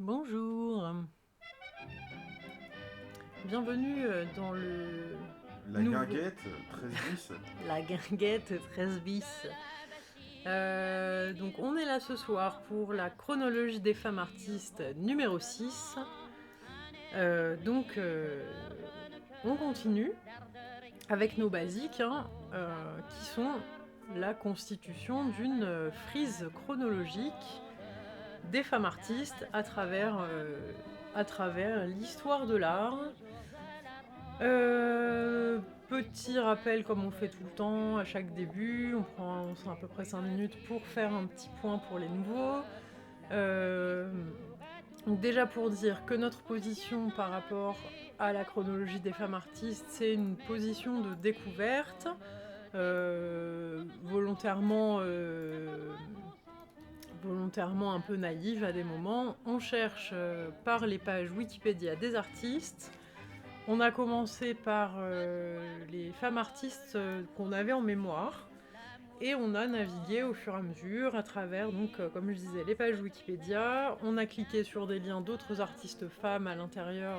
Bonjour. Bienvenue dans le La nouveau... guinguette, 13 bis. La guinguette 13 bis. Donc on est là ce soir pour la chronologie des femmes artistes numéro 6. On continue avec nos basiques qui sont la constitution d'une frise chronologique des femmes artistes à travers l'histoire de l'art. Petit rappel comme on fait tout le temps à chaque début, on prend à peu près 5 minutes pour faire un petit point pour les nouveaux. Donc déjà pour dire que notre position par rapport à la chronologie des femmes artistes, c'est une position de découverte, volontairement un peu naïve à des moments. On cherche par les pages Wikipédia des artistes. On a commencé par les femmes artistes qu'on avait en mémoire et on a navigué au fur et à mesure à travers, comme je disais, les pages Wikipédia. On a cliqué sur des liens d'autres artistes femmes à l'intérieur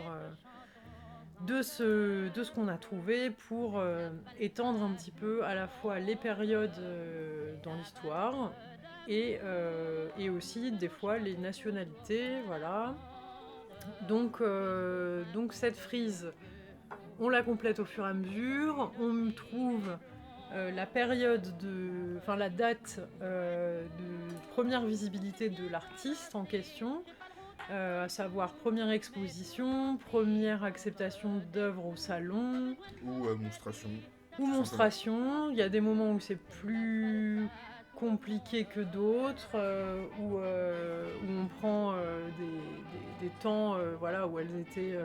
de ce qu'on a trouvé pour étendre un petit peu à la fois les périodes dans l'histoire et aussi des fois les nationalités, voilà. Donc cette frise, on la complète au fur et à mesure. On trouve la la date de première visibilité de l'artiste en question, à savoir première exposition, première acceptation d'œuvres au salon. Ou monstration. Ou monstration. Il y a des moments où c'est plus compliqué que d'autres, où on prend des temps où elles étaient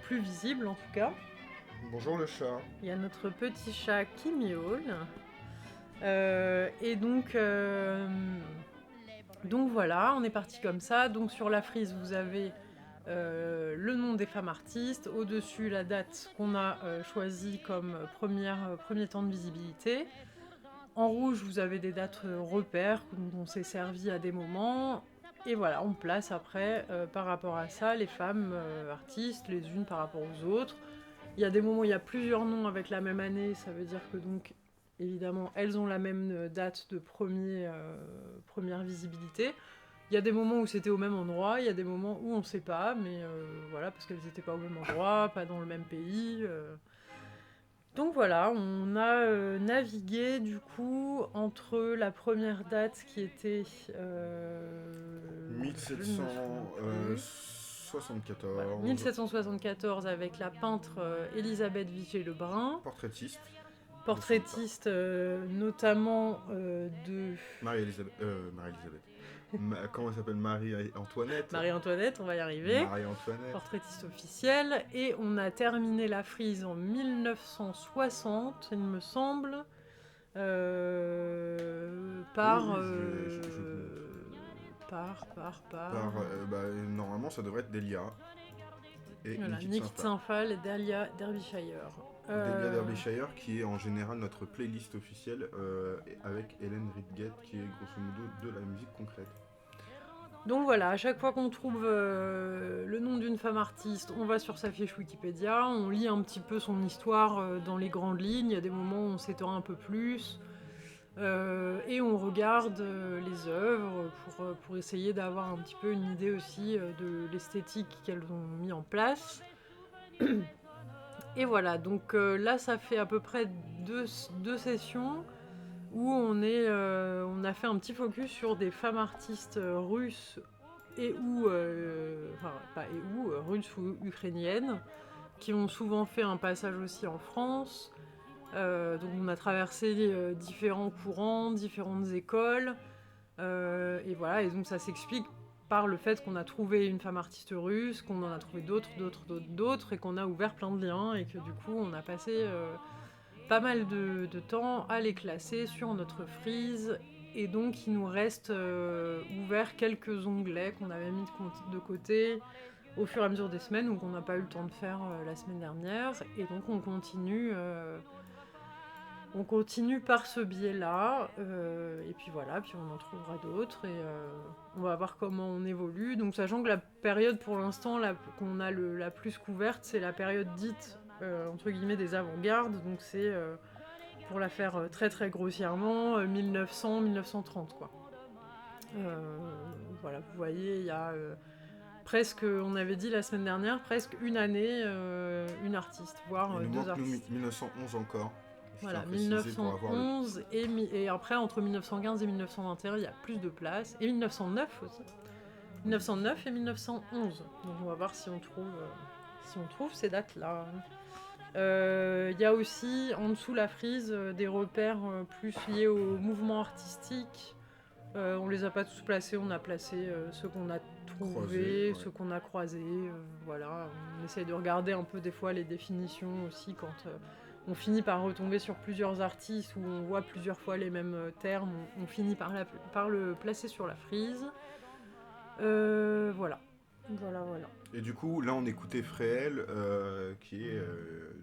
plus visibles en tout cas. Bonjour le chat. Il y a notre petit chat qui miaule. Donc voilà, on est parti comme ça. Donc sur la frise, vous avez le nom des femmes artistes, au-dessus la date qu'on a choisie comme premier temps de visibilité. En rouge, vous avez des dates repères dont on s'est servi à des moments. Et voilà, on place après, par rapport à ça, les femmes artistes, les unes par rapport aux autres. Il y a des moments où il y a plusieurs noms avec la même année, ça veut dire que donc, évidemment, elles ont la même date de première visibilité. Il y a des moments où c'était au même endroit, il y a des moments où on ne sait pas, mais voilà, parce qu'elles n'étaient pas au même endroit, pas dans le même pays. Donc voilà, on a navigué du coup entre la première date qui était... je ne me souviens plus. 1774. Voilà, 1774 avec la peintre Élisabeth Vigée-Lebrun, Portraitiste. portraitiste notamment de Marie-Elisabeth. Marie-Elisabeth. Comment elle s'appelle? Marie-Antoinette. Marie-Antoinette, on va y arriver, Marie-Antoinette. portraitiste officielle, et on a terminé la frise en 1960, il me semble, par... Oui, je Par... normalement, ça devrait être Delia. Et Voilà, Nikit Nikit Saint-Phal. Saint-Phal et Dahlia Derbyshire. Delia Derbyshire, qui est en général notre playlist officielle avec Hélène Ridgett, qui est grosso modo de la musique concrète. Donc voilà, à chaque fois qu'on trouve le nom d'une femme artiste, on va sur sa fiche Wikipédia, on lit un petit peu son histoire dans les grandes lignes, il y a des moments où on s'étend un peu plus, et on regarde les œuvres pour essayer d'avoir un petit peu une idée aussi de l'esthétique qu'elles ont mis en place. Et voilà, donc là ça fait à peu près deux sessions où on a fait un petit focus sur des femmes artistes russes russes ou ukrainiennes, qui ont souvent fait un passage aussi en France. Donc on a traversé différents courants, différentes écoles, et voilà, et donc ça s'explique par le fait qu'on a trouvé une femme artiste russe, qu'on en a trouvé d'autres, et qu'on a ouvert plein de liens, et que du coup on a passé pas mal de temps à les classer sur notre frise, et donc il nous reste ouvert quelques onglets qu'on avait mis de côté au fur et à mesure des semaines, ou qu'on n'a pas eu le temps de faire la semaine dernière, et donc on continue On continue par ce biais-là, et puis voilà, puis on en trouvera d'autres, et on va voir comment on évolue. Donc sachant que la période pour l'instant qu'on a la plus couverte, c'est la période dite, entre guillemets, des avant-gardes, donc c'est, pour la faire très très grossièrement, 1900-1930 quoi. Voilà, vous voyez, il y a presque, on avait dit la semaine dernière, presque une année, une artiste, voire Il nous deux manque artistes. 1911 encore. Je tiens Voilà, à préciser pour avoir 1911 et après entre 1915 et 1921, il y a plus de place. Et 1909 aussi. 1909 et 1911. Donc on va voir si on trouve ces dates-là. Il y a aussi en dessous la frise des repères plus liés au mouvement artistique. On les a pas tous placés, on a placé ceux qu'on a trouvés, Croisés, ouais. ceux qu'on a croisés. Voilà, on essaye de regarder un peu des fois les définitions aussi quand on finit par retomber sur plusieurs artistes où on voit plusieurs fois les mêmes termes, on finit par le placer sur la frise. Voilà. Et du coup, là, on écoutait Fréhel, qui est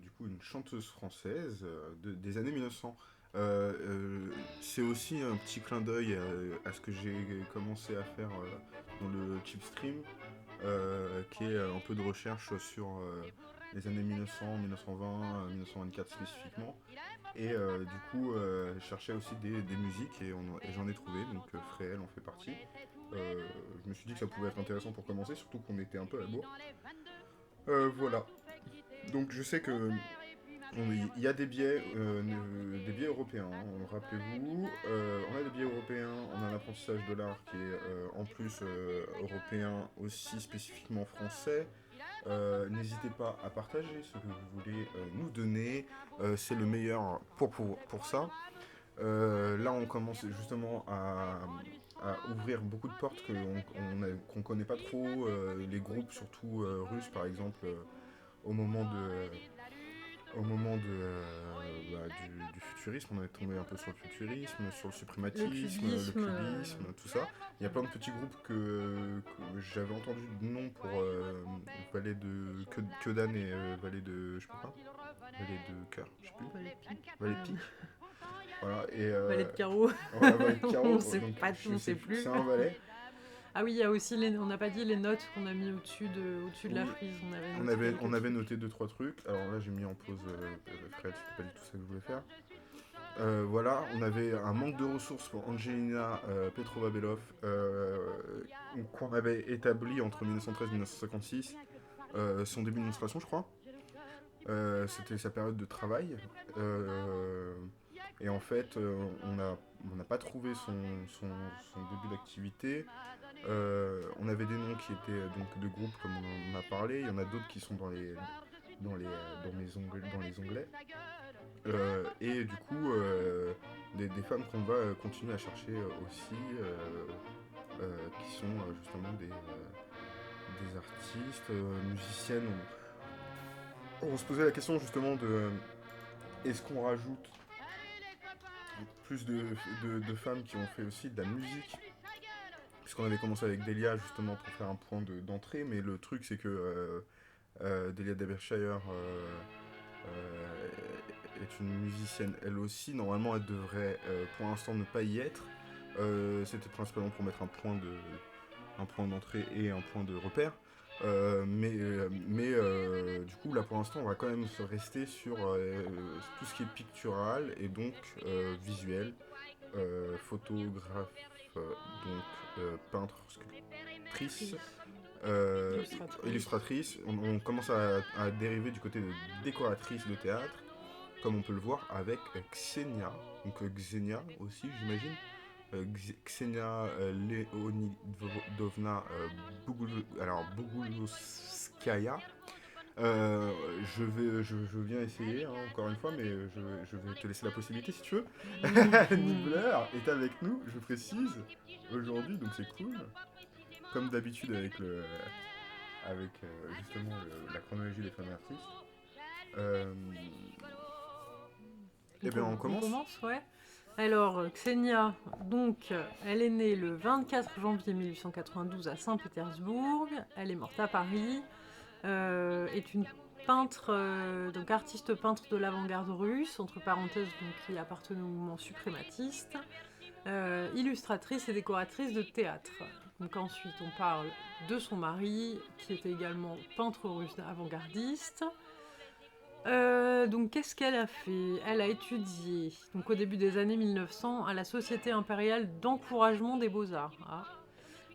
du coup une chanteuse française des années 1900. C'est aussi un petit clin d'œil à ce que j'ai commencé à faire dans le Chipstream, qui est un peu de recherche sur les années 1900, 1920, 1924 spécifiquement. Et du coup, je cherchais aussi des musiques et j'en ai trouvé, donc Fréhel en fait partie. Je me suis dit que ça pouvait être intéressant pour commencer, surtout qu'on était un peu à la bourre. Voilà. Donc je sais que il y a des biais européens, hein, rappelez-vous. On a des biais européens, on a l'apprentissage de l'art qui est en plus européen, aussi spécifiquement français. N'hésitez pas à partager ce que vous voulez nous donner, c'est le meilleur pour ça. Là, on commence justement à ouvrir beaucoup de portes qu'on connaît pas trop, les groupes surtout russes par exemple, au moment de du futurisme, on est tombé un peu sur le futurisme, sur le suprématisme, le cubisme, tout ça. Il y a plein de petits groupes que j'avais entendu de nom pour Valet de Kedan et Valet de, je sais pas, Valet de cœur, je sais plus. Valet de pique. Voilà, et Valet de carreau. voilà, valet de carreau. On sait pas, on sait plus. C'est un valet. Ah oui, il y a aussi on n'a pas dit les notes qu'on a mis au-dessus de la frise. On avait noté 2-3 trucs. Alors là, j'ai mis en pause Fred, c'était pas du tout ça que je voulais faire. Voilà, on avait un manque de ressources pour Angelina Petrova-Belov, qu'on avait établi entre 1913 et 1956, son début de menstruation, je crois. C'était sa période de travail. Et en fait, on n'a pas trouvé son début d'activité. On avait des noms qui étaient donc de groupes comme on en a parlé. Il y en a d'autres qui sont dans les onglets. Et du coup, des femmes qu'on va continuer à chercher aussi, qui sont justement des artistes, musiciennes. On se posait la question justement de est-ce qu'on rajoute plus de femmes qui ont fait aussi de la musique, puisqu'on avait commencé avec Delia justement pour faire un point d'entrée, mais le truc c'est que Delia Derbyshire est une musicienne elle aussi. Normalement elle devrait pour l'instant ne pas y être. C'était principalement pour mettre un point d'entrée et un point de repère. Mais du coup là pour l'instant on va quand même se rester sur tout ce qui est pictural et donc visuel, photographe, donc peintre, sculptrice, illustratrice. On commence à dériver du côté de décoratrice de théâtre, comme on peut le voir avec Ksenia, donc Xenia aussi j'imagine. Ksenia Leonidovna Bogulskaya. Je viens essayer encore une fois, mais je vais te laisser la possibilité si tu veux. Nibbler est avec nous, je précise, aujourd'hui, donc c'est cool. Comme d'habitude avec justement la chronologie des femmes artistes. Eh bien on commence. On commence, ouais. Alors, Ksenia, donc, elle est née le 24 janvier 1892 à Saint-Pétersbourg. Elle est morte à Paris. Est une peintre, donc artiste peintre de l'avant-garde russe, entre parenthèses, donc qui appartenait au mouvement suprématiste, illustratrice et décoratrice de théâtre. Donc ensuite, on parle de son mari, qui était également peintre russe avant-gardiste. Donc qu'est-ce qu'elle a fait? Elle a étudié, donc au début des années 1900, à la Société impériale d'encouragement des beaux-arts,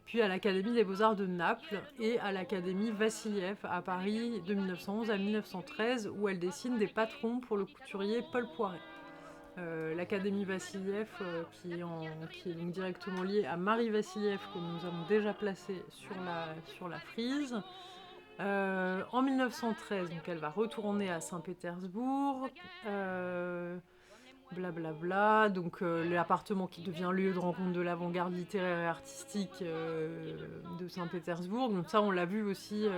puis à l'Académie des beaux-arts de Naples et à l'Académie Vassiliev à Paris de 1911 à 1913, où elle dessine des patrons pour le couturier Paul Poiret. L'Académie Vassiliev, qui est donc directement liée à Marie Vassiliev, que nous avons déjà placée sur la frise. En 1913, donc elle va retourner à Saint-Pétersbourg, blablabla, donc l'appartement qui devient lieu de rencontre de l'avant-garde littéraire et artistique de Saint-Pétersbourg. Donc ça, on l'a vu aussi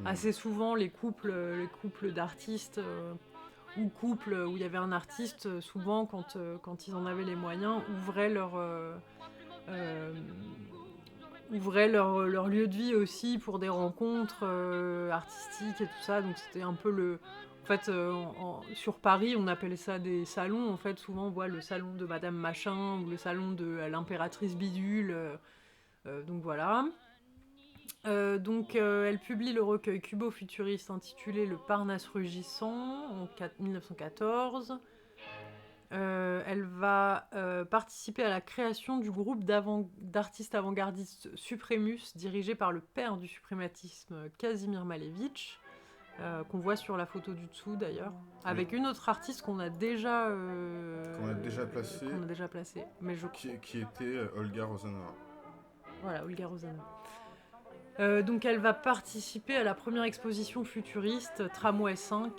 assez souvent, les couples d'artistes ou couples où il y avait un artiste, souvent quand ils en avaient les moyens, ouvraient leur lieu de vie aussi pour des rencontres artistiques et tout ça. Donc c'était un peu En fait, sur Paris, on appelait ça des salons. En fait, souvent, on voit le salon de Madame Machin ou le salon de l'impératrice Bidule. Donc voilà. Elle publie le recueil cubo-futuriste intitulé Le Parnasse rugissant en 1914. Elle va participer à la création du groupe d'artistes avant-gardistes Supremus, dirigé par le père du suprématisme, Kazimir Malevich, qu'on voit sur la photo du dessous d'ailleurs, avec une autre artiste qu'on a déjà placée, mais qui était Olga Rosanova. Voilà, Olga Rosanova. Donc elle va participer à la première exposition futuriste Tramway 5,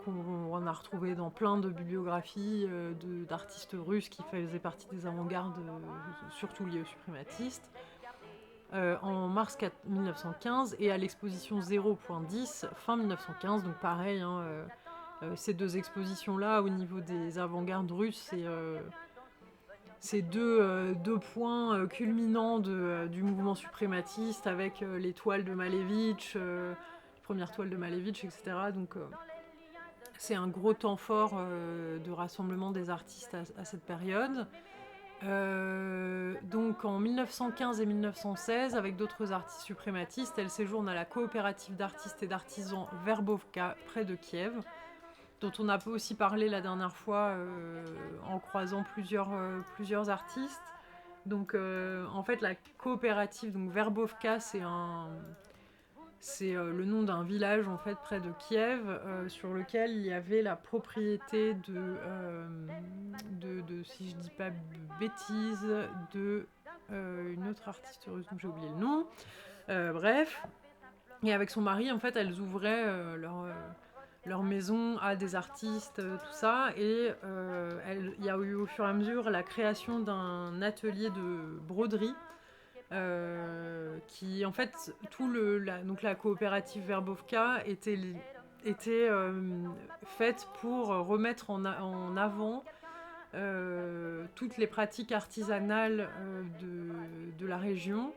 qu'on a retrouvé dans plein de bibliographies d'artistes russes qui faisaient partie des avant-gardes, surtout liées aux suprématistes, en mars 1915, et à l'exposition 0.10 fin 1915. Donc pareil, ces deux expositions-là, au niveau des avant-gardes russes, c'est deux points culminants du mouvement suprématiste, avec les toiles de Malevich, les premières toiles de Malevich, etc. Donc c'est un gros temps fort de rassemblement des artistes à cette période. Donc en 1915 et 1916, avec d'autres artistes suprématistes, elle séjourne à la coopérative d'artistes et d'artisans Verbovka, près de Kiev, dont on a aussi parlé la dernière fois en croisant plusieurs artistes. Donc en fait, la coopérative, donc Verbovka, c'est le nom d'un village en fait près de Kiev, sur lequel il y avait la propriété de si je dis pas de bêtises, une autre artiste russe dont j'ai oublié le nom. Bref, et avec son mari, en fait, elles ouvraient leur maison à des artistes, tout ça, et il y a eu au fur et à mesure la création d'un atelier de broderie. Qui en fait donc la coopérative Verbovka était faite pour remettre en avant toutes les pratiques artisanales de la région.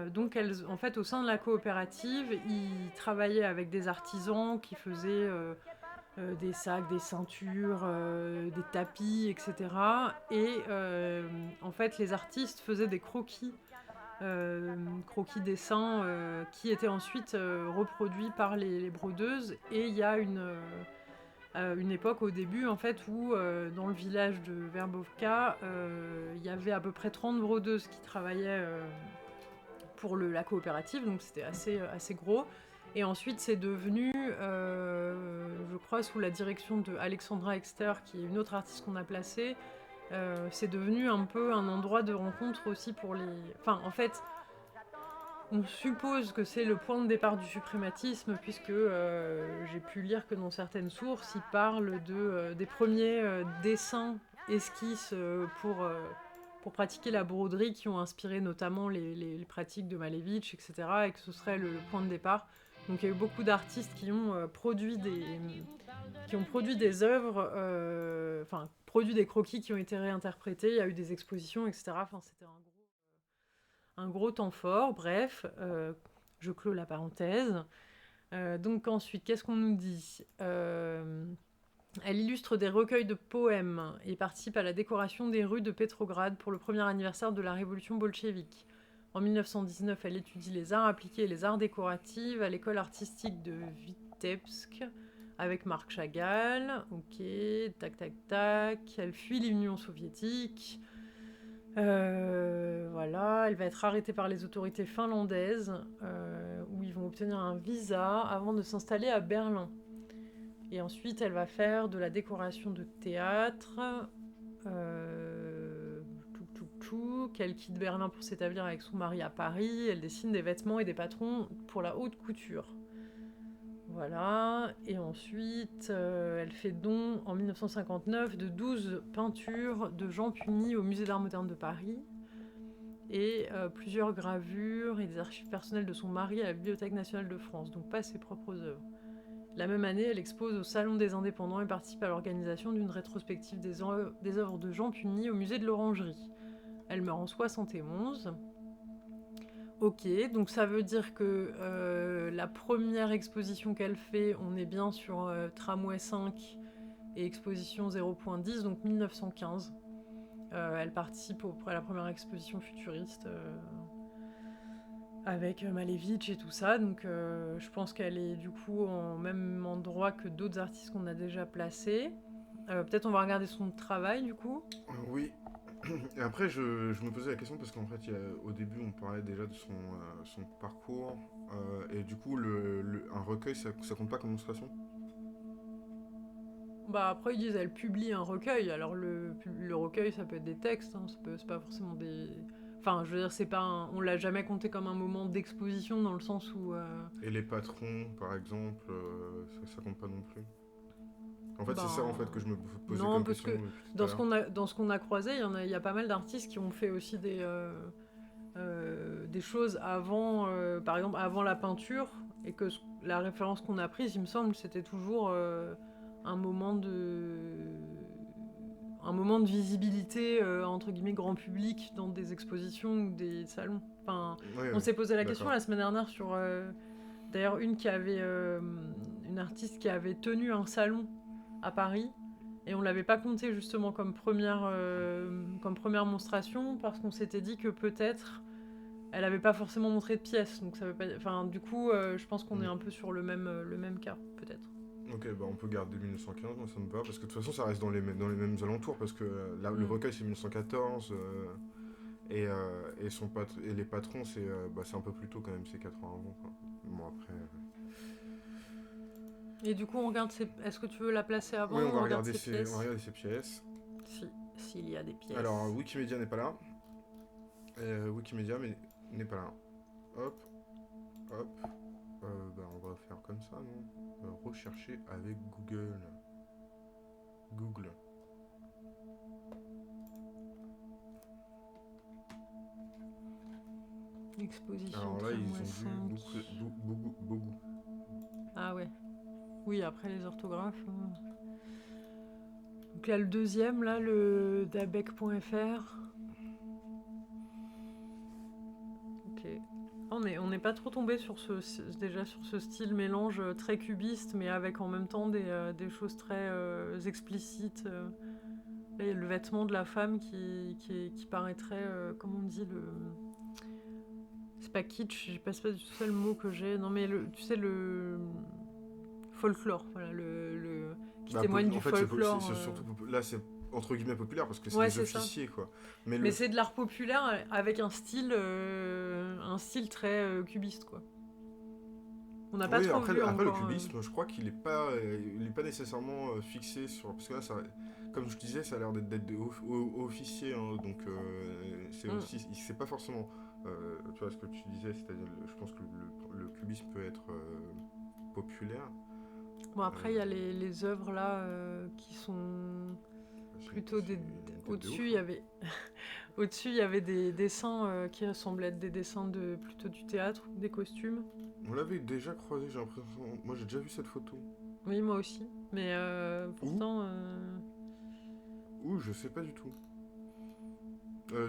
Donc en fait, au sein de la coopérative, ils travaillaient avec des artisans qui faisaient des sacs, des ceintures, des tapis, etc. Et en fait, les artistes faisaient des croquis dessins qui étaient ensuite reproduits par les brodeuses. Et il y a une époque au début en fait où dans le village de Verbovka il y avait à peu près 30 brodeuses qui travaillaient pour la coopérative, donc c'était assez gros. Et ensuite c'est devenu je crois sous la direction de Alexandra Exter, qui est une autre artiste qu'on a placée. C'est devenu un peu un endroit de rencontre aussi pour les... Enfin, en fait, on suppose que c'est le point de départ du suprématisme, puisque j'ai pu lire que dans certaines sources, ils parlent des premiers dessins, esquisses pour pratiquer la broderie, qui ont inspiré notamment les pratiques de Malevich, etc., et que ce serait le point de départ. Donc il y a eu beaucoup d'artistes qui ont produit des œuvres, produit des croquis qui ont été réinterprétés, il y a eu des expositions, etc. Enfin, c'était un gros temps fort. Bref, je clôt la parenthèse. Donc ensuite, qu'est-ce qu'on nous dit Elle illustre des recueils de poèmes et participe à la décoration des rues de Petrograd pour le premier anniversaire de la révolution bolchevique. En 1919, elle étudie les arts appliqués et les arts décoratifs à l'école artistique de Vitebsk avec Marc Chagall. Ok, tac tac tac. Elle fuit l'Union soviétique. Voilà, elle va être arrêtée par les autorités finlandaises où ils vont obtenir un visa avant de s'installer à Berlin. Et ensuite, elle va faire de la décoration de théâtre. Elle quitte Berlin pour s'établir avec son mari à Paris. Elle dessine des vêtements et des patrons pour la haute couture. Voilà. Et ensuite, elle fait don en 1959 de 12 peintures de Jean Puny au Musée d'Art moderne de Paris. Et plusieurs gravures et des archives personnelles de son mari à la Bibliothèque nationale de France. Donc pas ses propres œuvres. La même année, elle expose au Salon des Indépendants et participe à l'organisation d'une rétrospective des œuvres de Jean Puny au musée de l'Orangerie. Elle meurt en 71. Ok, donc ça veut dire que la première exposition qu'elle fait, on est bien sur Tramway 5 et exposition 0.10, donc 1915. Elle participe à la première exposition futuriste avec Malevich et tout ça, donc je pense qu'elle est du coup au même endroit que d'autres artistes qu'on a déjà placés. Peut-être on va regarder son travail du coup. Oui. Et après, je me posais la question parce qu'en fait, au début, on parlait déjà de son parcours. Et du coup, un recueil, ça compte pas comme illustration? Bah après ils disent elle publie un recueil, alors le recueil ça peut être des textes, hein, c'est pas forcément des... Enfin je veux dire c'est pas on l'a jamais compté comme un moment d'exposition dans le sens où... Et les patrons, par exemple, ça compte pas non plus? En fait, c'est ça en Ben fait que je me posais non comme parce question que depuis tout à dans l'heure. ce qu'on a croisé, il y a pas mal d'artistes qui ont fait aussi des choses avant, par exemple avant la peinture, et que la référence qu'on a prise, il me semble, c'était toujours un moment de visibilité entre guillemets grand public dans des expositions ou des salons. Enfin, Oui, on oui, s'est posé la question d'accord. la semaine dernière sur d'ailleurs une artiste qui avait tenu un salon à Paris et on l'avait pas compté justement comme première monstration parce qu'on s'était dit que peut-être elle avait pas forcément montré de pièces, donc ça veut pas... Enfin, du coup, je pense qu'on est Mm. un peu sur le même cas, peut-être. Ok, bah on peut garder 1915, moi ça me va, parce que de toute façon ça reste dans les mêmes alentours, parce que là, le Mm. recueil c'est 1914, et les patrons c'est un peu plus tôt quand même, c'est 4 ans avant, quoi. Bon après... Et du coup, on regarde est-ce que tu veux la placer avant Oui, ou on regarde ses on va pièces? regarder ces pièces. Si, s'il y a des Alors, pièces. Wikimedia n'est pas là. Wikimedia mais n'est pas là. Hop, hop. Bah on va faire comme ça, non? Rechercher avec Google. Google. Exposition Alors là, ils tramway ont dû 5. beaucoup. Ah ouais. Oui, après les orthographes. Donc là, le deuxième, là, le dabec.fr. Ok. On n'est pas trop tombé sur déjà sur ce style mélange très cubiste, mais avec en même temps des choses très explicites. Là, il y a le vêtement de la femme qui paraîtrait, comment on dit, c'est pas kitsch, je passe pas du tout ça le mot que j'ai. Non mais tu sais le folklore, voilà, qui Bah, témoigne en du fait, folklore. c'est surtout... Là, c'est entre guillemets populaire, parce que c'est Ouais, des c'est ça. officiers, quoi. Mais Mais le... c'est de l'art populaire avec un style très cubiste, quoi. On n'a pas Oui, trop vu après le encore. cubisme, je crois qu'il il est pas nécessairement fixé sur... Parce que là, comme je disais, ça a l'air d'être des officiers, hein, donc c'est Hmm. aussi... C'est pas forcément... tu vois ce que tu disais, c'est-à-dire, je pense que le cubisme peut être populaire. Bon, après, il y a Euh, les œuvres là qui sont plutôt c'est des. une tête de Au-dessus, ouf, il y hein. avait. Au-dessus, il y avait des dessins qui ressemblaient être des dessins plutôt du théâtre, des costumes. On l'avait déjà croisé, j'ai l'impression... Moi, j'ai déjà vu cette photo. Oui, moi aussi. Mais Où? pourtant. Où? Je sais pas du tout.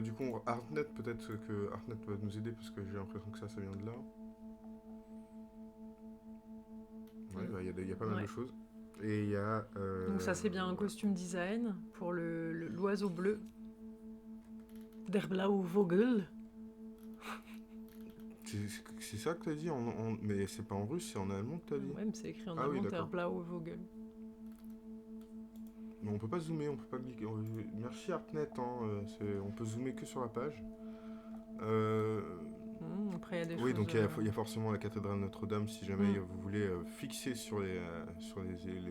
Du coup, Artnet, peut-être que Artnet va nous aider parce que j'ai l'impression que ça vient de là. y a pas mal Ouais. de choses. Et il y a... Donc ça c'est bien un costume design pour l'oiseau bleu. Der blaue Vogel. C'est ça que t'as dit mais c'est pas en russe, c'est en allemand que t'as dit. Ouais, mais c'est écrit en Ah oui, allemand, Der d'accord. blaue Vogel. Mais on peut pas zoomer, on peut pas cliquer. Merci Artnet, hein, on peut zoomer que sur la page. Après il y a des Oui, choses... donc il y a forcément la cathédrale Notre-Dame si jamais vous voulez fixer sur les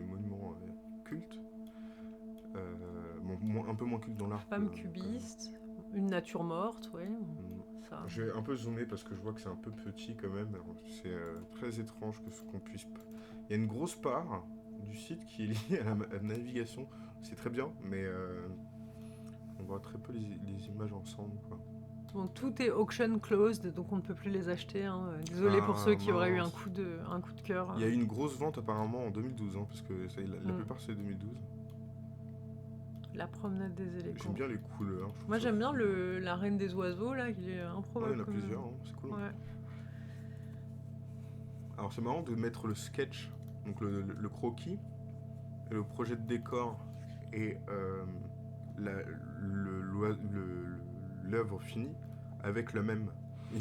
monuments cultes. Bon, un peu moins culte dans l'art. Femme cubiste, une nature morte, ouais. Ça. Je vais un peu zoomer parce que je vois que c'est un peu petit quand même. C'est très étrange que ce qu'on puisse... Il y a une grosse part du site qui est liée à la navigation. C'est très bien, mais on voit très peu les images ensemble, quoi. Bon, tout est auction closed, donc on ne peut plus les acheter. Hein. Désolé pour ceux qui auraient eu un coup de cœur. Il y a eu une grosse vente apparemment en 2012, hein, parce que la plupart c'est 2012. La promenade des élégants. J'aime bien les couleurs. Moi j'aime bien la reine des oiseaux, là, qui est improbable. Il y en a plusieurs, hein, c'est cool. Ouais. Alors c'est marrant de mettre le sketch, donc le croquis, et le projet de décor et l'œuvre finie avec la même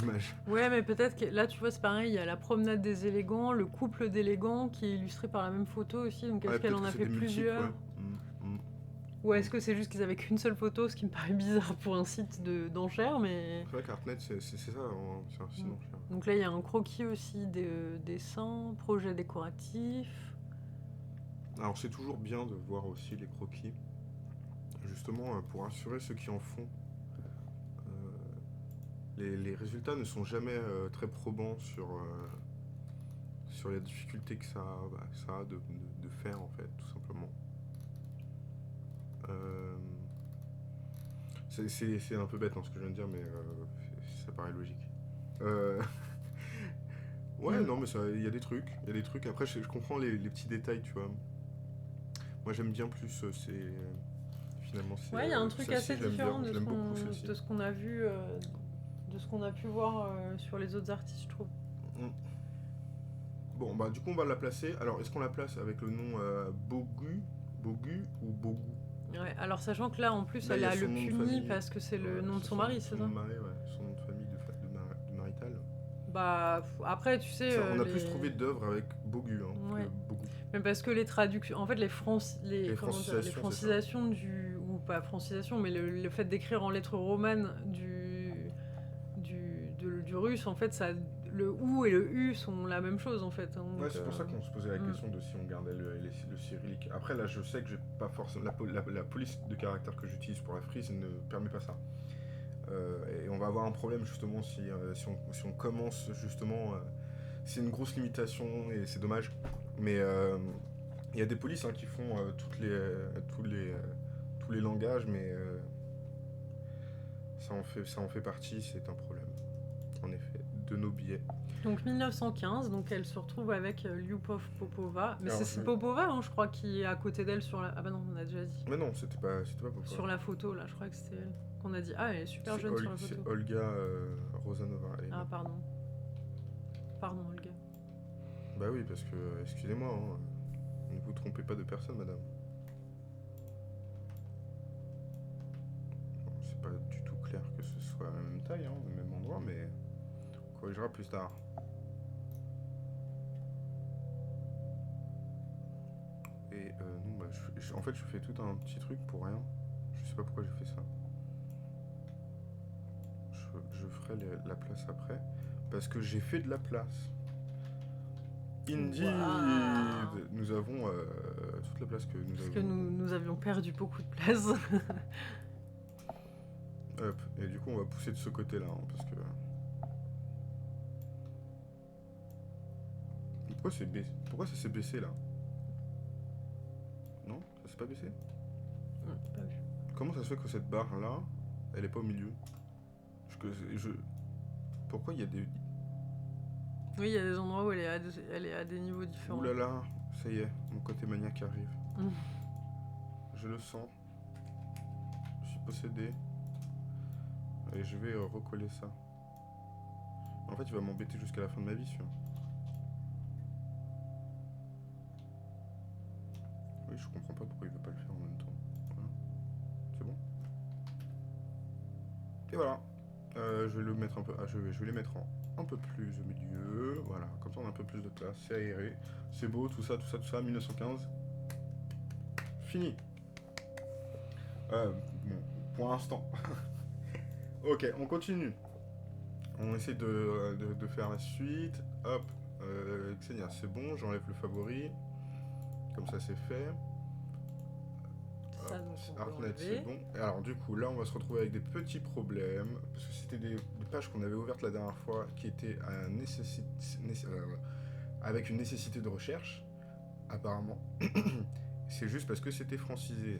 image. Ouais, mais peut-être que là, tu vois, c'est pareil, il y a la promenade des élégants, le couple d'élégants qui est illustré par la même photo aussi, donc est-ce qu'elle en a fait plusieurs Ou est-ce que c'est juste qu'ils avaient qu'une seule photo, ce qui me paraît bizarre pour un site d'enchères, mais... C'est vrai qu'Artnet, c'est ça, c'est un site d'enchères. Donc là, il y a un croquis aussi, des dessins, projet décoratif... Alors c'est toujours bien de voir aussi les croquis, justement pour assurer ceux qui en font. Les résultats ne sont jamais très probants sur la difficulté que ça a de faire en fait, tout simplement. C'est un peu bête ce que je viens de dire, mais ça paraît logique. Ouais, non, mais il y a des trucs. Après, je comprends les petits détails, tu vois. Moi, j'aime bien plus finalement. Ouais, il y a un truc assez différent de ce ce qu'on a vu, de ce qu'on a pu voir sur les autres artistes, je trouve. Bon, bah du coup, on va la placer. Alors, est-ce qu'on la place avec le nom Bogu ou Bogu? Ouais, alors sachant que là, en plus, là, elle a le puni parce que c'est le nom de son mari, c'est ça? Son mari, ouais. Son nom de famille de marital. Bah, après, tu sais... on a plus trouvé d'œuvres avec Bogu, hein, ouais. que Bogu. Mais parce que les traductions... En fait, les francisations du... Ou pas francisation, mais le fait d'écrire en lettres romanes du russe, en fait, ça... Le OU et le U sont la même chose, en fait. Hein, ouais, c'est pour ça qu'on se posait la question de si on gardait le cyrillique. Après, là, je sais que j'ai pas forcément... La police de caractère que j'utilise pour la frise ne permet pas ça. Et on va avoir un problème, justement, si on commence, justement... c'est une grosse limitation, et c'est dommage. Mais il y a des polices qui font tous les langages, mais ça en fait partie, c'est un problème. En effet, de nos billets. Donc 1915, donc elle se retrouve avec Lyubov Popova. Mais c'est Popova, hein, je crois, qui est à côté d'elle sur la... Ah bah non, on a déjà dit. Mais non, c'était pas Popova. Sur la photo, là, je crois que c'était elle. Qu'on a dit, ah, elle est super jeune sur la photo. C'est Olga Rosanova. Ah, pardon. Pardon, Olga. Bah oui, parce que, excusez-moi, ne vous trompez pas de personne, madame. Bon, c'est pas du tout clair que ce soit la même taille, le même endroit, mais on corrigera plus tard. Et non, bah, en fait, je fais tout un petit truc pour rien. Je sais pas pourquoi j'ai fait ça. Je ferai la place après. Parce que j'ai fait de la place. Indeed! Wow. Nous avons toute la place que nous avons. Parce que nous avions perdu beaucoup de place. Hop, et du coup on va pousser de ce côté-là, parce que... Pourquoi ça s'est baissé là? Non? Ça s'est pas baissé? Pas vu. Comment ça se fait que cette barre là, elle est pas au milieu? Pourquoi il y a des... Oui, il y a des endroits où elle est à des niveaux différents. Ouh là là, ça y est, mon côté maniaque arrive. Je le sens. Je suis possédé. Et je vais recoller ça. En fait, il va m'embêter jusqu'à la fin de ma vie, celui-là. Oui, je comprends pas pourquoi il veut pas le faire en même temps. Voilà. C'est bon. Et voilà. Je vais le mettre un peu. Je vais les mettre un peu plus au milieu. Voilà. Comme ça, on a un peu plus de place. C'est aéré. C'est beau, tout ça, tout ça, tout ça. 1915. Fini. Bon, pour l'instant. Ok, on continue. On essaie de faire la suite. Hop. Xenia, c'est bon. J'enlève le favori. Comme ça, c'est fait. Ça, donc on peut Artnet, c'est enlever. bon. Et alors, du coup, là, on va se retrouver avec des petits problèmes. Parce que c'était des pages qu'on avait ouvertes la dernière fois qui étaient avec une nécessité de recherche, apparemment. C'est juste parce que c'était francisé.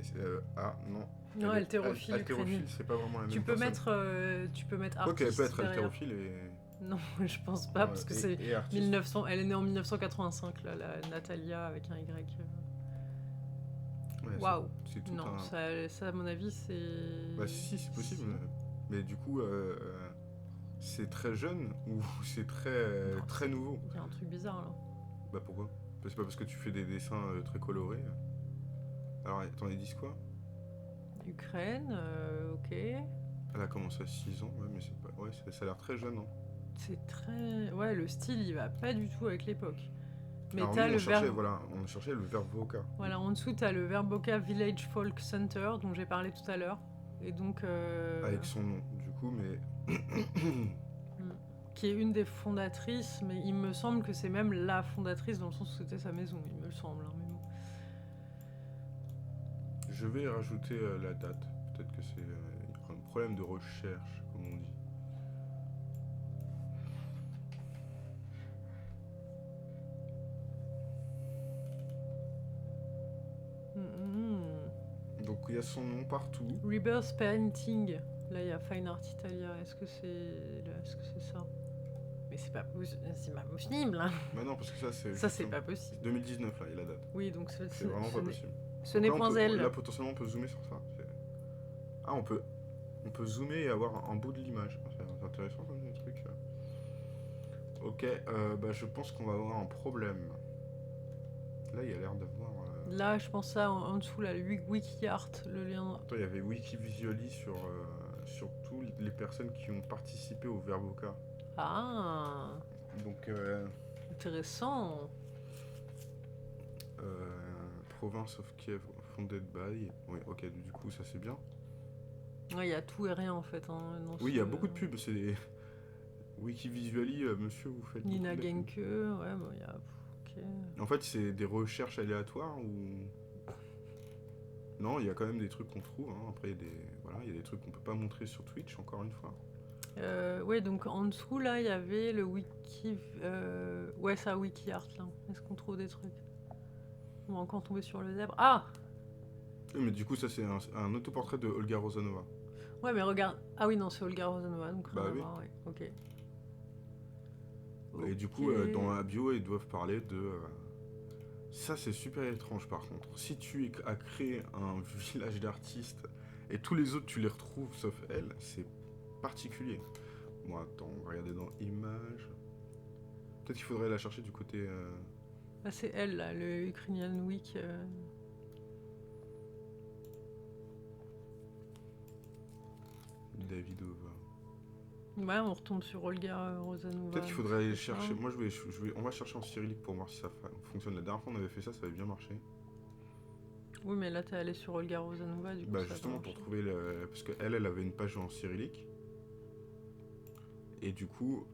Ah, non. Non, haltérophile ukrainienne. Haltérophile, c'est pas vraiment la Tu même peux personne. mettre Ok, elle peut artiste être derrière. haltérophile et. Non, je pense pas, parce que c'est et artiste. 1900. Elle est née en 1985, là, la Natalia avec un Y. Ouais, Waouh. c'est tout Non, un. ça, à mon avis, c'est. Bah, si, c'est possible. Si. Mais du coup, c'est très jeune ou c'est Non, très nouveau. Il y a un truc bizarre là. Bah, pourquoi? C'est pas parce que tu fais des dessins très colorés. Alors, t'en as dit quoi? Ukraine, ok. Elle a commencé à 6 ans, ouais, mais c'est pas. Ouais, ça a l'air très jeune, hein. C'est très. Ouais, le style, il va pas du tout avec l'époque. Mais Alors, t'as nous, le verbe. voilà, on cherchait le verbe voca. Voilà, en dessous, t'as le Verboca Village Folk Center, dont j'ai parlé tout à l'heure. Et donc. Avec son nom, du coup, mais. Qui est une des fondatrices, mais il me semble que c'est même la fondatrice dans le sens où c'était sa maison, il me semble. Hein, mais bon. Je vais rajouter la date. Peut-être que c'est un problème de recherche, comme on dit. Donc il y a son nom partout. Rebirth Painting. Là, il y a Fine Art Italia. Est-ce que c'est ça? Mais c'est pas possible. Hein. Bah non, parce que ça c'est. Ça, c'est pas possible. 2019 là, il y a la date. Oui, donc C'est vraiment pas possible. Ce n'est point elle. Là, potentiellement, on peut zoomer sur ça. Ah, on peut zoomer et avoir un bout de l'image. C'est intéressant comme truc. Ok, bah je pense qu'on va avoir un problème. Là, il y a l'air d'avoir. Là, je pense ça en dessous, là, le WikiArt, le lien. Attends, il y avait Wikivisually sur toutes les personnes qui ont participé au Verboca. Ah, Donc, intéressant. Province of Kiev, founded by. Oui, ok, du coup, ça c'est bien. Ouais, il y a tout et rien en fait. Hein, oui, il y a beaucoup de pubs. C'est des. Wikivisually, monsieur, vous faites. Nina Genke, ouais, bon, il y a. Ok. En fait, c'est des recherches aléatoires ou. Non, il y a quand même des trucs qu'on trouve. Hein. Après, il y a des trucs qu'on peut pas montrer sur Twitch, encore une fois. Ouais, donc en dessous, là, il y avait le wiki... ouais, ça, WikiArt, là. Est-ce qu'on trouve des trucs? On va encore tomber sur le zèbre. Ah! Oui, mais du coup, ça, c'est un autoportrait de Olga Rosanova. Ouais, mais regarde... Ah oui, non, c'est Olga Rosanova, donc rien Bah à oui. voir, ouais. Ok. Et du coup, dans la bio, ils doivent parler de... Ça, c'est super étrange, par contre. Si tu as créé un village d'artistes et tous les autres, tu les retrouves, sauf elle, c'est particulier. Bon, attends, on va regarder dans Images. Peut-être qu'il faudrait la chercher du côté... Ah, c'est elle, là, le Ukrainian Week. Davidova. Ouais, on retombe sur Olga Rosanova. Peut-être qu'il faudrait aller chercher... Moi, on va chercher en cyrillique pour voir si ça fonctionne. La dernière fois, on avait fait ça, ça avait bien marché. Oui, mais là, t'es allé sur Olga Rosanova, du coup. Bah, justement, pour trouver le... Parce qu'elle avait une page en cyrillique. Et du coup,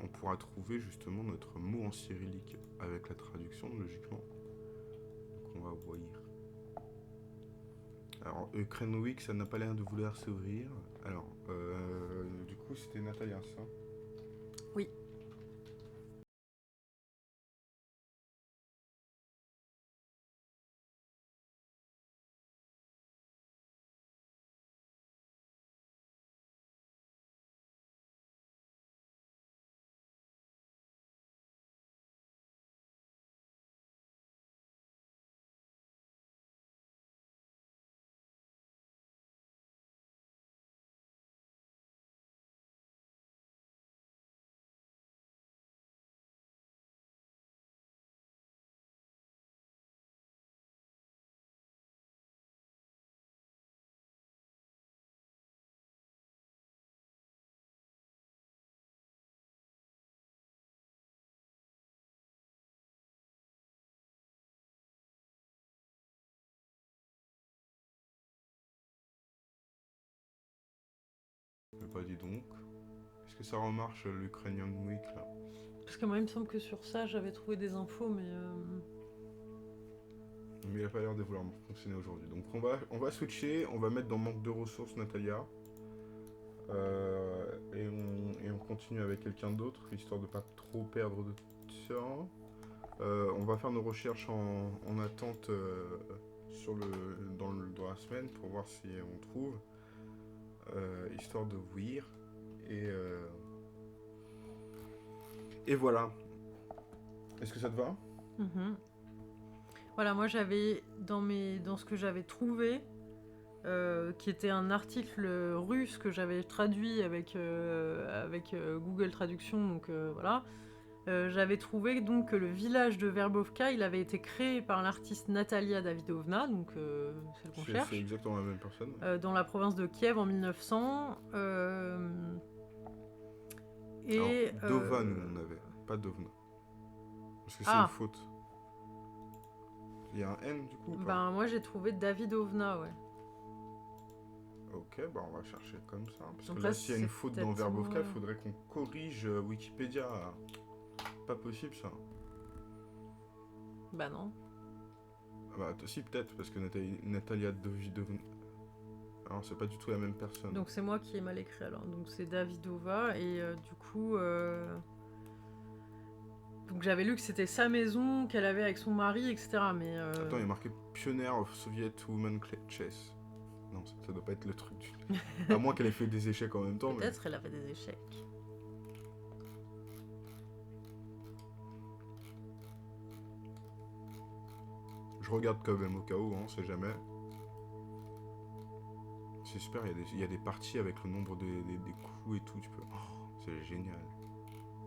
on pourra trouver justement notre mot en cyrillique avec la traduction, logiquement. Donc, on va voir. Alors, Ukraine Week, ça n'a pas l'air de vouloir s'ouvrir. Alors, du coup, c'était Natalia, ça? Oui. bah dis donc. Est-ce que ça remarche l'Ukrainian Week là? Parce que moi, il me semble que sur ça, j'avais trouvé des infos, mais... Mais il a pas l'air de vouloir fonctionner aujourd'hui. Donc on va switcher, on va mettre dans manque de ressources Natalia. Et on continue avec quelqu'un d'autre, histoire de pas trop perdre de temps. On va faire nos recherches en attente dans la semaine pour voir si on trouve, histoire de vous lire. Et voilà. Est-ce que ça te va? Mhm. Voilà, moi j'avais dans ce que j'avais trouvé, qui était un article russe que j'avais traduit avec Google Traduction, donc voilà. J'avais trouvé donc que le village de Verbovka, il avait été créé par l'artiste Natalia Davidovna, donc celle qu'on C'est cherche, exactement la même personne. dans la province de Kiev en 1900. Et Alors, Dovan, on avait, pas Dovna. Parce que c'est Ah. une faute. Il y a un N du coup ou pas? Ben moi j'ai trouvé Davidovna, ouais. Ok, bah on va chercher comme ça. Parce Donc que là, là, s'il y a une c'est faute dans peut-être Verbovka, il moi. faudrait qu'on corrige Wikipédia. Pas possible ça. Bah non. Ah bah si peut-être, parce que Natalia Davidovna... Alors c'est pas du tout la même personne. Donc c'est moi qui ai mal écrit alors. Donc c'est Davidova et du coup... Donc j'avais lu que c'était sa maison qu'elle avait avec son mari, etc. Mais Attends, il est marqué Pioneer of Soviet Women Chess. Non, ça doit pas être le truc du... À moins qu'elle ait fait des échecs en même temps. peut-être elle avait des échecs. Je regarde quand même au cas où, on sait jamais. C'est super, il y a des parties avec le nombre des coups et tout. Tu peux... Oh, c'est génial.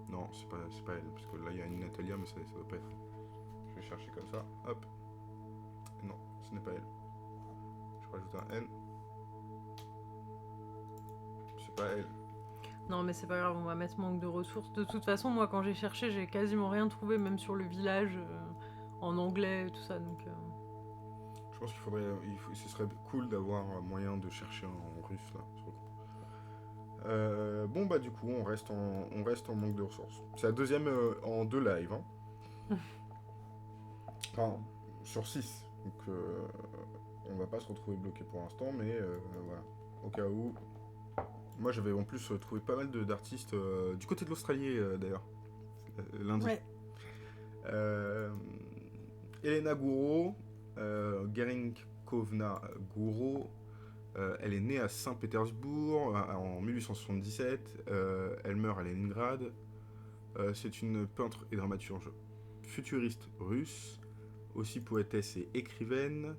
Non, c'est pas elle, parce que là il y a une Natalia, mais ça doit pas être elle. Je vais chercher comme ça, hop. Non, ce n'est pas elle. Je rajoute un N. C'est pas elle. Non mais c'est pas grave, on va mettre manque de ressources. De toute façon, moi quand j'ai cherché, j'ai quasiment rien trouvé, même sur le village, en anglais, tout ça. Donc, Je pense qu'il faudrait... ce serait cool d'avoir un moyen de chercher en russe là. Bon bah du coup on reste en manque de ressources. C'est la deuxième en 2 lives. Hein. Enfin, sur 6. Donc on va pas se retrouver bloqué pour l'instant, mais voilà. Au cas où. Moi j'avais en plus trouvé pas mal d'artistes du côté de l'Australie d'ailleurs. Lundi. ouais. Elena Gouraud, Gerinkovna Gouraud. Elle est née à Saint-Pétersbourg en 1877. Elle meurt à Leningrad. C'est une peintre et dramaturge futuriste russe, aussi poétesse et écrivaine.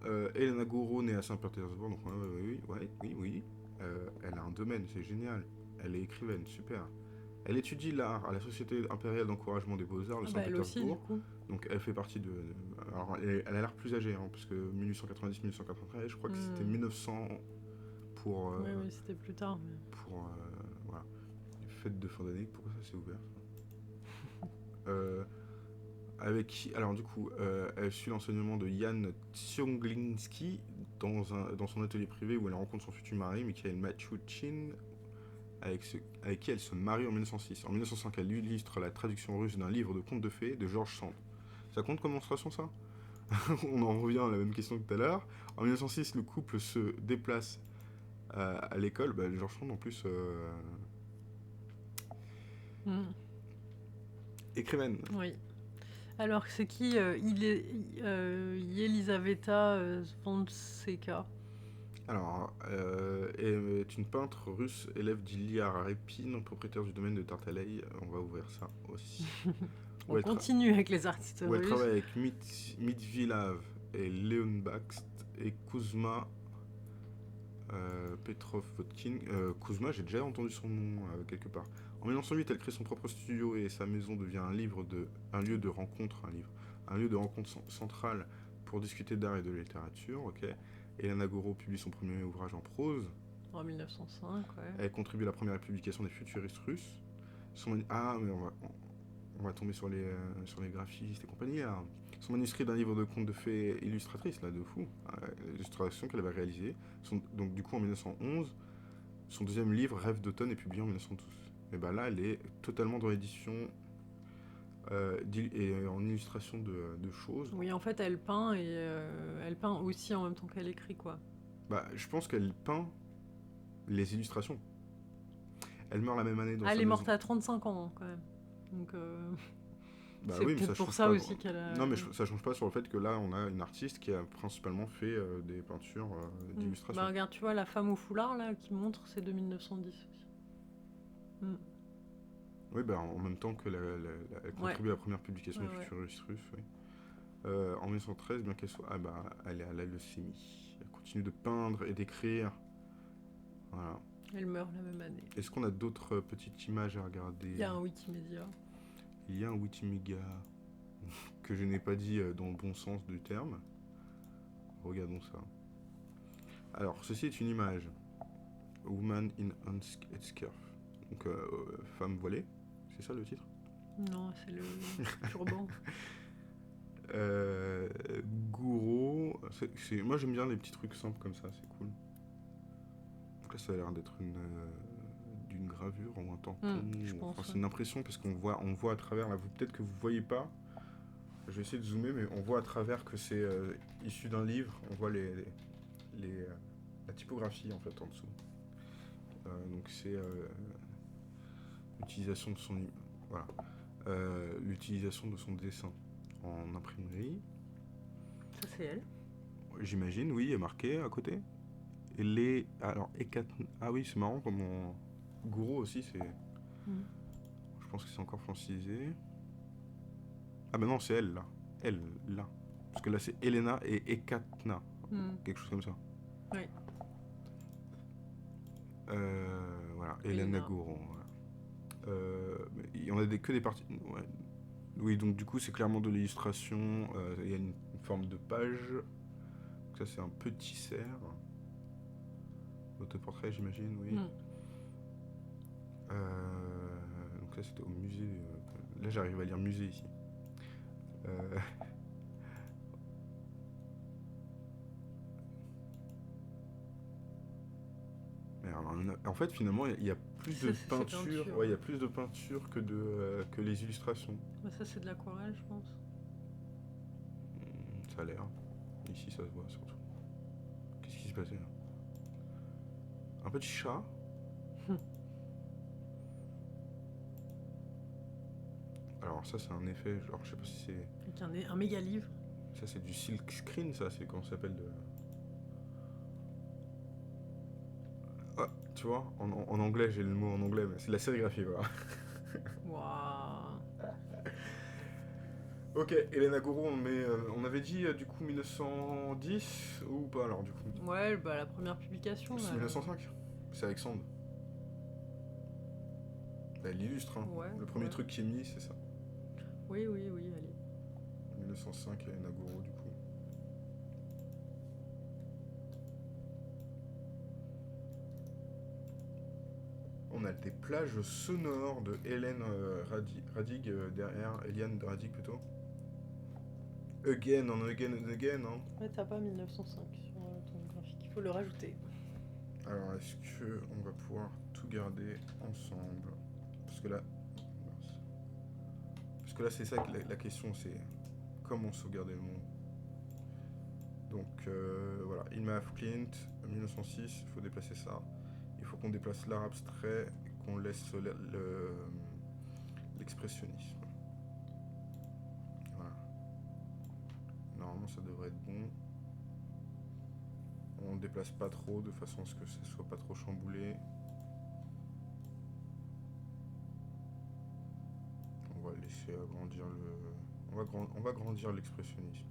Elena Gouraud, née à Saint-Pétersbourg, donc oui. Elle a un domaine, c'est génial. Elle est écrivaine, super. Elle étudie l'art à la Société impériale d'encouragement des beaux-arts de Elle aussi, du Saint-Pétersbourg. coup. Donc elle fait partie de... Alors elle a l'air plus âgée, hein, parce que 1890-1993, je crois que c'était 1900 pour... oui, c'était plus tard. Mais... Pour... voilà. Fête de fin d'année, pourquoi ça s'est ouvert avec qui... Alors du coup, elle suit l'enseignement de Jan Tsionglinski dans son atelier privé où elle rencontre son futur mari, Mikhail Machuchin, avec qui elle se marie en 1906. En 1905, elle illustre la traduction russe d'un livre de contes de fées de Georges Sand. Ça compte comme menstruation, ça? On en revient à la même question que tout à l'heure. En 1906, le couple se déplace à l'école. Bah, Georges Sand, en plus... Écrivaine. Oui. Alors, c'est qui Yelizaveta Fonseca? Alors, elle est une peintre russe, élève d'Ilya Repin, propriétaire du domaine de Tartalay. On va ouvrir ça aussi. On continue avec les artistes russes. Où elle travaille avec Midvilav et Leon Bakst et Kuzma Petrov-Vodkin. Kuzma, j'ai déjà entendu son nom quelque part. En 1908, elle crée son propre studio et sa maison devient un lieu de rencontre central pour discuter d'art et de littérature. Ok. Elena Gouraud publie son premier ouvrage en prose. En 1905, ouais. Elle contribue à la première publication des futuristes russes. Ah, mais on va tomber sur les graphistes et compagnie là. Son manuscrit d'un livre de contes de fées illustratrice là, de fou. L'illustration qu'elle avait réalisée. Donc du coup en 1911, Son deuxième livre, Rêve d'automne, est publié en 1912. Et ben là, elle est totalement dans l'édition et en illustration de choses. Oui, en fait, elle peint et elle peint aussi en même temps qu'elle écrit, quoi. Bah, je pense qu'elle peint les illustrations. Elle meurt la même année dans Elle sa est maison. morte à 35 ans, quand même. Donc, Bah c'est oui, mais peut-être ça pour change ça pas. aussi qu'elle a... Non, mais ça change pas sur le fait que là, on a une artiste qui a principalement fait des peintures d'illustration. Bah, regarde, tu vois, la femme au foulard, là, qui montre, c'est de 1910 aussi. Oui, bah, en même temps que elle contribue à la première publication du Futuriste russe, oui. En 1913, bien qu'elle soit... Ah bah, elle est à la leucémie. Elle continue de peindre et d'écrire. Voilà. Elle meurt la même année. Est-ce qu'on a d'autres petites images à regarder? Il y a un Wikimedia. Il y a un Wikimedia que je n'ai pas dit dans le bon sens du terme. Regardons ça. Alors, ceci est une image. Woman in Headscarf. Donc, femme voilée. C'est ça le titre? Non, c'est le turban. Gouraud. Moi, j'aime bien les petits trucs simples comme ça, c'est cool. Donc là, ça a l'air d'être d'une gravure ou un tampon. Je pense, c'est une impression parce qu'on voit à travers. Là, peut-être que vous voyez pas. Je vais essayer de zoomer, mais on voit à travers que c'est issu d'un livre. On voit la typographie en fait en dessous. Donc c'est l'utilisation de son voilà. L'utilisation de son dessin en imprimerie. Ça c'est elle. J'imagine, oui, il est marqué à côté. Et ah oui, c'est marrant comme Gouraud aussi, c'est. Je pense que c'est encore francisé. Ah bah non, c'est elle là. Elle là. Parce que là c'est Elena et Ekatna. Quelque chose comme ça. Oui. Voilà, Elena Gouraud. Voilà. Il y en a que des parties. Ouais. Oui, donc du coup c'est clairement de l'illustration. Il y a une forme de page. Donc ça c'est un petit cerf. Autoportrait j'imagine, oui. Donc là c'était au musée. Là j'arrive à lire musée ici. En fait, finalement, il y a plus de peinture. Ouais, il y a plus de peinture que les illustrations. Bah, ça, c'est de l'aquarelle, je pense. Ça a l'air. Ici, ça se voit surtout. Qu'est-ce qui se passait là? Un petit chat. Alors ça, c'est un effet. Genre, je sais pas si c'est. Avec un méga livre. Ça, c'est du silk screen, ça. C'est comment ça s'appelle de. Ah, tu vois, en anglais, j'ai le mot en anglais, mais c'est de la sérigraphie, voilà. Waouh. Ok, Elena Gouraud, on avait dit du coup 1910 ou pas alors du coup? Ouais, bah la première publication. C'est 1905, c'est Alexandre. Elle illustre, hein. Ouais, Le premier truc qui est mis, c'est ça. Oui, allez. 1905, Elena Gouraud du coup. On a des plages sonores de Hélène Radig derrière, Eliane Radig plutôt. Again and again, hein. Ouais, t'as pas 1905 sur ton graphique, il faut le rajouter. Alors, est-ce qu'on va pouvoir tout garder ensemble? Parce que là, c'est ça que la question, c'est comment sauvegarder le monde. Donc, voilà, Ilmaf Clint, 1906, il faut déplacer ça. Il faut qu'on déplace l'art abstrait et qu'on laisse l'expressionnisme. Voilà. Normalement, ça devrait être bon. On ne déplace pas trop de façon à ce que ça soit pas trop chamboulé. On va laisser agrandir on va grandir l'expressionnisme.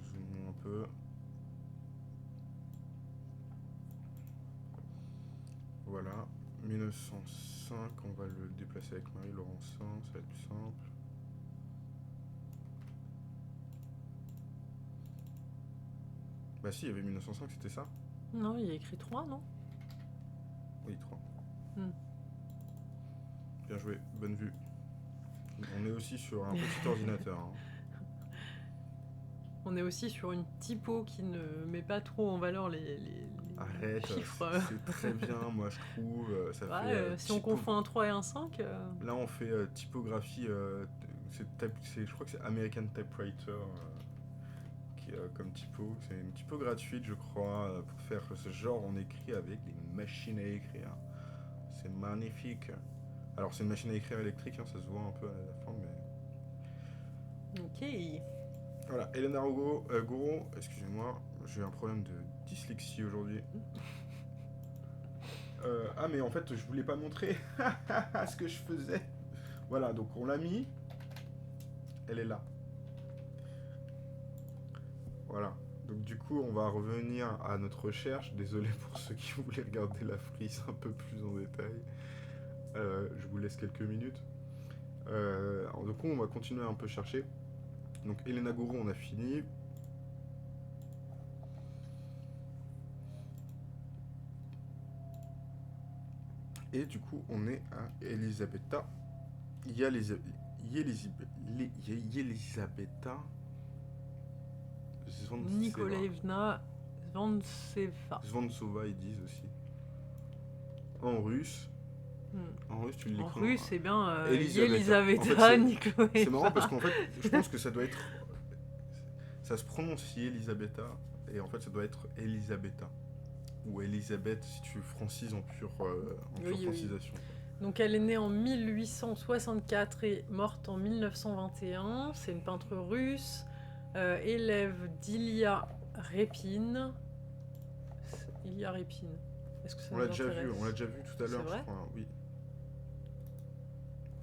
Zoomons un peu. Voilà, 1905, on va le déplacer avec Marie Laurencin, ça va être plus simple. Bah si, il y avait 1905, c'était ça? Non, il y a écrit 3, non? Oui, 3. Bien joué, bonne vue. On est aussi sur un petit ordinateur. Hein. On est aussi sur une typo qui ne met pas trop en valeur les Arrête, chiffres. c'est très bien, moi je trouve. Ça Ouais, fait si on confond un 3 et un 5, Là, on fait typographie. Je crois que c'est American Typewriter qui comme typo. C'est une typo gratuite, je crois, pour faire ce genre. On écrit avec des machines à écrire. C'est magnifique. Alors, c'est une machine à écrire électrique, hein, ça se voit un peu à la fin, mais. ok. Voilà, Elena Gouraud, excusez-moi, j'ai un problème de dyslexie aujourd'hui. Ah, mais en fait, je voulais pas montrer ce que je faisais. Voilà, donc on l'a mis. Elle est là. Voilà. Donc du coup, on va revenir à notre recherche. Désolé pour ceux qui voulaient regarder la frise un peu plus en détail. Je vous laisse quelques minutes. Alors, du coup, on va continuer à un peu chercher. Donc Elena Gouraud, on a fini. Et du coup, on est à Elisabetta. Elisabetta Nikolaevna Zvantseva. Zvantsova, ils disent aussi. En russe. En russe, tu l'écris En russe, c'est bien Elisabetta. Elisabetta Nikolaevna. C'est marrant parce qu'en fait, je pense que ça doit être. Ça se prononce Elisabetta, et en fait, ça doit être Elisabetta. Ou Elisabeth, si tu francises en pure francisation. Donc elle est née en 1864 et morte en 1921. C'est une peintre russe, élève d'Ilya Repin. Ilya Repin. Est-ce que ça On vous l'a déjà intéresse ? vu, on l'a déjà vu tout à l'heure, C'est je vrai ? crois. Oui.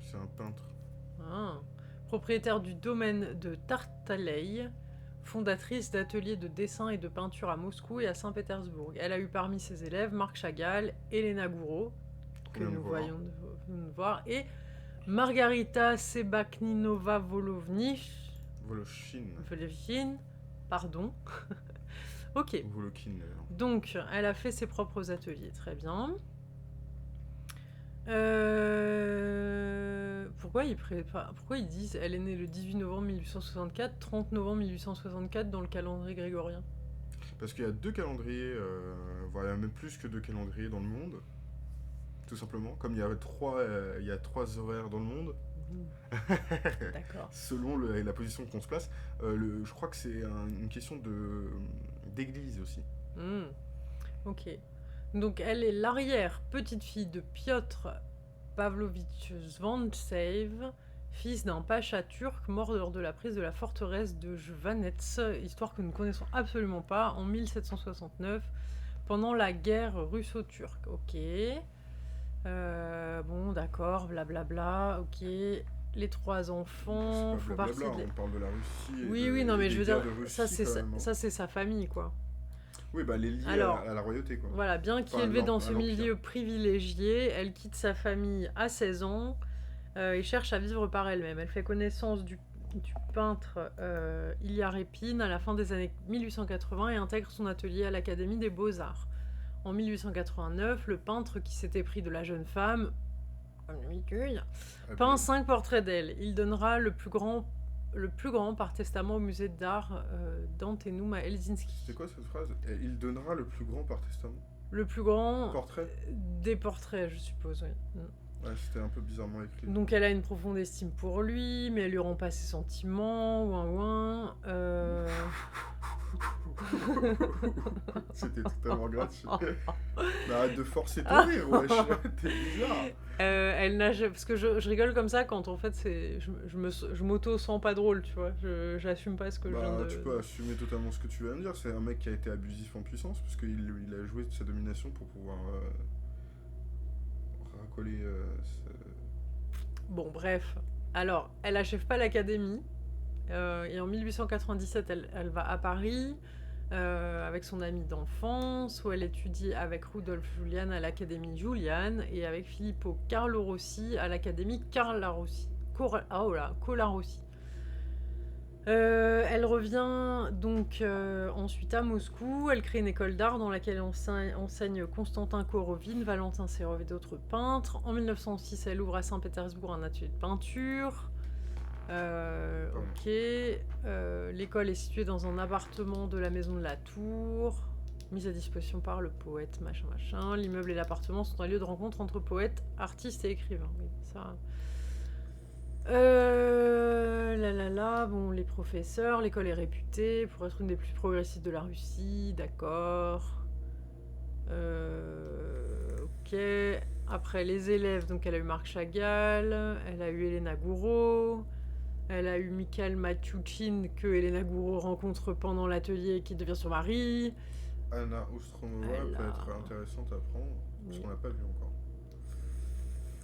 C'est un peintre. Ah. Propriétaire du domaine de Tartaley, fondatrice d'ateliers de dessin et de peinture à Moscou et à Saint-Pétersbourg. Elle a eu parmi ses élèves Marc Chagall, Elena Gouraud, que nous voyons de voir, et Margarita Sebakninova-Volovnich. Volovchine, pardon. Ok. Volokhin, d'ailleurs. Donc, elle a fait ses propres ateliers, très bien. Pourquoi ils disent elle est née le 18 novembre 1864, 30 novembre 1864 dans le calendrier grégorien ? Parce qu'il y a deux calendriers, voilà, même plus que deux calendriers dans le monde, tout simplement. Comme il y a trois horaires dans le monde. D'accord. Selon la position qu'on se place. Je crois que c'est une question d'église aussi. Ok. Donc elle est l'arrière-petite-fille de Piotr Pavlovitch Zvantsev, fils d'un pacha turc mort lors de la prise de la forteresse de Jvanets, histoire que nous ne connaissons absolument pas, en 1769, pendant la guerre russo-turque. Ok. Bon, d'accord, blablabla, ok. Les trois enfants font partie on parle de la Russie. Oui, non, mais je veux dire, ça c'est sa famille, quoi. Oui, bah elle est liée à la royauté, quoi. Voilà, bien qu'élevée dans ce milieu privilégié, elle quitte sa famille à 16 ans et cherche à vivre par elle-même. Elle fait connaissance du peintre Ilya Repin à la fin des années 1880 et intègre son atelier à l'Académie des Beaux-Arts. En 1889, le peintre qui s'était pris de la jeune femme, comme d'habitude, peint 5 portraits d'elle. Il donnera le plus grand par testament au musée d'art d'Antenum à Helsinki. C'est quoi cette phrase ? Il donnera le plus grand par testament ? Le plus grand portrait ? Des portraits, je suppose, oui. Ouais, c'était un peu bizarrement écrit. Donc elle a une profonde estime pour lui, mais elle lui rend pas ses sentiments, ouin. C'était totalement gratuit. Mais arrête de forcer ton rire, wesh. T'es bizarre. Elle nage, parce que je rigole comme ça quand en fait je m'auto-sens pas drôle, tu vois. J'assume pas ce que je viens de... Tu peux assumer totalement ce que tu viens de dire. C'est un mec qui a été abusif en puissance, parce qu'il a joué de sa domination pour pouvoir racoler... Bon, bref. Alors, elle achève pas l'académie. Et en 1897, elle va à Paris avec son amie d'enfance, où elle étudie avec Rudolf Julian à l'Académie Julian et avec Filippo Carlo-Rossi à l'Académie Colarossi. Elle revient donc ensuite à Moscou. Elle crée une école d'art dans laquelle enseigne Constantin Korovine, Valentin Serov et d'autres peintres. En 1906, elle ouvre à Saint-Pétersbourg un atelier de peinture. Ok. L'école est située dans un appartement de la maison de la Tour. Mise à disposition par le poète, machin, machin. L'immeuble et l'appartement sont un lieu de rencontre entre poètes, artistes et écrivains. Oui, ça... bon, les professeurs, l'école est réputée pour être une des plus progressistes de la Russie, d'accord. Ok. Après, les élèves, donc elle a eu Marc Chagall, elle a eu Elena Gouraud, elle a eu Mikhail Matuchin, que Elena Gouraud rencontre pendant l'atelier et qui devient son mari. Anna Ostromova peut être intéressante à prendre, parce qu'on l'a pas vue encore.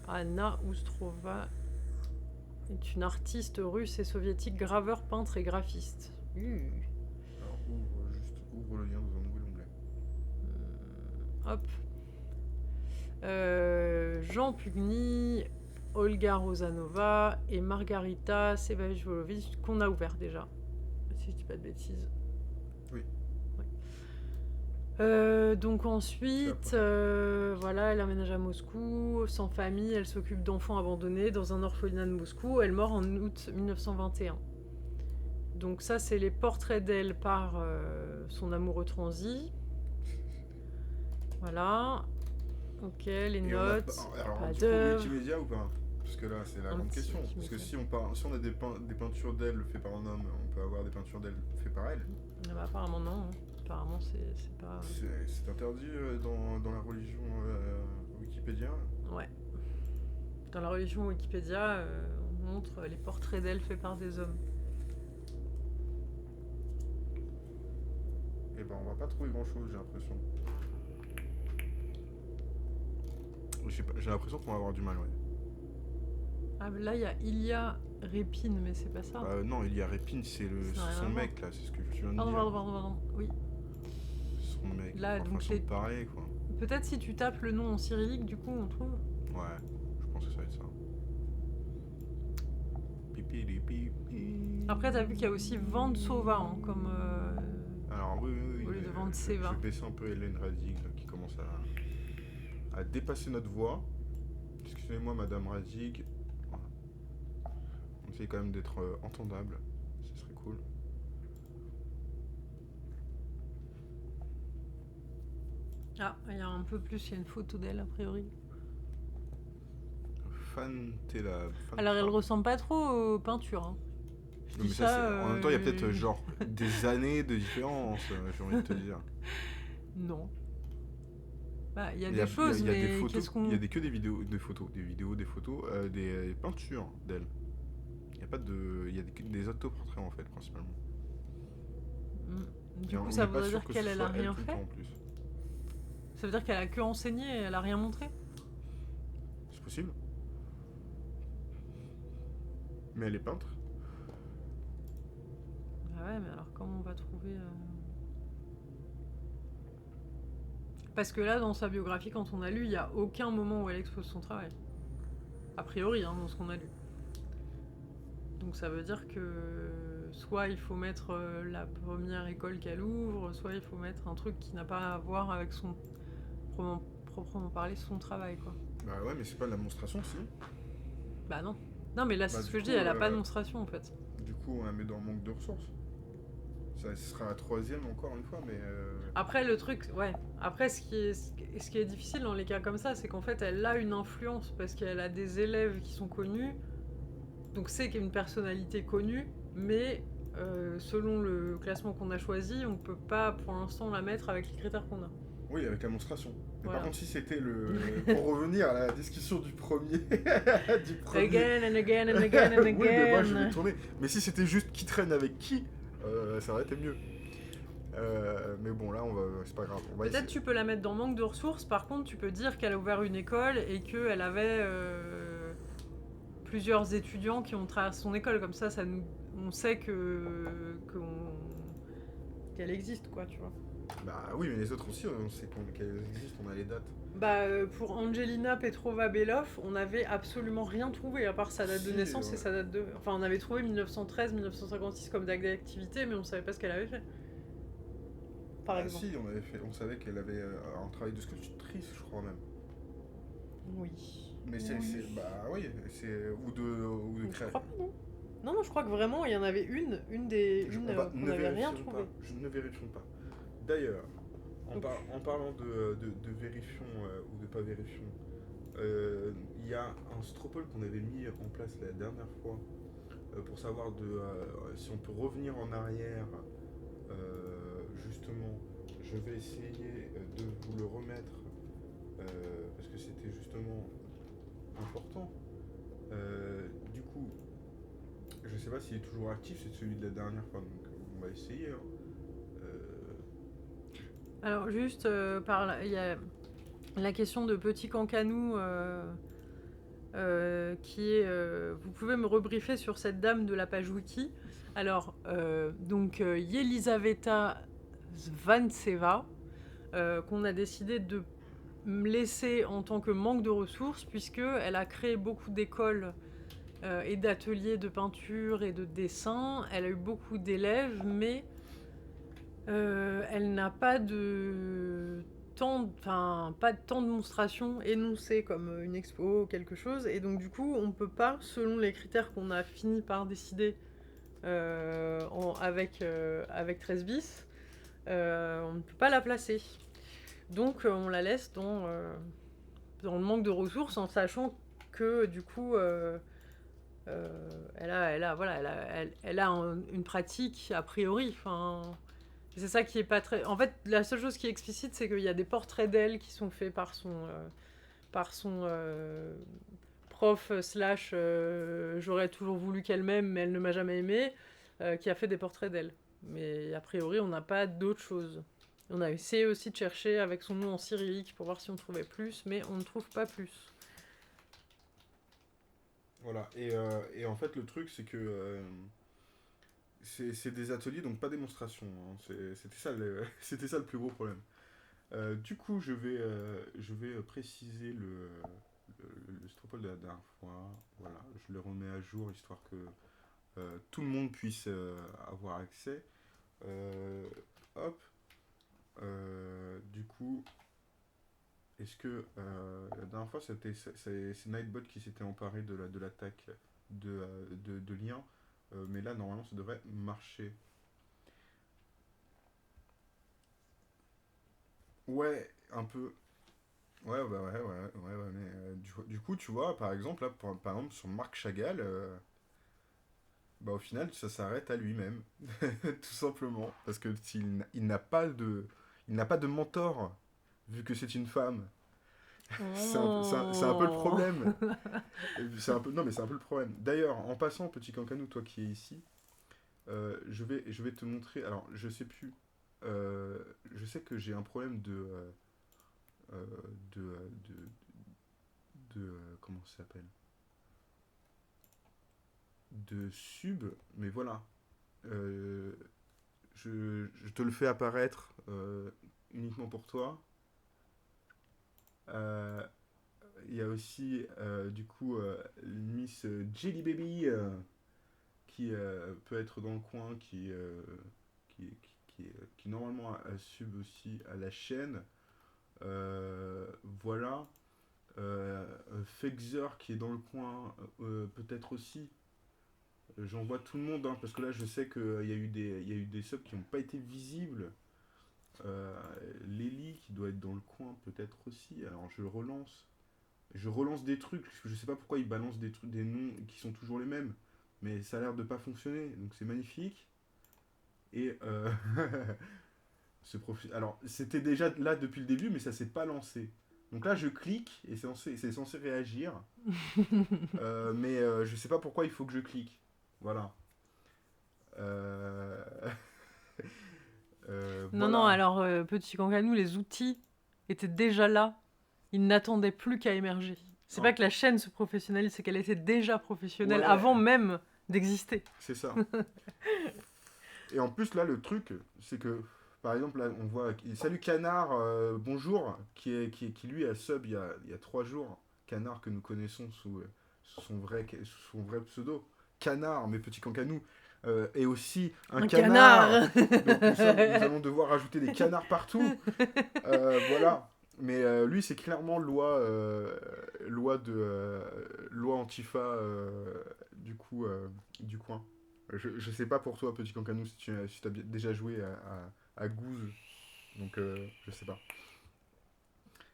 Anna Ostrova est une artiste russe et soviétique, graveur, peintre et graphiste. Alors ouvre le lien dans un nouvel onglet. Hop. Jean Pugny, Olga Rosanova et Margarita Sebajvolovic, qu'on a ouvert déjà, si je dis pas de bêtises. Oui. Donc ensuite, voilà, elle emménage à Moscou, sans famille, elle s'occupe d'enfants abandonnés dans un orphelinat de Moscou. Elle meurt en août 1921. Donc ça, c'est les portraits d'elle par son amoureux transi. Voilà. Ok, les notes. Alors, pas du d'œuvre. coup, Wikipédia ou pas? Parce que là, c'est la grande question. Parce que si on a des peintures d'elle faites par un homme, on peut avoir des peintures d'elle faites par elle. Bah, apparemment non. Apparemment c'est pas... C'est interdit dans la religion Wikipédia. Ouais. Dans la religion Wikipédia, on montre les portraits d'elle faits par des hommes. Et ben on va pas trouver grand chose, j'ai l'impression. J'ai l'impression qu'on va avoir du mal, ouais. Ah, là il y a Ilya Répine, mais c'est pas ça. Non, Ilya Répine, c'est son mec là, c'est ce que je viens de dire. Pardon, oui. Son mec, là, enfin, donc pareil quoi. Peut-être si tu tapes le nom en cyrillique, du coup on trouve. Ouais, je pense que ça va être ça. Après t'as vu qu'il y a aussi Vantsova, hein, comme... Alors oui. Au lieu de Vantseva. Je vais baisser un peu Hélène Radig là, qui commence à dépasser notre voix. Excusez-moi Madame Radig. Voilà. On essaye quand même d'être entendable. Ce serait cool. Ah, il y a un peu plus, il y a une photo d'elle a priori. Alors elle ressemble pas trop aux peintures. Hein. Non, mais ça, en même temps, il y a peut-être genre des années de différence, j'ai envie de te dire. Non. Bah, il y a des choses, mais qu'est-ce qu'on... Il y a que des vidéos, des photos, des peintures d'elle. Il y a pas de... Il y a des autoportraits en fait, principalement. Du coup, ça voudrait dire qu'elle a rien fait. Ça veut dire qu'elle a que enseigné et elle a rien montré. C'est possible. Mais elle est peintre. Ah ouais, mais alors comment on va trouver... Parce que là, dans sa biographie, quand on a lu, il n'y a aucun moment où elle expose son travail. A priori, hein, dans ce qu'on a lu. Donc ça veut dire que soit il faut mettre la première école qu'elle ouvre, soit il faut mettre un truc qui n'a pas à voir avec son... proprement parler, son travail, quoi. Bah ouais, mais c'est pas de la monstration, si. Bah non. Non, mais là, c'est ce que je dis, elle a pas de monstration, en fait. Du coup, on la met dans le manque de ressources. Ça sera la troisième encore une fois, mais... Après, le truc, ouais. Après, ce qui est difficile dans les cas comme ça, c'est qu'en fait, elle a une influence parce qu'elle a des élèves qui sont connus. Donc, c'est qu'elle a une personnalité connue, mais selon le classement qu'on a choisi, on peut pas, pour l'instant, la mettre avec les critères qu'on a. Oui, avec la monstration. Mais voilà. Par contre, si c'était pour revenir à la discussion du premier... Again and again and again and again. Oui, mais moi, je vais tourner. Mais si c'était juste qui traîne avec qui, ça aurait été mieux. Mais bon, là, c'est pas grave. Peut-être tu peux la mettre dans manque de ressources. Par contre, tu peux dire qu'elle a ouvert une école et qu'elle avait plusieurs étudiants qui ont traversé son école. Comme ça, on sait qu'elle existe, quoi, tu vois. Bah oui, mais les autres aussi, on sait qu'elles existent, on a les dates. Bah, pour Angelina Petrova-Belov, on n'avait absolument rien trouvé, à part sa date de naissance et sa date de... Enfin, on avait trouvé 1913-1956 comme date d'activité, mais on savait pas ce qu'elle avait fait. Par exemple. Si, on savait qu'elle avait un travail de sculptrice, je crois même. Oui. Mais c'est bah oui, ou de création. Je crois pas, non. Non, je crois que vraiment, il y en avait une qu'on n'avait rien trouvé. Je ne vérifie pas. D'ailleurs, Donc, En parlant de vérifions ou de pas vérifions, il y a un stropole qu'on avait mis en place la dernière fois pour savoir si on peut revenir en arrière. Justement, je vais essayer de vous le remettre parce que c'était justement important. Du coup, je sais pas s'il est toujours actif, c'est celui de la dernière fois, donc on va essayer. Hein. alors juste, il y a la question de Petit Cancanou qui est... vous pouvez me rebriefer sur cette dame de la page wiki. Alors, donc, Yelizaveta Zvantseva, qu'on a décidé de laisser en tant que manque de ressources, puisqu'elle a créé beaucoup d'écoles et d'ateliers de peinture et de dessin. Elle a eu beaucoup d'élèves, mais elle n'a pas de pas de temps de monstration énoncé comme une expo ou quelque chose. Et donc du coup, on peut pas, selon les critères qu'on a fini par décider avec 13 bis, on ne peut pas la placer. Donc on la laisse dans le manque de ressources en sachant que du coup elle a une pratique a priori. C'est ça qui est pas très. En fait, la seule chose qui est explicite, c'est qu'il y a des portraits d'elle qui sont faits par son prof slash j'aurais toujours voulu qu'elle m'aime, mais elle ne m'a jamais aimé, qui a fait des portraits d'elle. Mais a priori, on n'a pas d'autre chose. On a essayé aussi de chercher avec son nom en cyrillique pour voir si on trouvait plus, mais on ne trouve pas plus. Voilà, et en fait, le truc, c'est que c'est des ateliers, donc pas démonstration. Hein. C'était ça le plus gros problème. Du coup, je vais préciser le stropole de la dernière fois. Voilà, je le remets à jour histoire que tout le monde puisse avoir accès. Euh, Hop. Du coup, est-ce que la dernière fois c'est Nightbot qui s'était emparé de l'attaque de Lien, mais là normalement ça devrait marcher. Ouais, un peu. Ouais, bah ouais, mais du coup, tu vois, par exemple, là, par exemple, sur Marc Chagall, bah au final, ça s'arrête à lui-même, tout simplement, parce que il n'a pas de mentor, vu que c'est une femme. C'est un peu le Oh. problème. Non, mais c'est un peu le problème. D'ailleurs, en passant, petit Cancanou, toi qui es ici, je vais te montrer. Alors, je sais plus. Je sais que j'ai un problème euh, de, euh, de, comment ça s'appelle, de sub, mais voilà. Euh, je te le fais apparaître uniquement pour toi. Euh, Il y a aussi, du coup, Miss Jelly Baby qui peut être dans le coin, qui normalement a sub aussi à la chaîne. Voilà. Fexer qui est dans le coin, peut-être aussi. J'en vois tout le monde, hein, parce que là je sais qu'il y a eu des subs qui n'ont pas été visibles. Euh, Lely qui doit être dans le coin peut-être aussi. Alors je relance. Je relance des trucs, parce que je sais pas pourquoi ils balancent des trucs, des noms qui sont toujours les mêmes. Mais ça a l'air de pas fonctionner, donc c'est magnifique. Et alors c'était déjà là depuis le début, mais ça s'est pas lancé. Donc là je clique et c'est censé réagir. Mais je sais pas pourquoi il faut que je clique. Voilà. Euh, Non, non, voilà. alors, Petit Cancanou, les outils étaient déjà là. Ils n'attendaient plus qu'à émerger. C'est pas En- que la chaîne se professionnalise, c'est qu'elle était déjà professionnelle Ouais, avant même d'exister. c'est ça. Et en plus, là, le truc, c'est que, par exemple, là, on voit Salut Canard, bonjour, qui lui a sub il y a 3 jours. Canard que nous connaissons sous son vrai pseudo. Canard, mes petits cancanous, est aussi un Un canard. canard. Donc nous allons devoir rajouter des canards partout. Voilà. Mais lui, c'est clairement loi antifa du coin. Je sais pas pour toi, petit cancanou, si tu as déjà joué à Goose. Donc, je sais pas.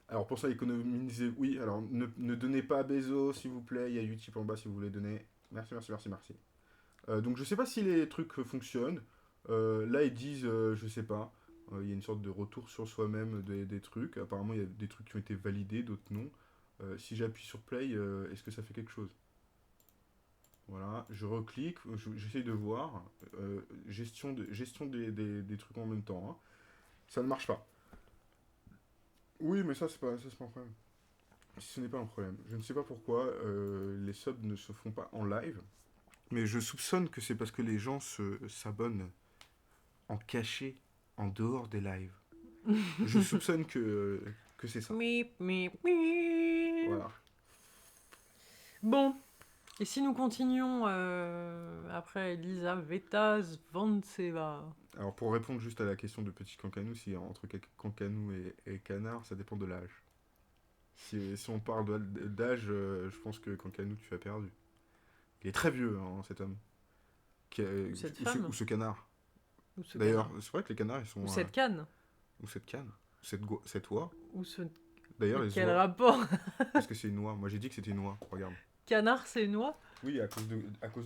Alors, pour ça, économiser, oui. Alors, ne donnez pas à Bezos, s'il vous plaît. Il y a Utip en bas si vous voulez donner. Merci, merci, merci, merci. Donc, je sais pas si les trucs fonctionnent. Là, ils disent, je sais pas. Il y a une sorte de retour sur soi-même des trucs. Apparemment, il y a des trucs qui ont été validés, d'autres non. Si j'appuie sur Play, est-ce que ça fait quelque chose? Voilà, je reclique, j'essaye de voir. Gestion des trucs en même temps, hein. Ça ne marche pas. Oui, mais ça, c'est pas un problème. Ce n'est pas un problème. Je ne sais pas pourquoi les subs ne se font pas en live. Mais je soupçonne que c'est parce que les gens s'abonnent en cachet, en dehors des lives. Je soupçonne que c'est ça. Mip, mip, mip. Voilà. Bon, et si nous continuons après Elizaveta Zvantseva. Alors pour répondre juste à la question de petit cancanou, si entre cancanou et canard, ça dépend de l'âge. Si on parle d'âge, je pense que cancanou, tu as perdu. Il est très vieux, hein, cet homme. Ou cette femme. Ou ce canard. Ou ce D'ailleurs, canard. c'est vrai que les canards, ils sont... Ou cette canne. Ou cette canne. Cette oie. Ou ce... D'ailleurs, les Quel oies... rapport? Est-ce que c'est une oie? Moi, j'ai dit que c'était une oie. Regarde. Canard, c'est une oie? Oui, à cause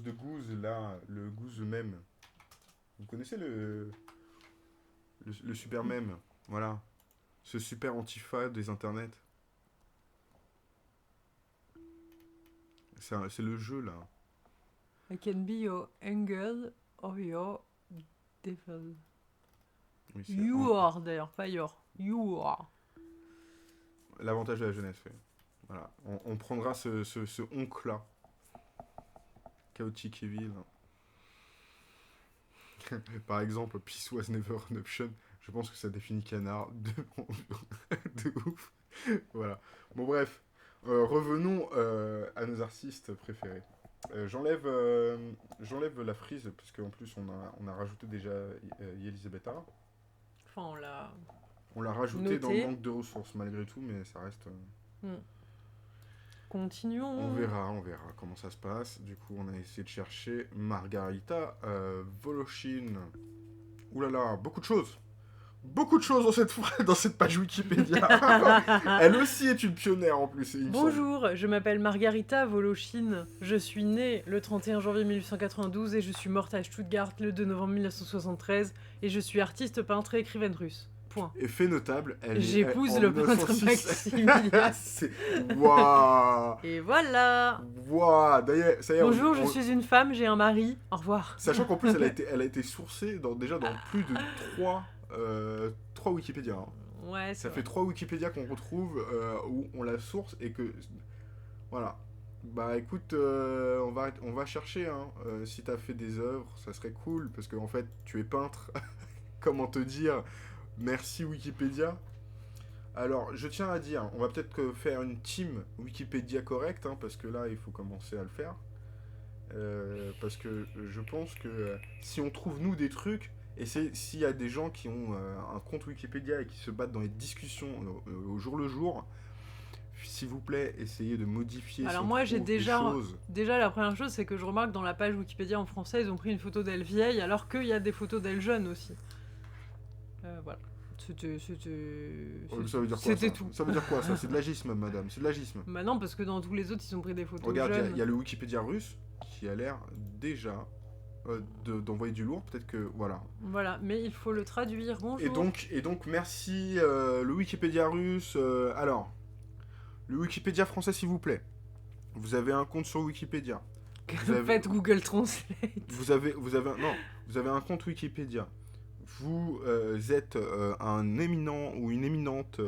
de Goose, là, le Goose même. Vous connaissez le super mème? Voilà. Ce super antifa des internets. C'est le jeu, là. I can be your angel or your devil. Oui, c'est You are, d'ailleurs, pas your. You are. l'avantage de la jeunesse, oui. Voilà. On prendra ce oncle-là. Chaotique Evil. Par exemple, Peace was never an option. Je pense que ça définit canard de ouf. Voilà. Bon, bref. Revenons à nos artistes préférés. J'enlève la frise, parce qu'en plus, on a rajouté déjà Elisabetta. Enfin, On l'a rajouté noté. dans le manque de ressources, malgré tout, mais ça reste... Continuons. On verra comment ça se passe. Du coup, on a essayé de chercher Margarita Voloshin. Ouh là là, beaucoup de choses. Beaucoup de choses dans cette page Wikipédia. Elle aussi est une pionnière en plus. Bonjour, je m'appelle Margarita Voloshin. Je suis née le 31 janvier 1892 et je suis morte à Stuttgart le 2 novembre 1973. Et je suis artiste, peintre et écrivaine russe. Point. Effet notable, j'épouse le peintre Maximilien. Waouh. Et voilà. Waouh. D'ailleurs, ça y est. Bonjour, je suis une femme, j'ai un mari. Au revoir. Sachant qu'en plus, elle a été sourcée déjà dans plus de 3 Wikipédia. Hein. Ouais, ça fait 3 Wikipédia qu'on retrouve où on la source et que... Voilà. Bah écoute, on va chercher. Hein. Si t'as fait des œuvres, ça serait cool parce qu'en fait, tu es peintre. Comment te dire? Merci Wikipédia. Alors, je tiens à dire, on va peut-être faire une team Wikipédia correcte, hein, parce que là, il faut commencer à le faire. Parce que je pense que si on trouve, nous, des trucs, et s'il y a des gens qui ont un compte Wikipédia et qui se battent dans les discussions au jour le jour, s'il vous plaît, essayez de modifier. Alors moi, j'ai déjà la première chose, c'est que je remarque dans la page Wikipédia en français, ils ont pris une photo d'elle vieille, alors qu'il y a des photos d'elle jeune aussi. Voilà. C'était ça veut dire quoi, c'était tout. Ça veut dire quoi ça? C'est de l'agisme, madame, c'est de l'agisme. Bah non, parce que dans tous les autres, ils ont pris des photos Regarde, jeunes. il y a le Wikipédia russe qui a l'air déjà d'envoyer du lourd, peut-être que... Voilà. Voilà, mais il faut le traduire, bonjour. Et donc merci le Wikipédia russe. Alors, le Wikipédia français, s'il vous plaît. Vous avez un compte sur Wikipédia. Faites Google Translate. Vous avez un compte Wikipédia. Vous êtes un éminent ou une éminente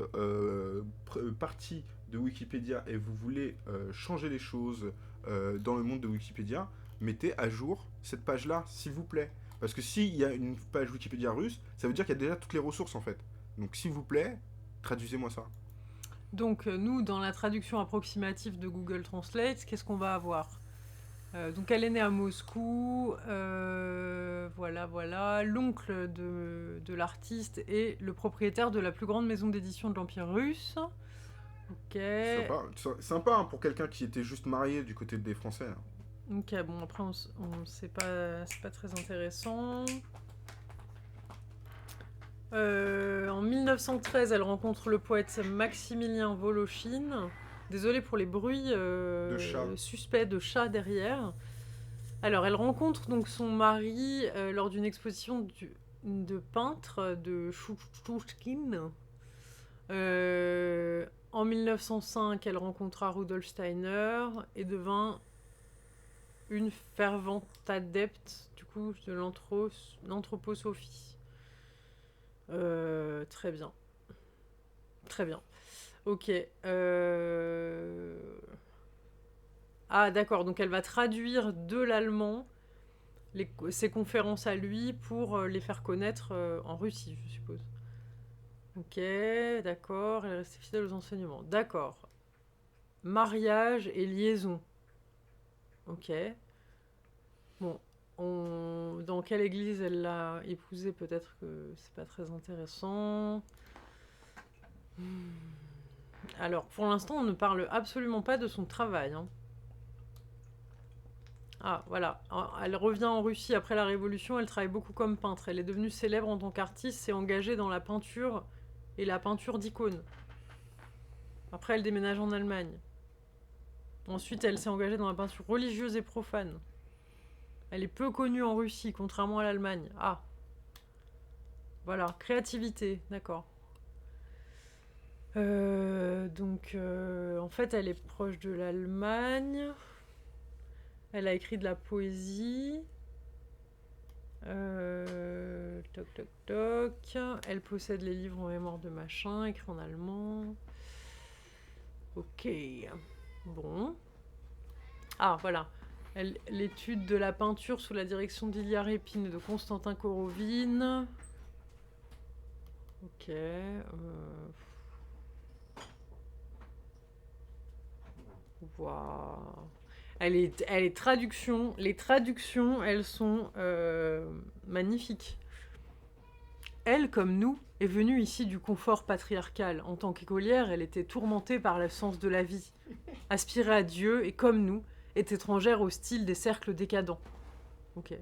partie de Wikipédia et vous voulez changer les choses dans le monde de Wikipédia, mettez à jour cette page-là, s'il vous plaît. Parce que s'il y a une page Wikipédia russe, ça veut dire qu'il y a déjà toutes les ressources, en fait. Donc, s'il vous plaît, traduisez-moi ça. Donc, nous, dans la traduction approximative de Google Translate, qu'est-ce qu'on va avoir ? Donc elle est née à Moscou, voilà. L'oncle de l'artiste est le propriétaire de la plus grande maison d'édition de l'Empire russe. Ok. Sympa hein, pour quelqu'un qui était juste marié du côté des Français. Hein. Ok, bon après c'est pas très intéressant. En 1913, elle rencontre le poète Maximilien Voloshin. Désolée pour les bruits De chat. suspects de chat derrière. Alors, elle rencontre donc son mari lors d'une exposition de peintres de Chouchkine. En 1905, elle rencontra Rudolf Steiner et devint une fervente adepte du coup de l'anthroposophie. Très bien. Très bien. Ok. Ah, d'accord. Donc, elle va traduire de l'allemand ses conférences à lui pour les faire connaître en Russie, je suppose. Ok, d'accord. Elle est restée fidèle aux enseignements. D'accord. Mariage et liaison. Ok. Bon. Dans quelle église elle l'a épousé, peut-être que c'est pas très intéressant. Alors, pour l'instant, on ne parle absolument pas de son travail. Hein. Ah, voilà. Elle revient en Russie après la Révolution. Elle travaille beaucoup comme peintre. Elle est devenue célèbre en tant qu'artiste et engagée dans la peinture et la peinture d'icônes. Après, elle déménage en Allemagne. Ensuite, elle s'est engagée dans la peinture religieuse et profane. Elle est peu connue en Russie, contrairement à l'Allemagne. Ah, voilà. Créativité, d'accord. En fait, elle est proche de l'Allemagne. Elle a écrit de la poésie. Toc toc toc. Elle possède les livres en mémoire de machin, écrits en allemand. Ok. Bon. Ah, voilà. L'étude de la peinture sous la direction d'Ilya Répine et de Constantin Korovine. Ok. Waouh. Elle est traduction. Les traductions, elles sont magnifiques. Elle, comme nous, est venue ici du confort patriarcal. En tant qu'écolière, elle était tourmentée par l'absence de la vie. Aspirait à Dieu et, comme nous, est étrangère au style des cercles décadents. Ok.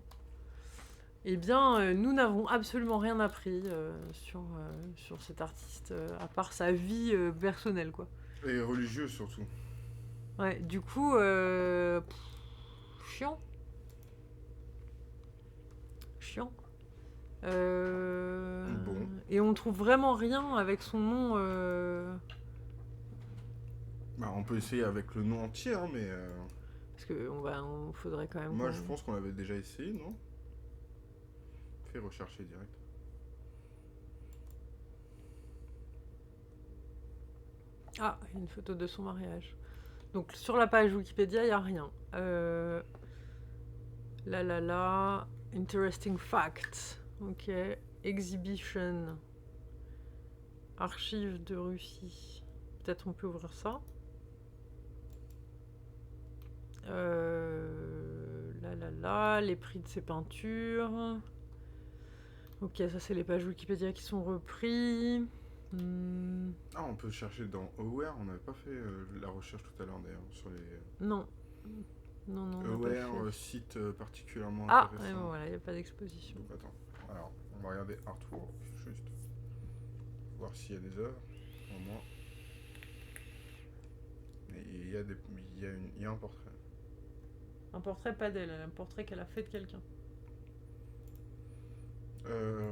Eh bien, nous n'avons absolument rien appris sur cet artiste, à part sa vie personnelle, quoi. Et religieux surtout. Ouais, du coup, chiant. Chiant. Bon. Et on trouve vraiment rien avec son nom. Bah, on peut essayer avec le nom entier, hein, mais Parce que on faudrait quand même. moi je pense qu'on l'avait déjà essayé, non? Fais rechercher direct. Ah, une photo de son mariage. Donc sur la page Wikipédia, il n'y a rien. La. Interesting facts. Ok. Exhibition. Archives de Russie. Peut-être on peut ouvrir ça. Les prix de ses peintures. Ok, ça c'est les pages Wikipédia qui sont repris. Ah, on peut chercher dans Aware, on n'avait pas fait la recherche tout à l'heure d'ailleurs sur les Non. Non, on n'a pas Aware fait. site particulièrement Ah, intéressant. voilà, il n'y a pas d'exposition. Donc attends, alors on va regarder Artwork, juste voir s'il y a des œuvres en moins. Mais il y a un portrait. Un portrait pas d'elle, un portrait qu'elle a fait de quelqu'un.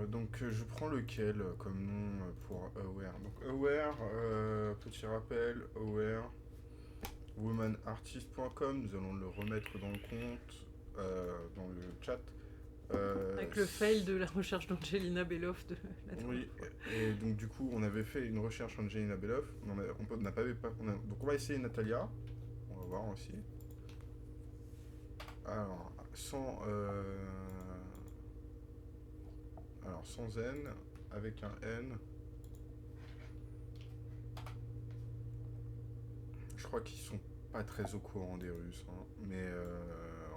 Donc je prends lequel comme nom pour Aware. Donc Aware, petit rappel, Aware, womanartist.com, nous allons le remettre dans le compte, dans le chat. Avec le fail de la recherche d'Angelina Beloff de la dernière Oui, fois. et donc du coup on avait fait une recherche Angelina Beloff, donc on va essayer Natalia, on va voir aussi. Alors, sans N, avec un N. Je crois qu'ils sont pas très au courant des Russes, hein, mais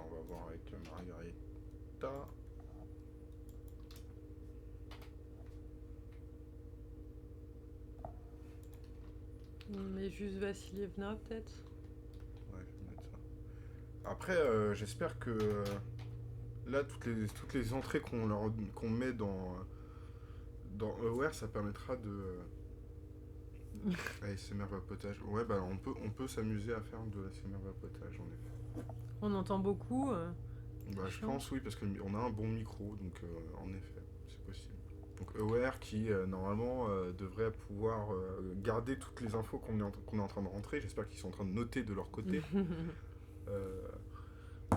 on va voir avec Margarita. Mais juste Vassilievna, peut-être. Ouais, je vais mettre ça. Après, j'espère que là, toutes les entrées qu'on met dans Aware, ça permettra de... ASMR vapotage. Ouais, bah on peut s'amuser à faire de l'ASMR vapotage, en effet. On entend beaucoup. Bah, je Chiant. pense oui, parce qu'on a un bon micro, donc en effet, c'est possible. Donc Aware qui, normalement, devrait pouvoir garder toutes les infos qu'on est en train de rentrer. J'espère qu'ils sont en train de noter de leur côté. euh,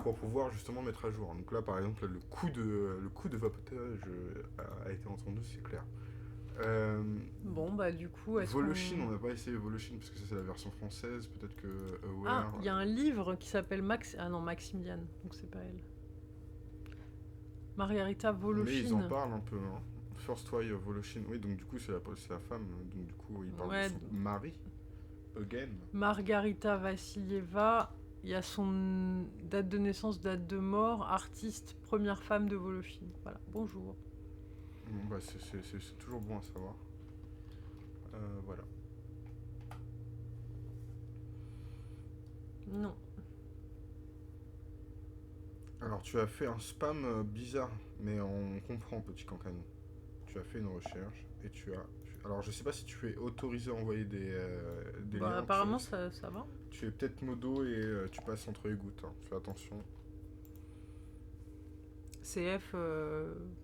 pour pouvoir justement mettre à jour. Donc là, par exemple, le coup de vapotage a été entendu, c'est clair. Bon, bah du coup, est-ce Voloshin, qu'on... on n'a pas essayé Voloshin parce que ça c'est la version française. Peut-être que Ah, Aware. il y a un livre qui s'appelle Ah non, Maximiliane, donc c'est pas elle. Margarita Mais ils en Voloshin. parlent un peu. Hein. First Wife of Voloshin. Oui, donc du coup, c'est la femme. Donc du coup, ils parlent Ouais. de son mari. Again. Margarita Vassilieva, il y a son date de naissance, date de mort, artiste, première femme de Voloshin. Voilà, bonjour. Bon, bah, c'est toujours bon à savoir. Voilà. Non. Alors, tu as fait un spam bizarre, mais on comprend, petit cancanou. Tu as fait une recherche et tu as... Alors, je sais pas si tu es autorisé à envoyer des Bah, liens. apparemment, ça va. Tu es peut-être modo et tu passes entre les gouttes. Hein. Fais attention. CF.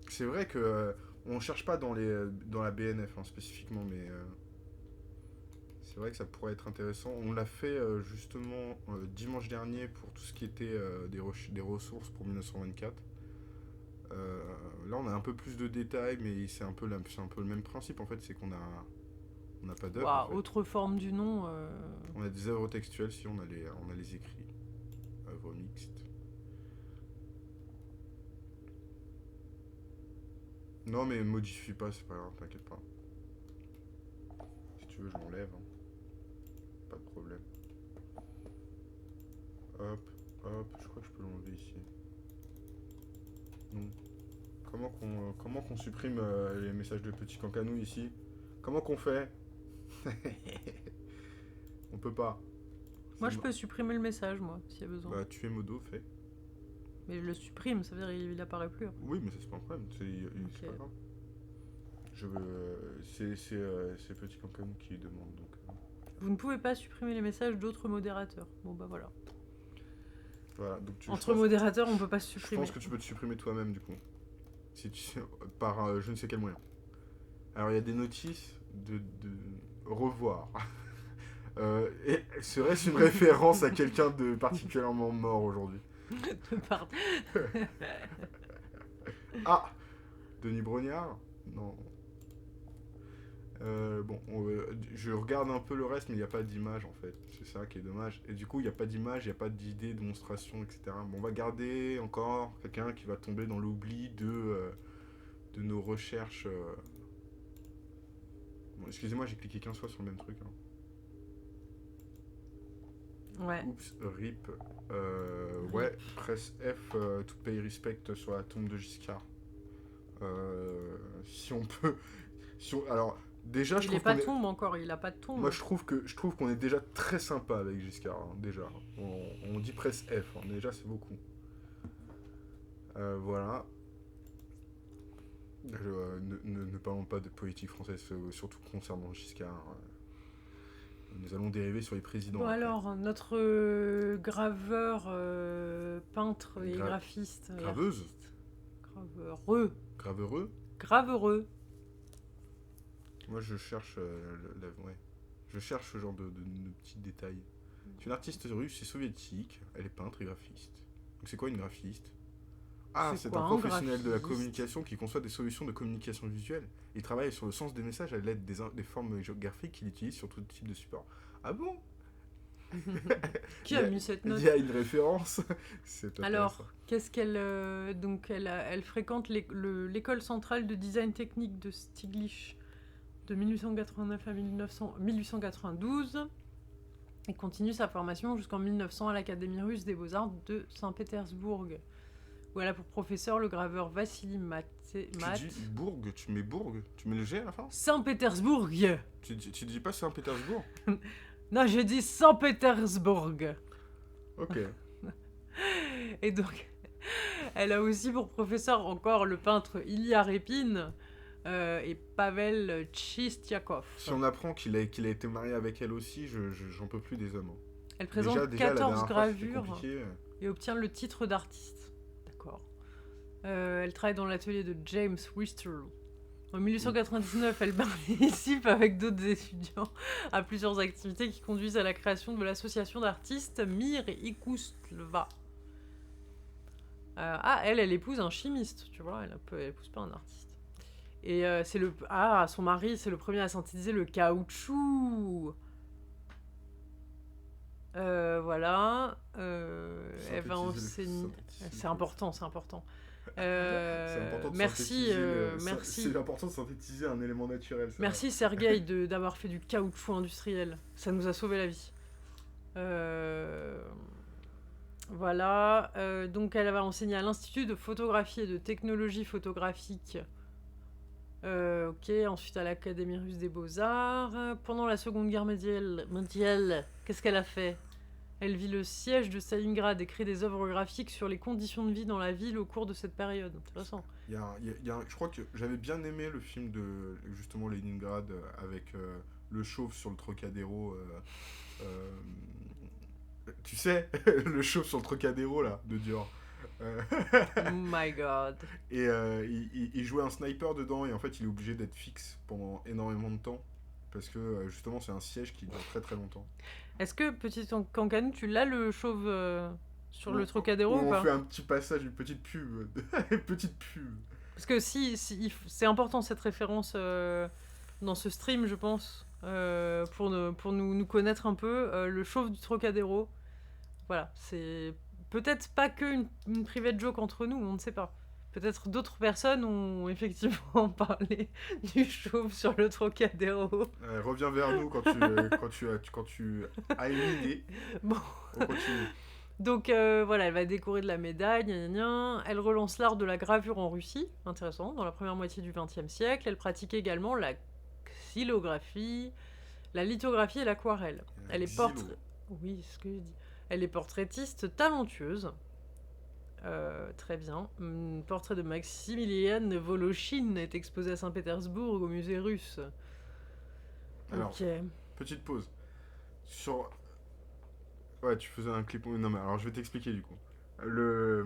C'est vrai que on cherche pas dans la BNF hein, spécifiquement, mais c'est vrai que ça pourrait être intéressant. On l'a fait justement dimanche dernier pour tout ce qui était des ressources pour 1924. Là, on a un peu plus de détails, mais c'est un peu le même principe en fait, c'est qu'on n'a pas d'œuvre. Waouh, En fait. autre forme du nom. On a des œuvres textuelles si on a les écrits. Œuvres mixtes. Non, mais modifie pas, c'est pas grave, t'inquiète pas. Si tu veux, je l'enlève. Hein. Pas de problème. Hop, hop, je crois que je peux l'enlever ici. Non. Comment qu'on supprime les messages de petit cancanou ici? Comment qu'on fait? On peut pas. Moi, je peux supprimer le message, moi, s'il y a besoin. Bah, tu es modo, fait. Mais je le supprime, ça veut dire qu'il apparaît plus. Oui, mais ça c'est pas un problème, c'est pas grave. C'est petit cancanou qui demande donc. Vous ne pouvez pas supprimer les messages d'autres modérateurs. Bon, bah voilà. Voilà, donc Entre modérateurs, on peut pas se je supprimer. pense que tu peux te supprimer toi-même du coup. Si tu, par je ne sais quel moyen. Alors il y a des notices de revoir. Et serait-ce une référence à quelqu'un de particulièrement mort aujourd'hui? Pardon. Ah, Denis Brognard? Non. Bon, je regarde un peu le reste, mais il n'y a pas d'image en fait. C'est ça qui est dommage. Et du coup, il n'y a pas d'image, il n'y a pas d'idée, de démonstration, etc. Bon, on va garder encore quelqu'un qui va tomber dans l'oubli de nos recherches. Bon, excusez-moi, j'ai cliqué 15 fois sur le même truc. Hein. Ouais. Oups, RIP. Ouais, presse F, tout pays respect sur la tombe de Giscard. Si on peut. Alors, déjà, Il n'est pas tombe encore, il a pas de tombe. Moi, je trouve qu'on est déjà très sympa avec Giscard. Hein, déjà. On dit presse F. Hein, déjà, c'est beaucoup. Voilà. Ne parlons pas de politique française, surtout concernant Giscard. Nous allons dériver sur les présidents. Bon, après. alors, notre graveur, peintre et graphiste. Graveuse. Graveureux. Graveureux. Graveureux. Moi, je cherche, ouais. Je cherche ce genre de petits détails. C'est une artiste russe et soviétique. Elle est peintre et graphiste. Donc, c'est quoi une graphiste? Ah, c'est un professionnel de la communication qui conçoit des solutions de communication visuelle. Il travaille sur le sens des messages à l'aide des formes géographiques qu'il utilise sur tout type de support. Ah bon? Qui a mis cette note? Il y a une référence. Alors, qu'est-ce qu'elle... donc, elle fréquente l'école centrale de design technique de Stiglitz de 1889 à 1892 et continue sa formation jusqu'en 1900 à l'Académie russe des beaux-arts de Saint-Pétersbourg, où elle a pour professeur le graveur Vassili Mat. Tu dis Bourg, tu mets Bourg, tu mets le G à la fin? Saint-Pétersbourg. Tu dis pas Saint-Pétersbourg? Non, je dis Saint-Pétersbourg. Ok. Et donc, elle a aussi pour professeur encore le peintre Ilya Répine, et Pavel Tchistiakov. Si on apprend qu'il a été marié avec elle aussi, j'en peux plus des hommes. Elle présente Déjà, la 14 dernière fois, c'était gravures compliqué. et obtient le titre d'artiste. D'accord. Elle travaille dans l'atelier de James Whistler. En 1899, elle participe avec d'autres étudiants à plusieurs activités qui conduisent à la création de l'association d'artistes Mir Ikustlva. Elle épouse un chimiste, tu vois, elle épouse pas un artiste. Et son mari, c'est le premier à synthétiser le caoutchouc. Voilà. Elle va enseigner. C'est important. C'est important de Merci. C'est important de synthétiser un élément naturel. Ça. Merci Sergueï d'avoir fait du caoutchouc industriel. Ça nous a sauvé la vie. Voilà. Donc elle va enseigner à l'Institut de photographie et de technologie photographique. Ok, ensuite à l'Académie russe des beaux-arts. Pendant la Seconde Guerre mondiale, qu'est-ce qu'elle a fait ? Elle vit le siège de Stalingrad et crée des œuvres graphiques sur les conditions de vie dans la ville au cours de cette période. Intéressant. Je crois que j'avais bien aimé le film de justement Leningrad avec le chauve sur le Trocadéro. Tu sais, le chauve sur le Trocadéro là, de Dior. Oh my god. Et il jouait un sniper dedans et en fait il est obligé d'être fixe pendant énormément de temps. Parce que justement c'est un siège qui dure très très longtemps. Est-ce que, petit Cancan, tu l'as le chauve sur le Trocadéro ou pas ? On fait un petit passage, une petite pub. Petite pub. Parce que c'est important cette référence dans ce stream, je pense, pour nous connaître un peu. Le chauve du Trocadéro, voilà, c'est peut-être pas que une private joke entre nous, on ne sait pas. Peut-être d'autres personnes ont effectivement parlé du chauve sur le Trocadéro. Reviens vers nous quand tu as une idée. Bon. On continue. Donc voilà, elle va décorer de la médaille, gna gna gna. Elle relance l'art de la gravure en Russie, intéressant, dans la première moitié du XXe siècle. Elle pratique également la xylographie, la lithographie et l'aquarelle. Elle est Oui, c'est ce que je dis. Elle est portraitiste talentueuse. Très bien. Portrait de Maximilian Voloshin est exposé à Saint-Pétersbourg au musée russe. Alors, ok. Petite pause. Ouais, tu faisais un clip. Non, mais alors je vais t'expliquer du coup. Le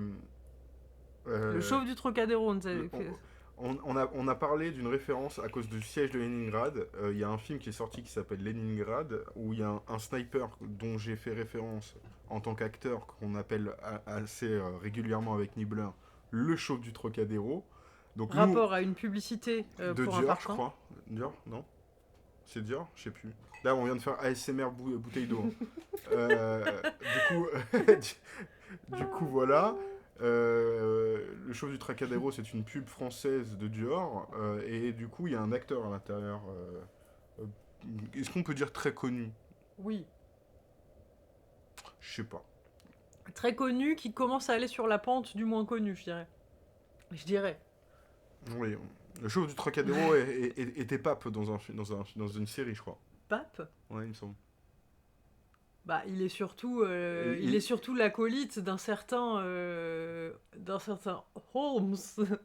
chauve du Trocadéro, on a parlé d'une référence à cause du siège de Leningrad. Il y a un film qui est sorti qui s'appelle Leningrad, où il y a un sniper dont j'ai fait référence en tant qu'acteur, qu'on appelle assez régulièrement avec Nibbler, le chauve du Trocadéro. Donc, rapport à une publicité de pour Dior, un parfum. je crois. Dior, non ? C'est Dior ? Je sais plus. Là, on vient de faire ASMR bouteille d'eau. Du coup, voilà. Le chauve du Trocadéro, c'est une pub française de Dior. Et du coup, il y a un acteur à l'intérieur. Est-ce qu'on peut dire très connu ? Oui. Je sais pas. Très connu, qui commence à aller sur la pente du moins connu, je dirais. Oui. Le chauve du Trocadéro était pape dans une série, je crois. Pape ? Ouais, il me semble. Bah, il est surtout l'acolyte d'un certain Holmes,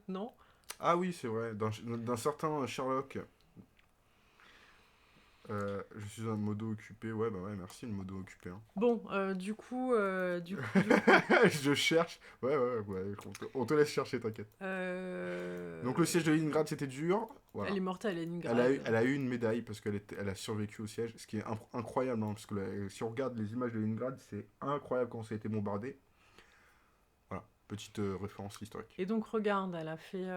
non ? Ah oui, c'est vrai, d'un certain Sherlock. Je suis un modo occupé, ouais, bah ouais, merci le modo occupé. Hein. Bon, du coup... Je cherche, ouais, on te laisse chercher, t'inquiète. Donc le siège de Leningrad, c'était dur. Voilà. Elle est morte à Leningrad. Elle a eu une médaille parce qu'elle a survécu au siège, ce qui est incroyable, hein, parce que si on regarde les images de Leningrad, c'est incroyable quand ça a été bombardé. Voilà, petite référence historique. Et donc regarde, elle a fait...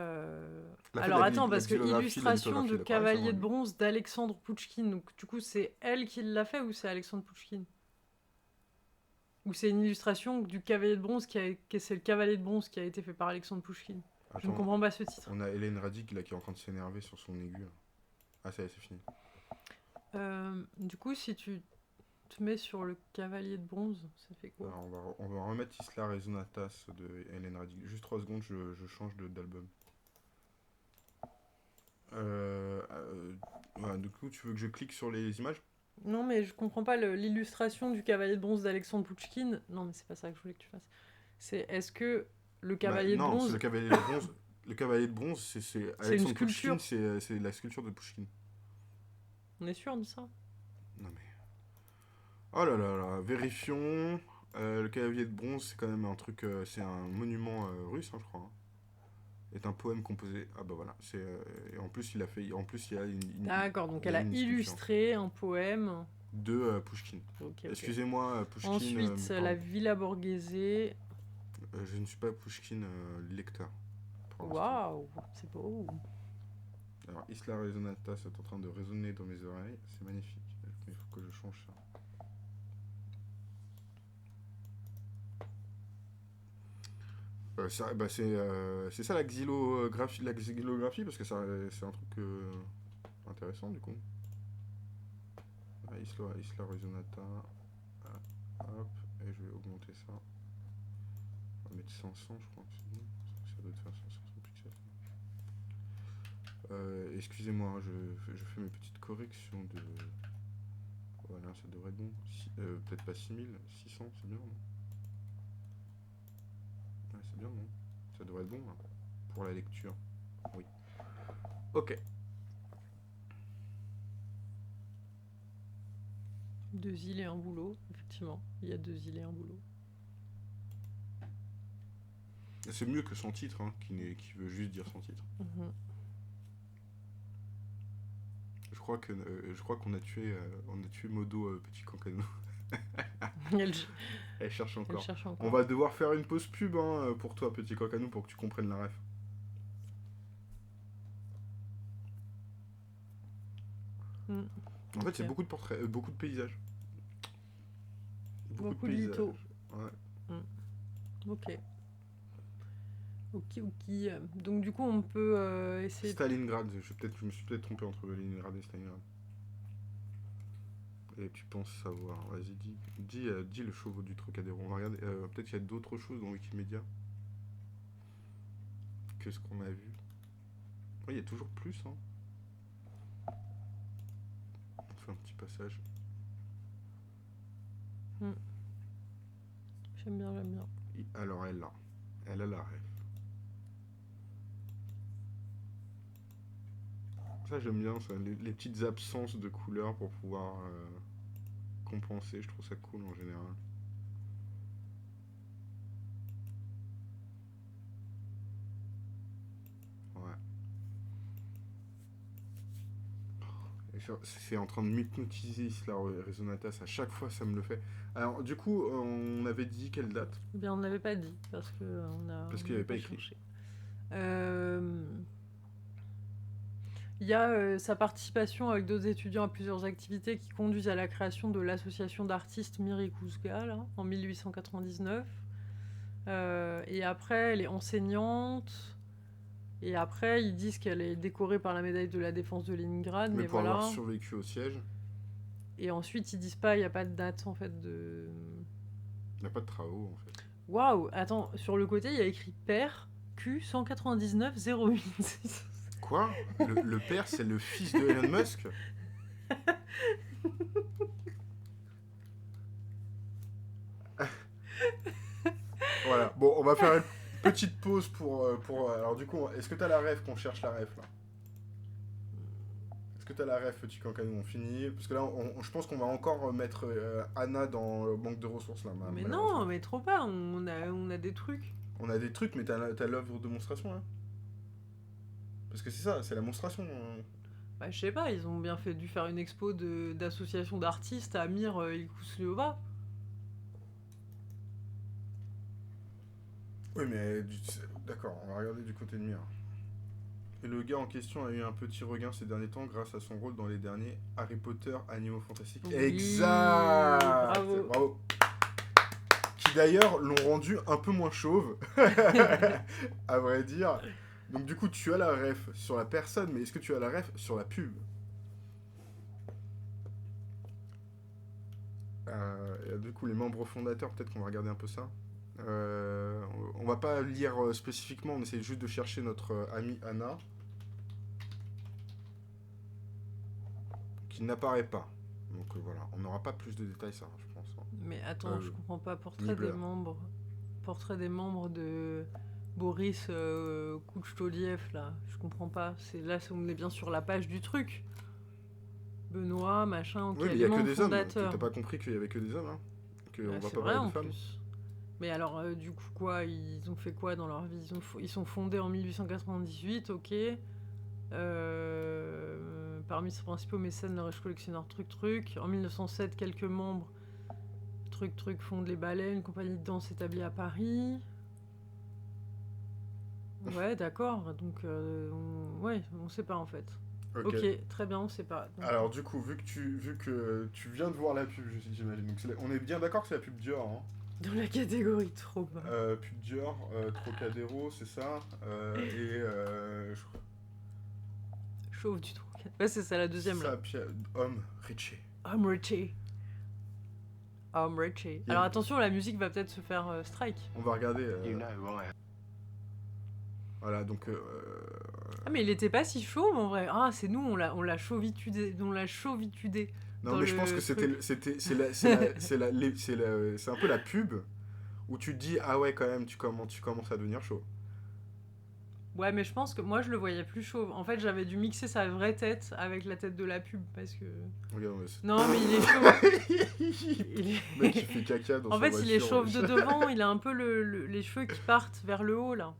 Alors attends, parce que illustration de cavalier de bronze d'Alexandre Pouchkine, donc du coup c'est elle qui l'a fait ou c'est Alexandre Pouchkine ? Ou c'est une illustration du cavalier de bronze c'est le cavalier de bronze qui a été fait par Alexandre Pouchkine. Je ne comprends pas ce titre. On a Hélène Radic là qui est en train de s'énerver sur son aigu. Ah ça y est, c'est fini. Du coup, si tu te mets sur le cavalier de bronze, ça fait quoi ? Alors, on va remettre Isla Resonatas de Hélène Radic. Juste 3 secondes, je change d'album. Voilà, du coup, tu veux que je clique sur les images ? Non, mais je comprends pas l'illustration du cavalier de bronze d'Alexandre Pouchkine. Non, mais c'est pas ça que je voulais que tu fasses. C'est est-ce que le cavalier de bronze... Non, c'est le cavalier de bronze Le cavalier de bronze, c'est C'est une Alexandre sculpture. Pouchkine, c'est la sculpture de Pouchkine. On est sûr de ça? Non mais. Oh là là là, vérifions. Le cavalier de bronze, c'est quand même un truc. C'est un monument russe, hein, je crois. Hein. Est un poème composé. Ah bah voilà. Et en plus, il a fait. En plus, il y a D'accord, donc il y elle a a une sculpture illustré un poème. de Pouchkine. Ok, ok. Excusez-moi, Pouchkine. Ensuite, la Pardon. Villa Borghese. Je ne suis pas Pouchkine lecteur pour l'instant. Waouh, c'est beau. Alors, Isla Resonata, c'est en train de résonner dans mes oreilles. C'est magnifique. Il faut que je change ça. C'est ça la xylographie, parce que c'est un truc intéressant du coup. Isla Resonata. Hop, et je vais augmenter ça. On va mettre 500, je crois que c'est bon. Ça doit être 500 pixels. Excusez-moi, je fais mes petites corrections de. Voilà, ça devrait être bon. Peut-être pas 6000, 600, c'est bien, non? Ouais, c'est bien, non? Ça devrait être bon, hein, pour la lecture. Oui. Ok. 2 îles et un boulot, effectivement. Il y a 2 îles et un boulot. C'est mieux que sans titre, hein, qui veut juste dire sans titre. Je crois qu'on a tué Modo Petit Cancano. Elle, Elle cherche elle encore. cherche On encore. va devoir faire une pause pub hein, pour toi, Petit Cancano, pour que tu comprennes la ref. En fait, c'est beaucoup de portraits, beaucoup de paysages. Beaucoup de litho. Ouais. Ok. Ok. Donc du coup, on peut essayer... Stalingrad, je me suis peut-être trompé entre Leningrad et Stalingrad. Et tu penses savoir. Vas-y, dis le chevaux du Trocadéro. On va regarder. Peut-être qu'il y a d'autres choses dans Wikipédia que ce qu'on a vu. Oui, il y a toujours plus. Hein. On fait un petit passage. J'aime bien. Alors, elle a la ref. Ça, j'aime bien ça. Les petites absences de couleurs pour pouvoir compenser. Je trouve ça cool en général. Ouais. C'est en train de m'hypnotiser Isla Resonatas. À chaque fois, ça me le fait. Alors, du coup, on avait dit quelle date? Eh bien, on n'avait pas dit, parce qu'il qu'il n'y avait pas écrit. Il y a sa participation avec d'autres étudiants à plusieurs activités qui conduisent à la création de l'association d'artistes Miri Kuzga, là, en 1899. Et après, elle est enseignante. Et après, ils disent qu'elle est décorée par la médaille de la défense de Leningrad. Mais pour voilà. avoir survécu au siège. Et ensuite, ils disent pas, il n'y a pas de date en fait de. Il n'y a pas de travaux en fait. Waouh, attends, sur le côté, il y a écrit père Q 199 08. Quoi? Le père, c'est le fils de Elon Musk? Voilà, bon, on va faire une petite pause pour alors du coup, est-ce que t'as la ref qu'on cherche la ref là? Est-ce que t'as la ref, Petit Cancano? On finit? Parce que là, je pense qu'on va encore mettre Anna dans le manque de ressources là. Mais non, mais trop pas, on a des trucs. On a des trucs, mais t'as l'œuvre de monstration là? Parce que c'est ça, c'est la monstration. Bah, je sais pas, ils ont bien dû faire une expo d'association d'artistes à Mir Ilkousliova. Oui, mais d'accord, on va regarder du côté de Mir. Et le gars en question a eu un petit regain ces derniers temps grâce à son rôle dans les derniers Harry Potter Animaux Fantastiques. Oui, exact. bravo. Qui d'ailleurs l'ont rendu un peu moins chauve, à vrai dire. Donc du coup, tu as la ref sur la personne, mais est-ce que tu as la ref sur la pub? Et du coup, les membres fondateurs, peut-être qu'on va regarder un peu ça. On va pas lire spécifiquement, on essaie juste de chercher notre amie Anna. Qui n'apparaît pas. Donc voilà, on n'aura pas plus de détails, ça, je pense. Mais attends, je comprends pas. Portrait des membres de Boris Kouchtoliev, là. Je comprends pas. On est bien sur la page du truc. Benoît, machin, ok, Oui, mais il y a que membres des hommes. fondateurs. T'as pas compris qu'il y avait que des hommes, hein? Qu'on va C'est pas vrai parler en de femmes. plus. Mais alors, du coup, quoi, ils ont fait quoi dans leur vie? Ils sont fondés en 1898, ok. Parmi ses principaux mécènes, le riche collectionneur truc. En 1907, quelques membres truc fondent les ballets, une compagnie de danse établie à Paris. Ouais, d'accord. Donc, on sait pas en fait. Ok, très bien, on sait pas. Donc, Alors du coup, vu que tu viens de voir la pub, j'imagine. Donc on est bien d'accord que c'est la pub Dior, hein. dans la catégorie trauma. Pub Dior, Trocadéro, c'est ça. Je crois Chauve du trou. Ouais, c'est ça la deuxième ça, là. puis homme Richie. Homme Richie. Homme Richie. Alors attention, la musique va peut-être se faire strike. On va regarder. Voilà, donc. Ah mais il était pas si chauve en vrai. Ah c'est nous, on l'a chauvitudé. Non mais je pense que c'est un peu la pub où tu te dis ah ouais quand même tu commences à devenir chaud. Ouais mais je pense que moi je le voyais plus chauve. En fait j'avais dû mixer sa vraie tête avec la tête de la pub parce que. Regarde, non mais il est chauve. Le mec il fait caca dans en sa fait voiture. Il est chauve de devant. Il a un peu les cheveux qui partent vers le haut là.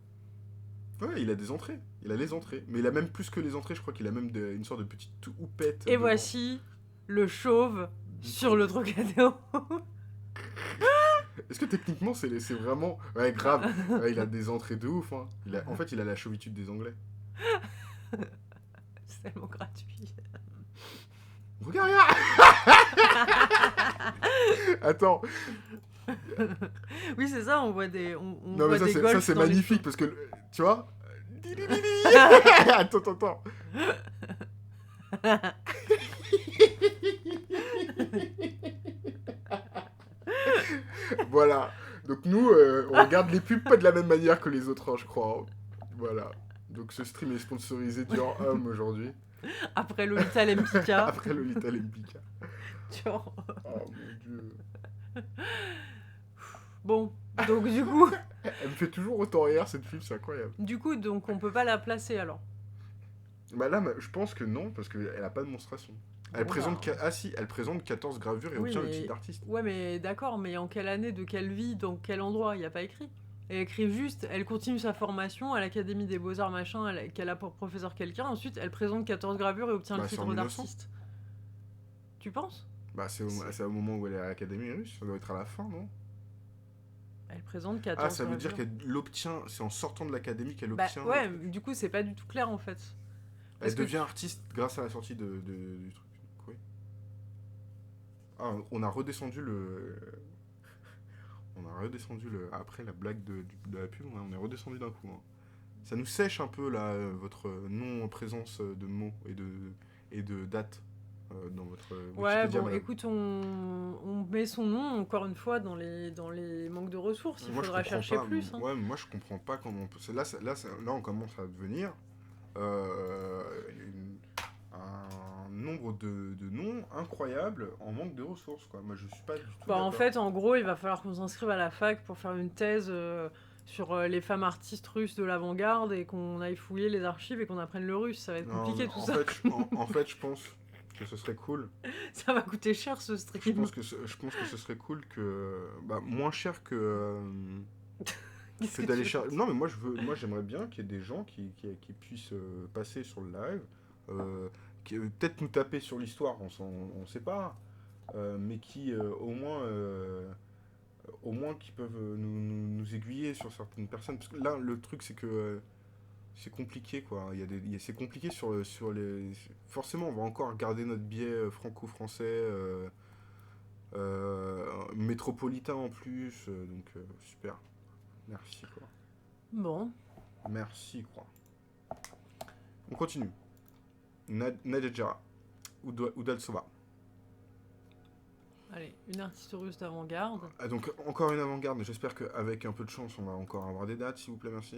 Ouais, il a des entrées. Il a les entrées. Mais il a même plus que les entrées, je crois qu'il a même une sorte de petite houppette. Et devant. Voici le chauve sur le Trocadéro. Est-ce que techniquement c'est vraiment... Ouais, grave. Ouais, il a des entrées de ouf. Hein. En fait, il a la chauvitude des Anglais. C'est tellement gratuit. Regarde. Attends. Oui, c'est ça, on voit des non, mais ça c'est magnifique parce que, tu vois. Attends. Voilà. Donc nous, on regarde les pubs pas de la même manière que les autres, hein, je crois. Voilà. Donc ce stream est sponsorisé Dior Homme aujourd'hui. Après Lolita Lempicka. Après Lolita Lempicka. Dior. Oh mon dieu. Bon, donc du coup... Elle me fait toujours autant rire cette pub, c'est incroyable. Du coup, donc on peut pas la placer alors. Bah là, je pense que non, parce qu'elle a pas de monstration. Elle présente elle présente 14 gravures et obtient le titre d'artiste. Ouais, mais d'accord, mais en quelle année, de quelle vie, dans quel endroit? Il n'y a pas écrit. Elle écrit juste, elle continue sa formation à l'Académie des Beaux-Arts, machin, qu'elle a pour professeur quelqu'un. Ensuite, elle présente 14 gravures et obtient le titre d'artiste. Tu penses? Bah, c'est au moment où elle est à l'Académie russe. Ça doit être à la fin, non? Elle présente 14 gravures. Ah, ça veut dire qu'elle l'obtient, c'est en sortant de l'Académie qu'elle obtient... Ouais, du coup, c'est pas du tout clair, en fait. Elle devient artiste grâce à la sortie du truc. Oui. Ah, on a redescendu le... Après la blague de la pub, on est redescendu d'un coup. Hein. Ça nous sèche un peu, là, votre non-présence de mots et de dates dans votre ouais, Wikipédia, bon, madame. Écoute, on met son nom, encore une fois, dans les manques de ressources. Il faudra chercher plus. Hein. Ouais, moi, je comprends pas comment on peut... Là, on commence à devenir... un nombre de noms incroyables en manque de ressources, quoi. Moi, je suis pas du tout en fait, en gros, il va falloir qu'on s'inscrive à la fac pour faire une thèse sur les femmes artistes russes de l'avant-garde et qu'on aille fouiller les archives et qu'on apprenne le russe. Ça va être compliqué, tout ça. En fait, je pense que ce serait cool. Ça va coûter cher, ce stream. Je pense que ce serait cool que... moins cher que... que d'aller chercher... Non, mais moi j'aimerais bien qu'il y ait des gens qui puissent passer sur le live, peut-être nous taper sur l'histoire, on sait pas, mais qui au moins qui peuvent nous aiguiller sur certaines personnes. Parce que là, le truc, c'est que c'est compliqué, quoi. C'est compliqué sur les... Forcément, on va encore garder notre biais franco-français, métropolitain en plus, donc super. Merci, quoi. Bon. Merci, quoi. On continue. Nadja Udaltsova. Allez, une artiste russe d'avant-garde. Donc, encore une avant-garde, mais j'espère qu'avec un peu de chance, on va encore avoir des dates, s'il vous plaît. Merci.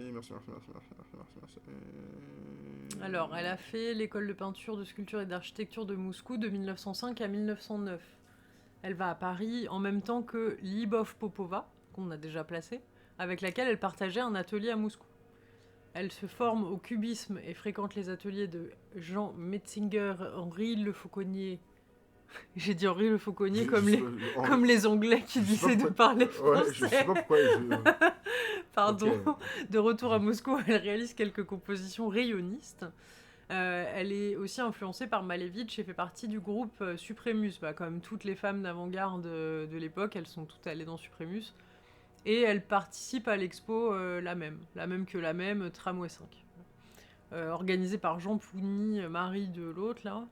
Alors, elle a fait l'école de peinture, de sculpture et d'architecture de Moscou de 1905 à 1909. Elle va à Paris en même temps que Libov Popova, qu'on a déjà placée, avec laquelle elle partageait un atelier à Moscou. Elle se forme au cubisme et fréquente les ateliers de Jean Metzinger, Henri Le Fauconnier. J'ai dit Henri Le Fauconnier comme les Anglais qui je sais pas disaient de pourquoi. parler Ouais, je sais français. pas pourquoi. Pardon. Ok. De retour à Moscou, elle réalise quelques compositions rayonnistes. Elle est aussi influencée par Malevich et fait partie du groupe Supremus. Comme toutes les femmes d'avant-garde de l'époque, elles sont toutes allées dans Supremus. Et elle participe à l'expo la même que la même, Tramway 5. Organisée par Jean Pougny, mari de l'autre, là.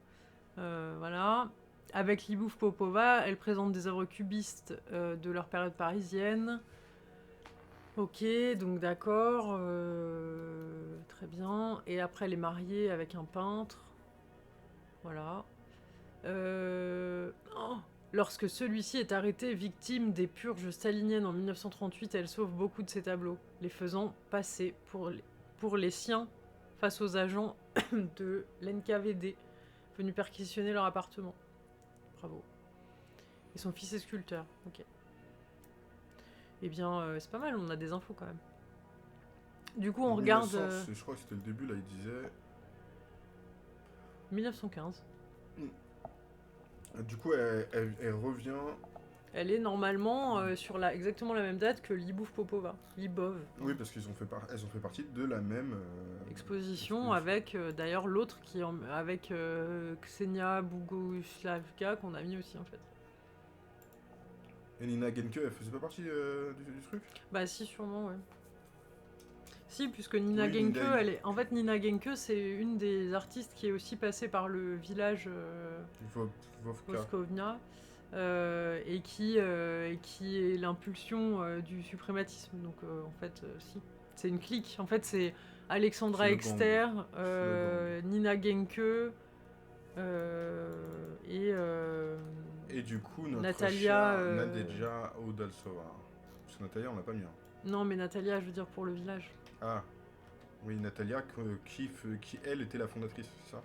Voilà. Avec Libouf Popova, elle présente des œuvres cubistes de leur période parisienne. Ok, donc d'accord. Très bien. Et après, elle est mariée avec un peintre. Voilà. Oh, lorsque celui-ci est arrêté victime des purges staliniennes en 1938, elle sauve beaucoup de ses tableaux, les faisant passer pour les siens face aux agents de l'NKVD venus perquisitionner leur appartement. Bravo. Et son fils est sculpteur. Ok. Eh bien, c'est pas mal, on a des infos quand même. Du coup, on regarde... 1900, je crois que c'était le début, là, il disait... 1915. Du coup, elle revient... Elle est normalement sur exactement la même date que Libouf Popova. Libov. Oui, parce elles ont fait partie de la même... exposition avec d'ailleurs l'autre avec Ksenia Bougoslavka qu'on a mis aussi en fait. Et Nina Genke, elle faisait pas partie du truc? Bah si, sûrement, ouais. Si, puisque Nina Oui, Genke, en fait, Nina Genke, c'est une des artistes qui est aussi passée par le village Vovka. Moscovnia et qui est l'impulsion du suprématisme. Donc, en fait, si. C'est une clique. En fait, c'est Alexandra C'est le Exter, gang. Nina Genke Et du coup, notre Natalia, chère Nadezhda Odalsova. Parce que Natalia, on l'a pas mis. Hein. Non, mais Natalia, je veux dire pour le village. Ah, oui, Natalia, qui elle, était la fondatrice, c'est ça?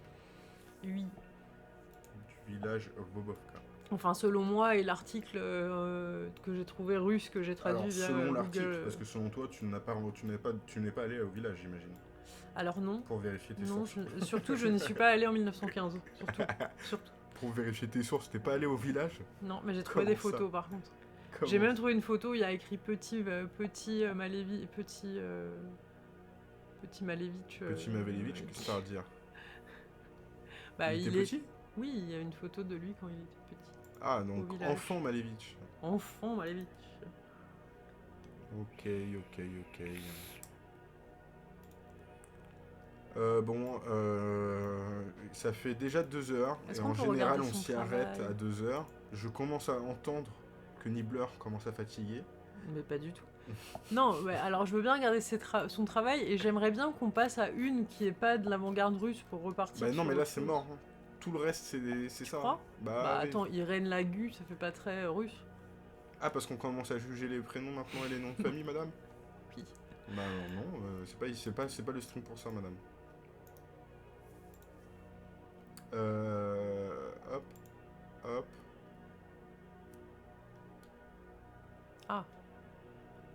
Oui. Du village Vobovka. Enfin, selon moi, et l'article que j'ai trouvé russe, que j'ai traduit Alors, via selon l'article, Google. parce que selon toi, tu n'es pas allé au village, j'imagine. Alors non. Pour vérifier tes Non, sources. surtout, je n'y suis pas allée en 1915. Surtout. Pour vérifier tes sources, t'es pas allé au village? Non, mais j'ai trouvé des photos par contre. Comment J'ai même trouvé une photo, il y a écrit petit Malevich. Petit Malevich. Petit Mavelevich, qu'est-ce que ça veut dire? Bah, il était petit? Oui, il y a une photo de lui quand il était petit. Ah, donc enfant Malevich. Enfant Malevich. Ok. Ça fait déjà 2 heures, et en général on s'y arrête à 2 heures. Je commence à entendre que Nibbler commence à fatiguer. Mais pas du tout. Non, ouais, alors je veux bien regarder son travail, et j'aimerais bien qu'on passe à une qui est pas de l'avant-garde russe pour repartir. Bah non, mais là c'est mort. Hein. Tout le reste c'est ça. Crois bah oui. Attends, Irène Lagu, ça fait pas très russe. Ah, parce qu'on commence à juger les prénoms maintenant et les noms de famille, madame? Oui. Bah non, c'est pas le stream pour ça, madame. Hop. Ah.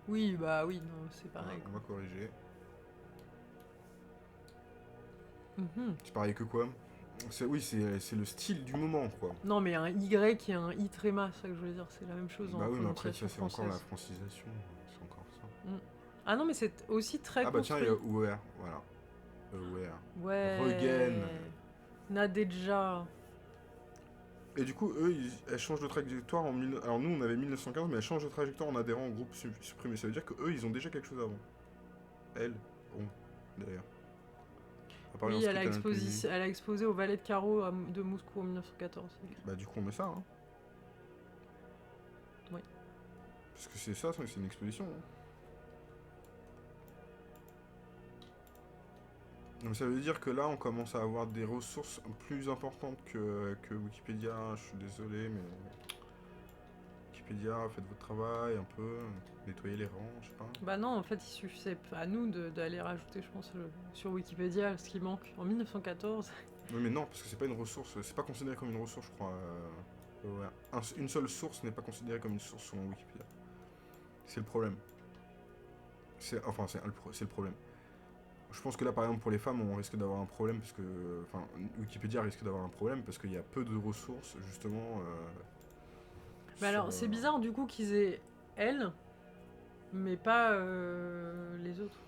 Oui, bah oui, non, c'est pareil. On va corriger. Mm-hmm. C'est pareil que quoi? Oui, c'est le style du moment, quoi. Non, mais un Y et un I tréma, c'est ça que je voulais dire, c'est la même chose. Bah en oui, mais après, ça, prononciation c'est encore française. la francisation. C'est encore ça. Mm. Ah non, mais c'est aussi très bah tiens, il y construit. a Ouer, voilà. Ouer. Ouais. Regen. Nadejda. Et du coup, elles changent de trajectoire en... Alors nous, on avait 1915, mais elles changent de trajectoire en adhérant au groupe supprimé. Ça veut dire qu'eux, ils ont déjà quelque chose avant. Elles, bon, d'ailleurs. Oui, elle a exposé au Valet de Carreau de Moscou en 1914. Bah du coup, on met ça, hein. Oui. Parce que c'est ça, c'est une exposition. Hein. Donc ça veut dire que là, on commence à avoir des ressources plus importantes que Wikipédia. Je suis désolé, mais... Wikipédia, faites votre travail un peu, nettoyez les rangs, je sais pas. Bah non, en fait, il suffisait à nous d'aller rajouter, je pense, sur Wikipédia ce qui manque. En 1914... Oui, mais non, parce que c'est pas une ressource, c'est pas considéré comme une ressource, je crois. Ouais. Une seule source n'est pas considérée comme une source sur Wikipédia. C'est le problème. C'est le problème. Je pense que là, par exemple, pour les femmes, on risque d'avoir un problème parce que. Enfin, Wikipédia risque d'avoir un problème parce qu'il y a peu de ressources, justement. Mais sur. alors, c'est bizarre du coup qu'ils aient elle, mais pas les autres,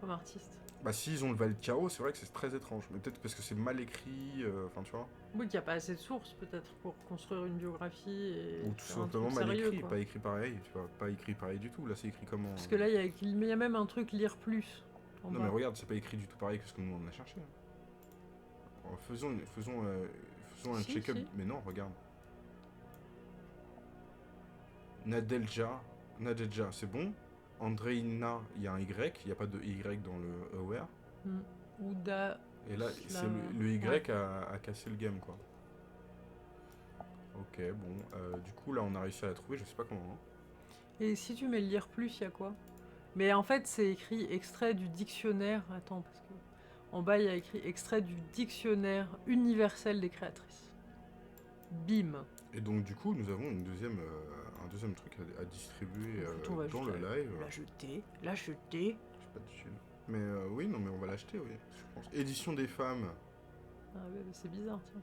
comme artistes. Bah, s'ils ont le valet de carreau, c'est vrai que c'est très étrange. Mais peut-être parce que c'est mal écrit, enfin, tu vois. Oui, qu'il n'y a pas assez de sources peut-être pour construire une biographie et Ou tout faire un simplement truc mal sérieux, écrit, quoi. pas écrit pareil, tu vois. Pas écrit pareil du tout. Là, c'est écrit comment Parce que là, il y a même un truc lire plus en Non, bas. mais regarde, c'est pas écrit du tout pareil que ce que nous on a cherché. Faisons un Si, check-up. si. Mais non, regarde. Nadelja, c'est bon. Andreina, il y a un Y, il n'y a pas de Y dans le aware. Ouda. Et là, c'est le Y a cassé le game, quoi. Ok, bon. Du coup, là, on a réussi à la trouver, je sais pas comment. Hein. Et si tu mets lire plus, il y a quoi? Mais en fait, c'est écrit extrait du dictionnaire. Attends, parce que en bas, il y a écrit extrait du dictionnaire universel des créatrices. Bim. Et donc, du coup, nous avons un deuxième truc à distribuer Écoute, on va dans juste le live. la jeter. La jeter. J'ai pas de thune. Mais oui, non, mais on va l'acheter, oui, je pense. Édition des femmes. Ah ouais, c'est bizarre, tiens.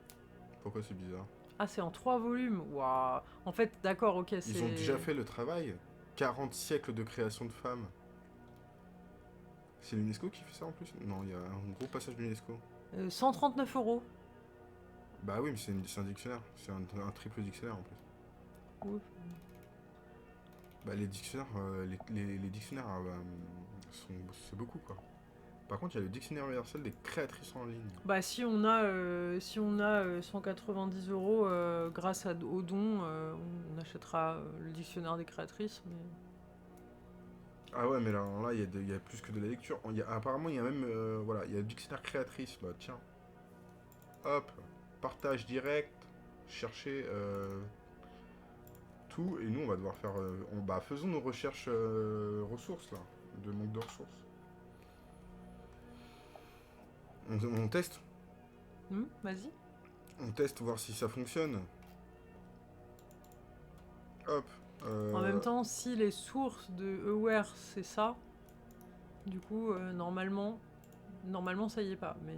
Pourquoi c'est bizarre? Ah, c'est en 3 volumes. Waouh. En fait, d'accord, ok, c'est. Ils ont déjà fait le travail. 40 siècles de création de femmes. C'est l'UNESCO qui fait ça en plus? Non, il y a un gros passage de l'UNESCO. 139 euros. Bah oui, mais c'est un dictionnaire. C'est un triple dictionnaire en plus. Oui. Bah les dictionnaires, les dictionnaires c'est beaucoup quoi. Par contre, il y a le dictionnaire universel des créatrices en ligne. Bah si on a 190 euros grâce au don, on achètera le dictionnaire des créatrices. Mais... Ah ouais, mais là, il y a plus que de la lecture. Apparemment, il y a même, voilà, il y a le dictionnaire créatrice là. Tiens, hop, partage direct, chercher tout, et nous on va devoir faire, bah faisons nos recherches ressources là, de manque de ressources. On teste. Vas-y. On teste voir si ça fonctionne. Hop. En même temps, si les sources de Aware c'est ça, du coup normalement ça y est pas. Mais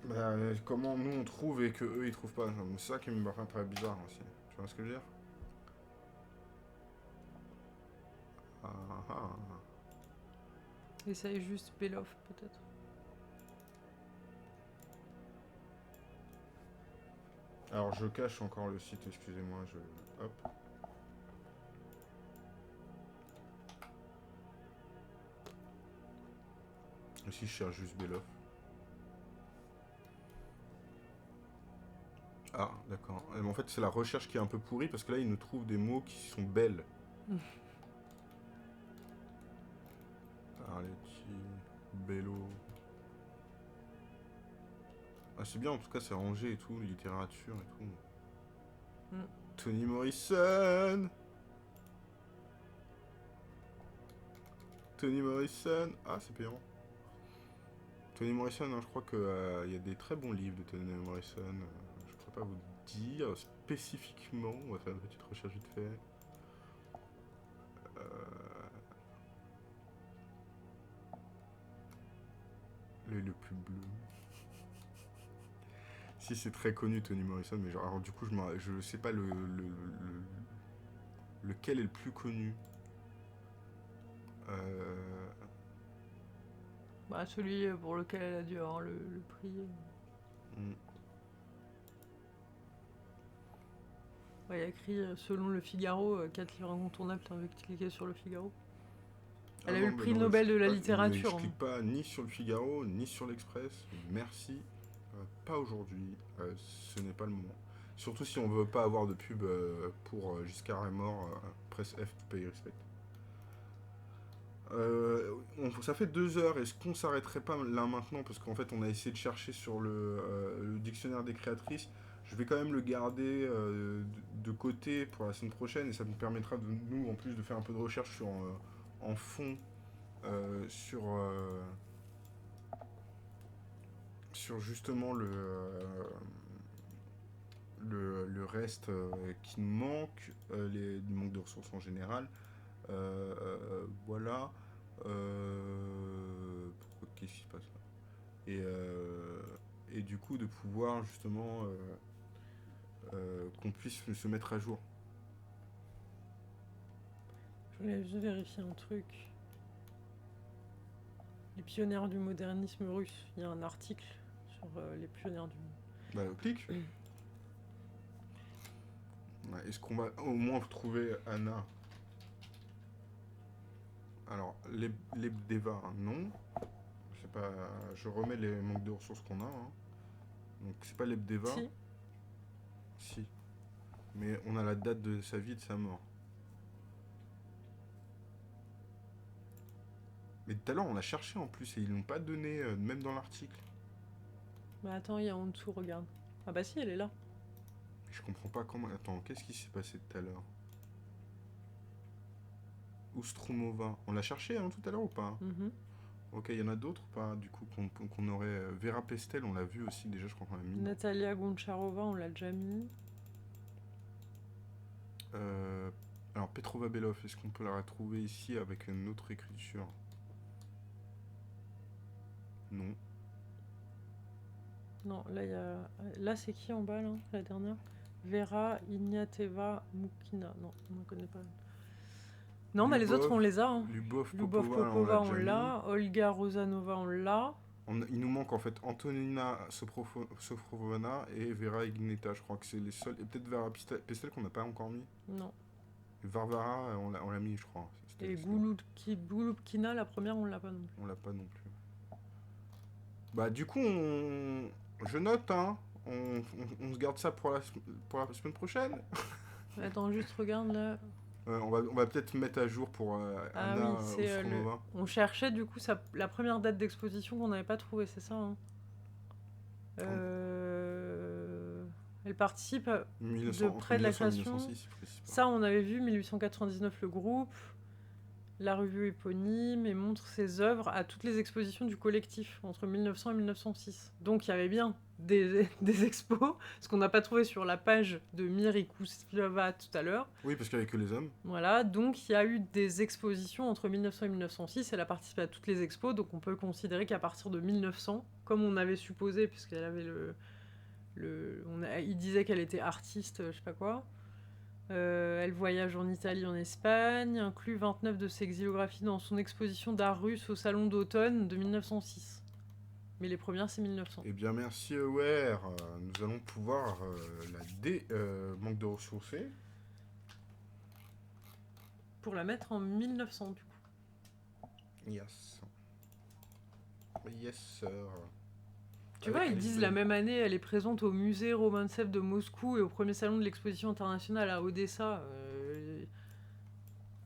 Bah, comment nous on trouve et que eux ils trouvent pas? C'est ça qui me paraît bizarre aussi. Tu vois ce que je veux dire? Ah, ah. essaye juste Beloff peut-être. Alors je cache encore le site, excusez-moi, hop. Ici je cherche juste Beloff. Ah, d'accord. En fait, c'est la recherche qui est un peu pourrie parce que là, il nous trouve des mots qui sont belles. Arletty, Bello. Ah, c'est bien, en tout cas, c'est rangé et tout, littérature et tout. Toni Morrison. Toni Morrison. Ah, c'est payant. Toni Morrison, hein, je crois qu'il y a des très bons livres de Toni Morrison. Je pourrais pas vous dire spécifiquement. On va faire une petite recherche vite fait. Le plus bleu. Si c'est très connu Toni Morrison, mais genre, alors du coup je sais pas lequel est le plus connu. Bah celui pour lequel elle a dû avoir le prix. Il y a écrit selon le Figaro, 4 livres incontournables, t'as envie de cliquer sur le Figaro. Elle a eu le prix Nobel de la littérature. Je clique pas ni sur le Figaro, ni sur l'Express. Merci. Pas aujourd'hui. Ce n'est pas le moment. Surtout si on veut pas avoir de pub pour Giscard est mort, presse F, pays respect. Ça fait 2 heures, est-ce qu'on s'arrêterait pas là maintenant? Parce qu'en fait on a essayé de chercher sur le dictionnaire des créatrices. Je vais quand même le garder de côté pour la semaine prochaine et ça nous permettra de nous en plus de faire un peu de recherche en fond sur justement le reste qui nous manque, le manque de ressources en général. Voilà. Ok. qu'est-ce qui se passe là. Et du coup, de pouvoir justement qu'on puisse se mettre à jour. Je voulais juste vérifier un truc. Les pionnières du modernisme russe. Il y a un article sur les pionnières du... Bah, clique. Ouais, est-ce qu'on va au moins trouver Anna? Alors, Lebdeva, non. C'est pas... Je remets les manques de ressources qu'on a. Hein. Donc, c'est pas Lebdeva. Si. Si. Mais on a la date de sa vie et de sa mort. Mais tout à l'heure, on l'a cherché en plus et ils l'ont pas donné, même dans l'article. Mais attends, il y a en dessous, regarde. Ah bah si, elle est là. Je comprends pas comment... Attends, qu'est-ce qui s'est passé tout à l'heure? Oustromova. On l'a cherché hein, tout à l'heure ou pas? Ok, il y en a d'autres ou pas? Du coup, qu'on aurait... Vera Pestel, on l'a vu aussi déjà, je crois qu'on l'a mis. Natalia Goncharova, on l'a déjà mis. Alors, Petrova Belov, est-ce qu'on peut la retrouver ici avec une autre écriture? Non. Non, là, il y a... Là, c'est qui en bas, là, la dernière? Vera Ignateva Mukina. Non, on ne connaît pas. Non, mais les autres, on les a. Hein. Lubov Lubov Popova, on l'a. Olga Rosanova, on l'a. Il nous manque en fait Antonina Sofrovana et Vera Igneta, je crois que c'est les seuls. Et peut-être Vera Pestel qu'on n'a pas encore mis. Non. Et Varvara, on l'a mis, je crois. Et Gulubkina, la première, on l'a pas non plus. On l'a pas non plus. Bah, du coup, je note, hein. On se garde ça pour la semaine prochaine. Attends, juste regarde là. On va peut-être mettre à jour pour Anna Ostronova. On cherchait du coup la première date d'exposition qu'on n'avait pas trouvée, c'est ça hein Elle participe de près de la création. 1906, ça, on avait vu 1899 le groupe, la revue éponyme et montre ses œuvres à toutes les expositions du collectif entre 1900 et 1906. Donc il y avait bien des expos, ce qu'on n'a pas trouvé sur la page de Miri Kouslova tout à l'heure. Oui, parce qu'il n'y avait que les hommes. Voilà, donc il y a eu des expositions entre 1900 et 1906, elle a participé à toutes les expos, donc on peut considérer qu'à partir de 1900, comme on avait supposé, puisqu'elle avait il disait qu'elle était artiste, je sais pas quoi, elle voyage en Italie, en Espagne, inclut 29 de ses xylographies dans son exposition d'art russe au salon d'automne de 1906. Mais les premières, c'est 1900. Eh bien, merci Aware. Nous allons pouvoir manque de ressources. Pour la mettre en 1900, du coup. Yes. Yes, sir. Tu vois, ils disent la même année, elle est présente au musée Romantsev de Moscou et au premier salon de l'exposition internationale à Odessa.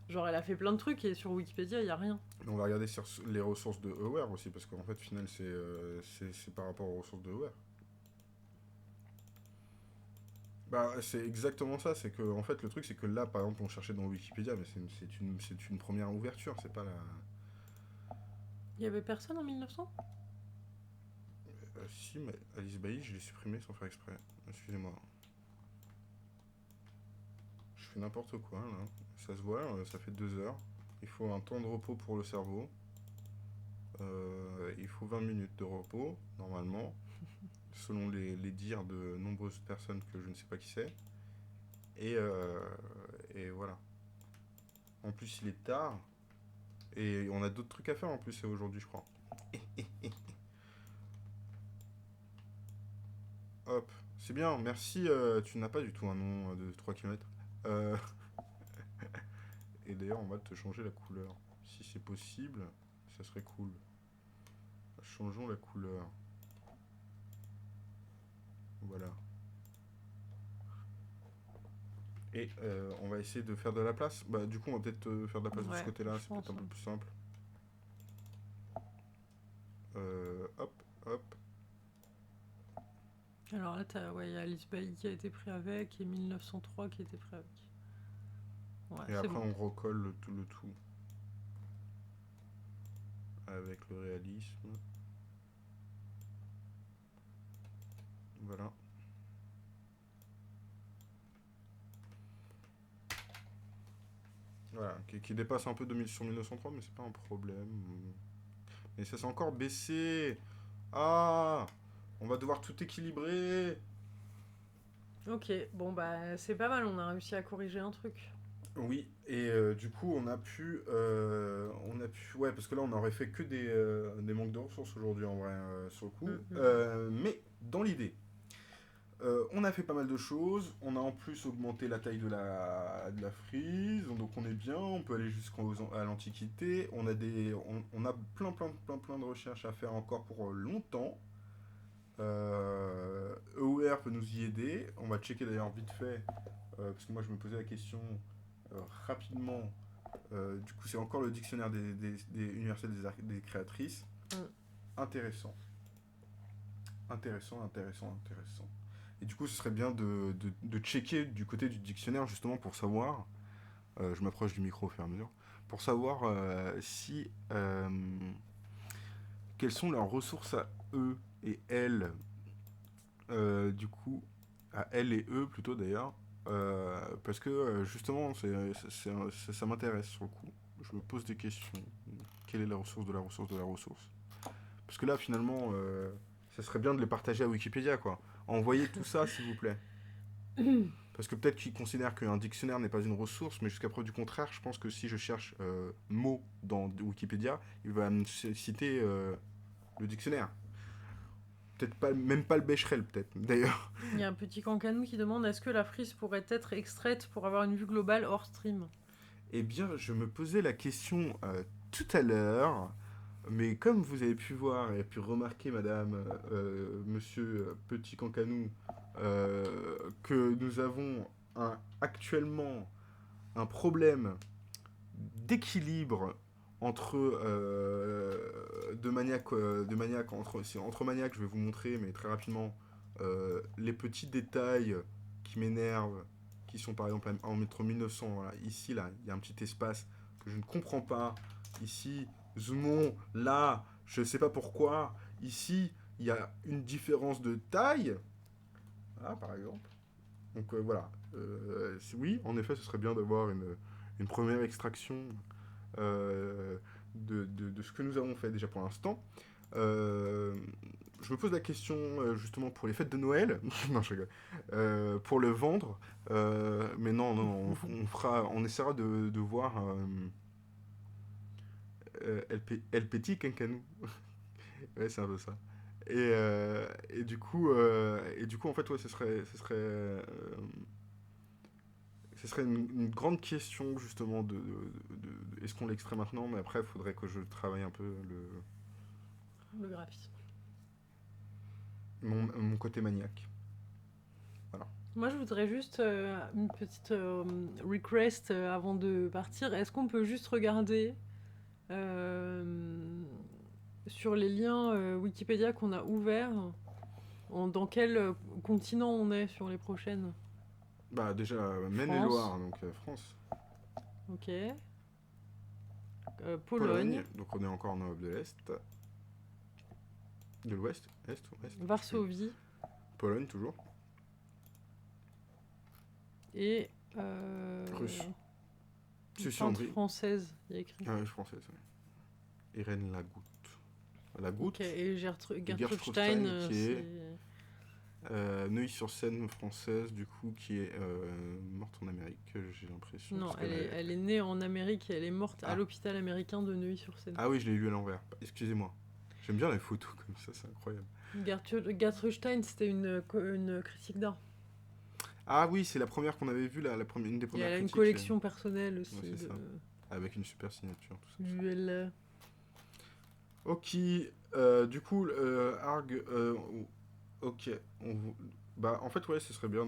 Genre, elle a fait plein de trucs et sur Wikipédia, il n'y a rien. On va regarder sur les ressources de Aware aussi, parce qu'en fait, au final, c'est par rapport aux ressources de Aware. Bah, c'est exactement ça. C'est que, en fait, le truc, c'est que là, par exemple, on cherchait dans Wikipédia, mais c'est une première ouverture, c'est pas la. Il y avait personne en 1900 ? Si, mais Alice Bailly, je l'ai supprimé sans faire exprès. Excusez-moi. Je fais n'importe quoi, là. Ça se voit, ça fait 2 heures. Il faut un temps de repos pour le cerveau. Il faut 20 minutes de repos, normalement. Selon les dires de nombreuses personnes que je ne sais pas qui c'est. Et voilà. En plus, il est tard. Et on a d'autres trucs à faire en plus, c'est aujourd'hui, je crois. Hop, c'est bien, merci. Tu n'as pas du tout un nom de 3 km. Et d'ailleurs, on va te changer la couleur. Si c'est possible, ça serait cool. Changeons la couleur. Voilà. Et on va essayer de faire de la place. Bah, du coup, on va peut-être faire de la place de ce côté-là, c'est peut-être un peu plus simple. Hop, hop. Alors là, il y a Alice Bailly qui a été pris avec et 1903 qui a été pris avec. Ouais, et après, bon. on recolle le tout. Avec le réalisme. Voilà. Voilà, qui dépasse un peu sur 1903, mais c'est pas un problème. Et ça s'est encore baissé. Ah, on va devoir tout équilibrer. Ok, bon bah c'est pas mal, on a réussi à corriger un truc. Oui, et du coup, ouais, parce que là, on aurait fait que des manques de ressources aujourd'hui, en vrai, sur le coup. Mm. Mais dans l'idée, on a fait pas mal de choses. On a en plus augmenté la taille de la frise, donc on est bien. On peut aller jusqu'à l'Antiquité. On a plein de recherches à faire encore pour longtemps. EOR peut nous y aider. On va checker d'ailleurs vite fait, parce que moi je me posais la question rapidement. Du coup, c'est encore le dictionnaire des universels des créatrices. Mm. Intéressant. Intéressant. Et du coup, ce serait bien de checker du côté du dictionnaire justement pour savoir, je m'approche du micro au fur et à mesure, pour savoir si quelles sont leurs ressources à eux et elles, du coup, à elles et eux plutôt d'ailleurs, parce que justement, ça m'intéresse sur le coup. Je me pose des questions. Quelle est la ressource de la ressource de la ressource? Parce que là, finalement, ça serait bien de les partager à Wikipédia, quoi. Envoyez tout ça, s'il vous plaît. Parce que peut-être qu'ils considèrent qu'un dictionnaire n'est pas une ressource, mais jusqu'à preuve du contraire, je pense que si je cherche mots dans Wikipédia, il va me citer le dictionnaire. Peut-être pas, même pas le Becherel, peut-être, d'ailleurs. Il y a un petit cancanou qui demande est-ce que la frise pourrait être extraite pour avoir une vue globale hors stream. Eh bien, je me posais la question tout à l'heure, mais comme vous avez pu voir et pu remarquer, madame, monsieur Petit Cancanou, que nous avons actuellement un problème d'équilibre entre entre maniaques, je vais vous montrer, mais très rapidement, les petits détails qui m'énervent, qui sont par exemple en métro 1900, voilà, ici, là, il y a un petit espace que je ne comprends pas. Ici, zoomons, là, je ne sais pas pourquoi. Ici, il y a une différence de taille. Ah, par exemple. Donc voilà. Oui, en effet, ce serait bien d'avoir une première extraction de ce que nous avons fait déjà pour l'instant. Euh, je me pose la question justement pour les fêtes de Noël, non je rigole, pour le vendre, mais non, on essaiera de voir El Petit Quincanou, ouais c'est un peu ça. Et du coup en fait ouais ce serait une grande question justement est-ce qu'on l'extrait maintenant, mais après il faudrait que je travaille un peu Le graphisme. mon côté maniaque. Voilà. Moi, je voudrais juste une petite request avant de partir. Est-ce qu'on peut juste regarder euh, sur les liens Wikipédia qu'on a ouverts dans quel continent on est sur les prochaines? Bah déjà, France, Maine-et-Loire, donc France. ok. Pologne, Pologne, donc on est encore en Europe de l'Est. De l'Ouest. Est, Ouest, je sais plus. Varsovie Pologne toujours. et Russe. une peintre Suisse-en-Brie. française, il y a écrit. Ah oui, française, oui. Irène Lagoutte. Lagoutte. Ok, et Et Gertrude Stein, Gertrude qui est c'est... Neuilly-sur-Seine française, du coup, qui est morte en Amérique, j'ai l'impression. Non, Parce elle est née en Amérique et elle est morte à Ah. l'hôpital américain de Neuilly-sur-Seine. Ah oui, je l'ai lu à l'envers. Excusez-moi. J'aime bien les photos comme ça, c'est incroyable. Gertrude Stein, c'était une critique d'art. Ah oui, c'est la première qu'on avait vue, une des Et premières elle a une critiques. collection personnelle aussi Ouais, c'est de ça. Avec une super signature, tout ça. duels. Ok, du coup, Arg, ok, bah en fait ouais, ce serait bien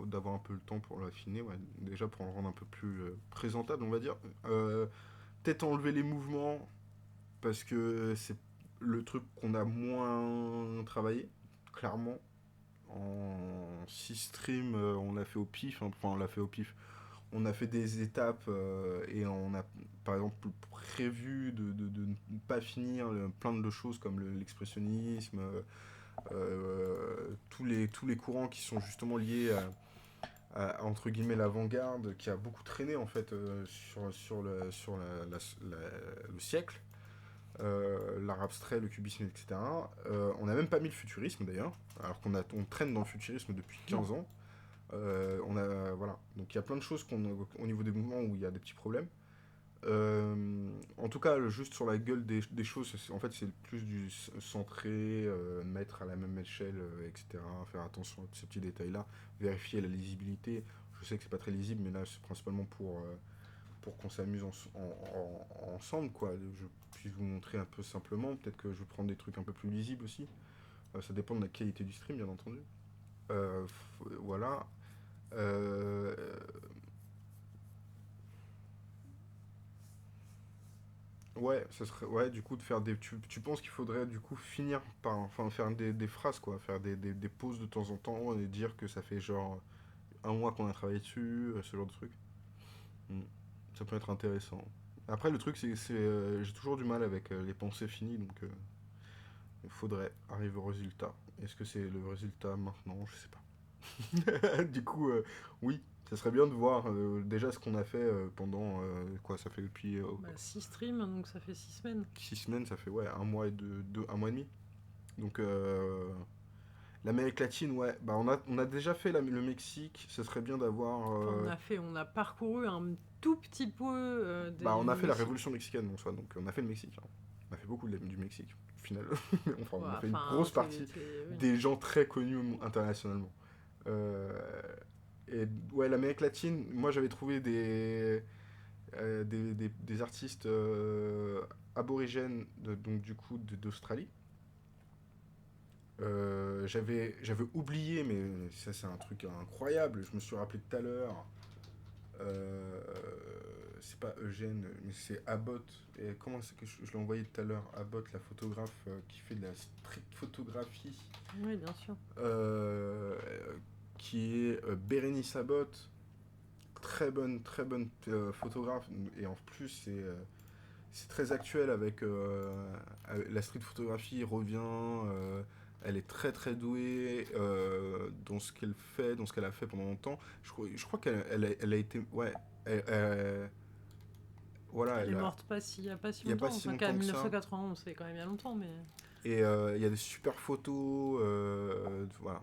d'avoir un peu le temps pour l'affiner, ouais, déjà pour le rendre un peu plus présentable, on va dire. Peut-être enlever les mouvements, parce que c'est le truc qu'on a moins travaillé, clairement. En 6 streams, on l'a fait au pif, hein, enfin on l'a fait au pif. On a fait des étapes et on a par exemple prévu de ne pas finir plein de choses comme l'expressionnisme, tous les courants qui sont justement liés entre guillemets l'avant-garde qui a beaucoup traîné en fait sur le siècle. l'art abstrait, le cubisme, etc. On n'a même pas mis le futurisme d'ailleurs, alors on traîne dans le futurisme depuis 15 ans. Voilà. Donc il y a plein de choses au niveau des mouvements où il y a des petits problèmes. En tout cas, juste sur la gueule des choses, en fait, c'est plus du centré, mettre à la même échelle, etc. Faire attention à tous ces petits détails-là, vérifier la lisibilité. Je sais que c'est pas très lisible, mais là, c'est principalement pour qu'on s'amuse ensemble, quoi. Je puisse vous montrer un peu simplement. Peut-être que je vais prendre des trucs un peu plus lisibles aussi. Ça dépend de la qualité du stream, bien entendu. Voilà. Euh, Ouais, ça serait, ouais, du coup, de faire des. Tu penses qu'il faudrait, du coup, finir par. Enfin, faire des phrases, quoi. Faire des pauses de temps en temps et dire que ça fait genre un mois qu'on a travaillé dessus, ce genre de truc. Hmm. Ça peut être intéressant. Après, le truc, j'ai toujours du mal avec les pensées finies, donc il faudrait arriver au résultat. Est-ce que c'est le résultat maintenant? Je sais pas. Du coup, oui, ça serait bien de voir déjà ce qu'on a fait pendant. Quoi, ça fait depuis 6 streams, donc ça fait 6 semaines. 6 semaines, ça fait ouais, un mois un mois et demi. Donc l'Amérique latine, ouais, bah on a déjà fait le Mexique, ce serait bien d'avoir. Enfin, on a parcouru un tout petit peu Bah on a fait la Mexique. révolution mexicaine en soi, donc on a fait le Mexique, hein. On a fait beaucoup du Mexique, au final. Enfin, Ouais, on a fait une grosse partie oui. des gens très connus internationalement. Euh, et ouais, l'Amérique latine, moi j'avais trouvé des artistes aborigènes, donc du coup d'Australie. J'avais oublié, mais ça c'est un truc incroyable. Je me suis rappelé tout à l'heure. Euh, c'est pas Eugène, mais c'est Abbott. Et comment c'est que je l'ai envoyé tout à l'heure? Abbott, la photographe qui fait de la street photographie, Oui, bien sûr. euh, qui est Bérénice Abbott, très bonne photographe. Et en plus, c'est très actuel avec la street photographie revient. Elle est très très douée dans ce qu'elle fait, dans ce qu'elle a fait pendant longtemps. Je crois qu'elle a été. Ouais. Voilà, Elle est morte il y a pas si il n'y a pas longtemps. si Enfin, qu'à longtemps que ça. 1991, c'est quand même il y a longtemps, mais. Et il y a des super photos voilà,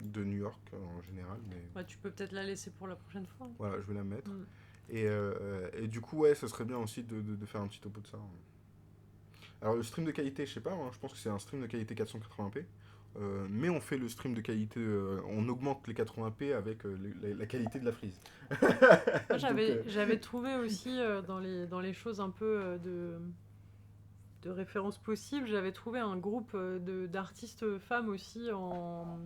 de New York en général. Mais Ouais, tu peux peut-être la laisser pour la prochaine fois. voilà, je vais la mettre. Mm. Et du coup, ouais, ça serait bien aussi de faire un petit topo de ça. Alors le stream de qualité, je sais pas, hein, je pense que c'est un stream de qualité 480p. Mais on fait le stream de qualité, on augmente les 80p avec la qualité de la frise. Moi, Donc, j'avais trouvé aussi dans les choses un peu de référence possibles, j'avais trouvé un groupe d'artistes femmes aussi en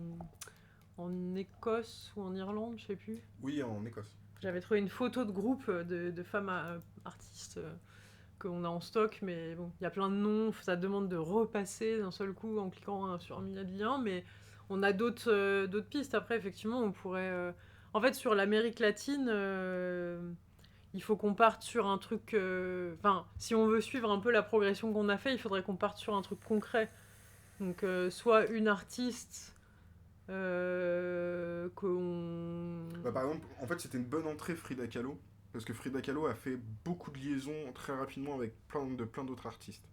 Écosse ou en Irlande, je sais plus. oui, en Écosse. J'avais trouvé une photo de groupe de femmes artistes qu'on a en stock, mais bon, il y a plein de noms, ça demande de repasser d'un seul coup en cliquant sur un milliard de liens, mais on a d'autres pistes. Après, effectivement, on pourrait... En fait, sur l'Amérique latine, il faut qu'on parte sur un truc... Enfin, si on veut suivre un peu la progression qu'on a fait, il faudrait qu'on parte sur un truc concret. Donc, soit une artiste qu'on... Bah, par exemple, en fait, c'était une bonne entrée Frida Kahlo, parce que Frida Kahlo a fait beaucoup de liaisons très rapidement avec plein d'autres artistes.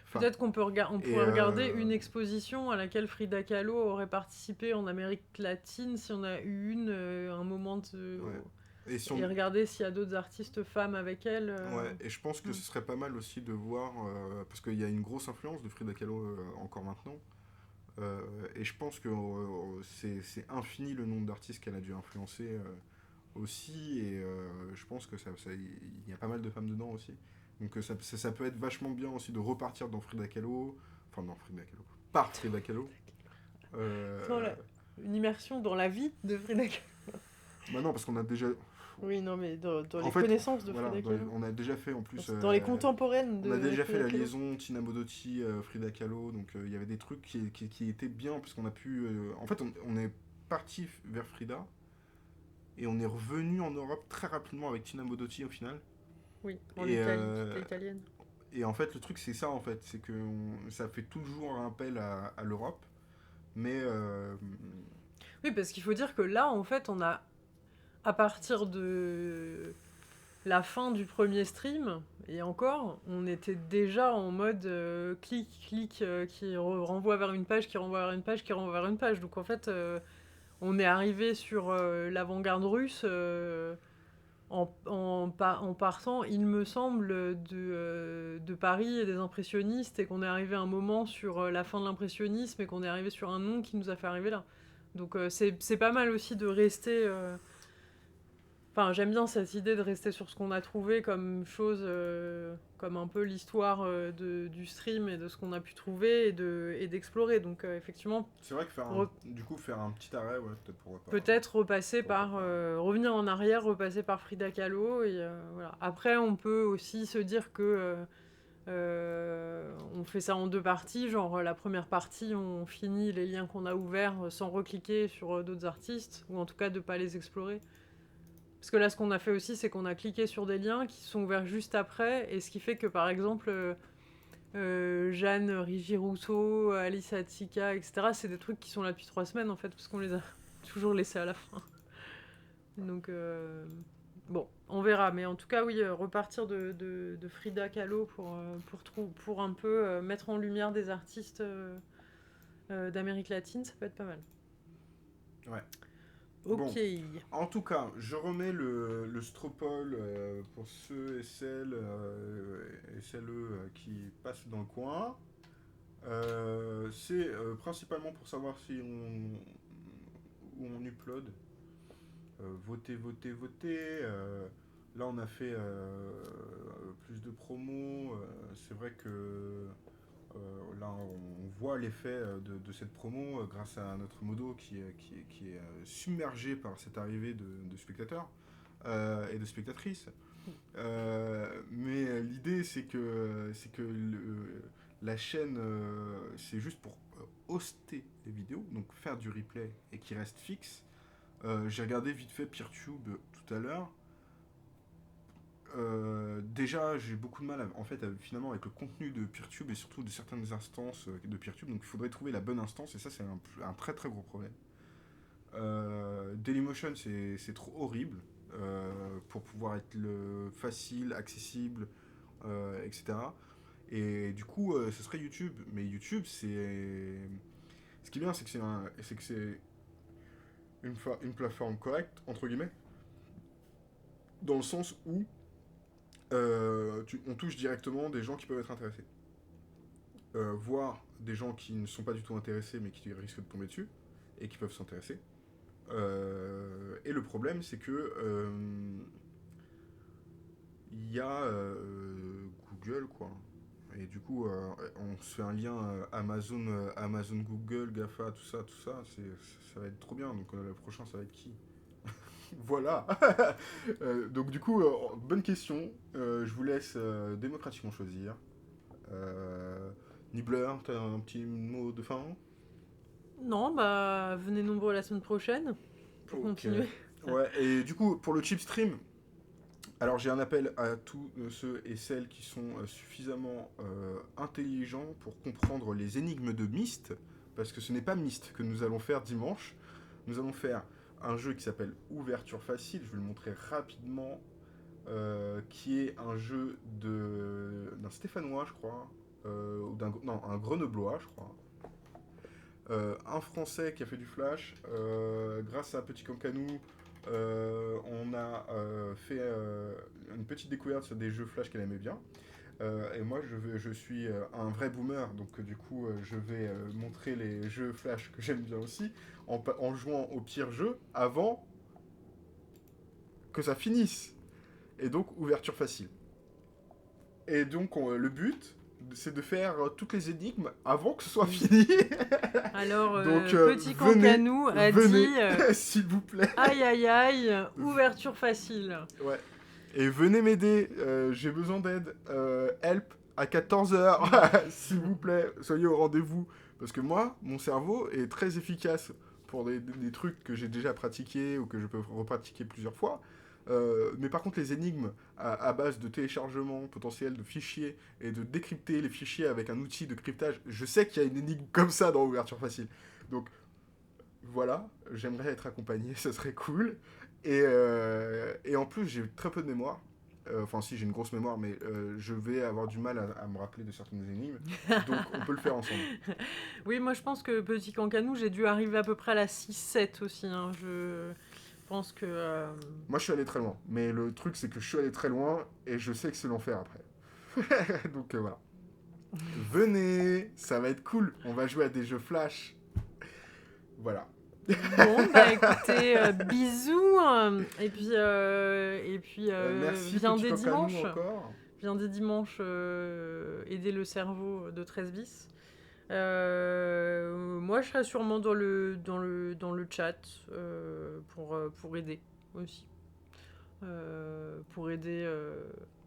Enfin, Peut-être qu'on on et pourrait regarder une exposition à laquelle Frida Kahlo aurait participé en Amérique latine, si on a eu un moment de... ouais. Et regarder s'il y a d'autres artistes femmes avec elle. Ouais, et je pense que ce serait pas mal aussi de voir, parce qu'il y a une grosse influence de Frida Kahlo encore maintenant, et je pense que c'est infini le nombre d'artistes qu'elle a dû influencer aussi, et je pense que il y a pas mal de femmes dedans aussi. Donc ça peut être vachement bien aussi de repartir dans Frida Kahlo, enfin dans Frida Kahlo, par Frida Kahlo. Euh, Une immersion dans la vie de Frida Kahlo. Bah non, parce qu'on a déjà... Oui, non, mais dans les fait, connaissances de voilà, Frida Kahlo. on a déjà fait en plus... Dans les contemporaines de on a déjà fait Frida la Kahlo. liaison Tina Modotti, Frida Kahlo, donc il y avait des trucs qui étaient bien, parce qu'on a pu... en fait, on est parti vers Frida, et on est revenu en Europe très rapidement avec Tina Modotti au final. Oui, en Et, Italie, c'était italienne. et en fait, le truc, c'est ça, en fait, c'est que ça fait toujours un appel à l'Europe, mais... Oui, parce qu'il faut dire que là, en fait, on a, à partir de la fin du premier stream, et encore, on était déjà en mode clic, clic, qui renvoie vers une page, qui renvoie vers une page, qui renvoie vers une page. Donc en fait, on est arrivé sur l'avant-garde russe en partant, il me semble, de Paris et des impressionnistes, et qu'on est arrivé à un moment sur la fin de l'impressionnisme, et qu'on est arrivé sur un nom qui nous a fait arriver là. Donc c'est pas mal aussi de rester... Enfin, j'aime bien cette idée de rester sur ce qu'on a trouvé comme chose, comme un peu l'histoire du stream et de ce qu'on a pu trouver et d'explorer. Donc, effectivement, C'est vrai que du coup, faire un petit arrêt, ouais, peut-être pourquoi pas. peut-être repasser par. Revenir en arrière, repasser par Frida Kahlo. Et, voilà. Après, on peut aussi se dire que. On fait ça en 2 parties, genre la première partie on finit les liens qu'on a ouverts sans recliquer sur d'autres artistes, ou en tout cas de pas les explorer. Parce que là, ce qu'on a fait aussi, c'est qu'on a cliqué sur des liens qui sont ouverts juste après, et ce qui fait que, par exemple, Jeanne Rigirousseau, Alice Atika, etc., c'est des trucs qui sont là depuis 3 semaines, en fait, parce qu'on les a toujours laissés à la fin. Donc, bon, on verra. Mais en tout cas, oui, repartir de Frida Kahlo pour un peu mettre en lumière des artistes d'Amérique latine, ça peut être pas mal. Ouais. Ok. Bon, en tout cas, je remets le Stropole pour ceux et celles qui passent dans le coin. C'est principalement pour savoir si où on upload. Votez, votez, votez. Là, on a fait plus de promos. C'est vrai que là, on voit l'effet de cette promo grâce à notre modo qui est submergé par cette arrivée de spectateurs et de spectatrices. Mais l'idée, c'est que la chaîne, c'est juste pour hoster les vidéos, donc faire du replay et qui reste fixe. J'ai regardé vite fait PeerTube tout à l'heure. Déjà, j'ai beaucoup de mal en fait, finalement avec le contenu de PeerTube et surtout de certaines instances de PeerTube. Donc il faudrait trouver la bonne instance et ça, c'est un très très gros problème. Dailymotion, c'est trop horrible pour pouvoir être facile, accessible, etc. Et du coup, ce serait YouTube. Mais YouTube, c'est. Ce qui est bien, c'est que c'est une plateforme correcte, entre guillemets, dans le sens où on touche directement des gens qui peuvent être intéressés. Voire des gens qui ne sont pas du tout intéressés mais qui risquent de tomber dessus et qui peuvent s'intéresser. Et le problème, c'est que il y a Google, quoi. Et du coup, on se fait un lien Amazon, Google, GAFA, tout ça, ça va être trop bien. Donc le prochain, ça va être qui? Voilà. Donc du coup, bonne question. Je vous laisse démocratiquement choisir. Nibbler, t'as un petit mot de fin? Non, bah, venez nombreux la semaine prochaine pour continuer. Ouais, et du coup, pour le chip stream, alors j'ai un appel à tous ceux et celles qui sont suffisamment intelligents pour comprendre les énigmes de Myst, parce que ce n'est pas Myst que nous allons faire dimanche. Nous allons faire un jeu qui s'appelle Ouverture Facile, je vais le montrer rapidement, qui est un jeu d'un Stéphanois, je crois, non, un Grenoblois, je crois. Un Français qui a fait du Flash. Grâce à Petit Cancanou, on a fait une petite découverte sur des jeux Flash qu'elle aimait bien. Et moi, je suis un vrai boomer, donc du coup, je vais montrer les jeux Flash que j'aime bien aussi, en jouant au pire jeu avant que ça finisse. Et donc, ouverture facile. Et donc, le but, c'est de faire toutes les énigmes avant que ce soit fini. Alors, donc, Petit Cancanou a dit s'il vous plaît. Aïe aïe aïe, ouverture facile. Ouais. Et venez m'aider, j'ai besoin d'aide. Help à 14h, s'il vous plaît, soyez au rendez-vous. Parce que moi, mon cerveau est très efficace pour des trucs que j'ai déjà pratiqués ou que je peux repratiquer plusieurs fois. Mais par contre, les énigmes à base de téléchargement potentiel de fichiers et de décrypter les fichiers avec un outil de cryptage, je sais qu'il y a une énigme comme ça dans Ouverture Facile. Donc voilà, j'aimerais être accompagné, ça serait cool. Et en plus, j'ai très peu de mémoire. Enfin, si, j'ai une grosse mémoire, mais je vais avoir du mal à me rappeler de certaines énigmes. Donc, on peut le faire ensemble. Oui, moi je pense que Petit Cancanou, j'ai dû arriver à peu près à la 6-7 aussi. Hein. Je pense que... Moi, je suis allé très loin. Mais le truc, c'est que je suis allé très loin et je sais que c'est l'enfer après. Donc, voilà. Venez, ça va être cool. On va jouer à des jeux flash. Voilà. Bon, bah écoutez, bisous. Merci, Viens Petit des Cancanou, dimanches. encore. Viens des dimanches aider le cerveau de 13 bis. Moi, je serai sûrement dans le chat pour aider aussi. Pour aider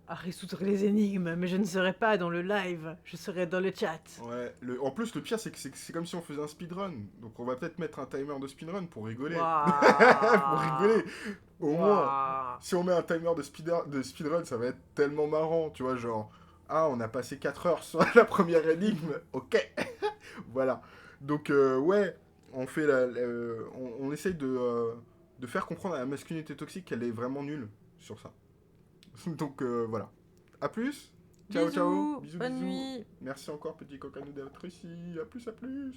à résoudre les énigmes, mais je ne serai pas dans le live, je serai dans le chat. Ouais, en plus, le pire, c'est que c'est comme si on faisait un speedrun. Donc, on va peut-être mettre un timer de speedrun pour rigoler. Pour rigoler. Au moins, si on met un timer de speedrun, ça va être tellement marrant. Tu vois, genre, ah, on a passé 4 heures sur la première énigme. Ok. Voilà. Donc, ouais, on fait on essaye de faire comprendre à la masculinité toxique qu'elle est vraiment nulle sur ça. Donc, voilà. À plus. Ciao, ciao. Bisous, Bisous, bonne bisous. nuit. Merci encore, petit cocanou d'être ici. À plus, à plus.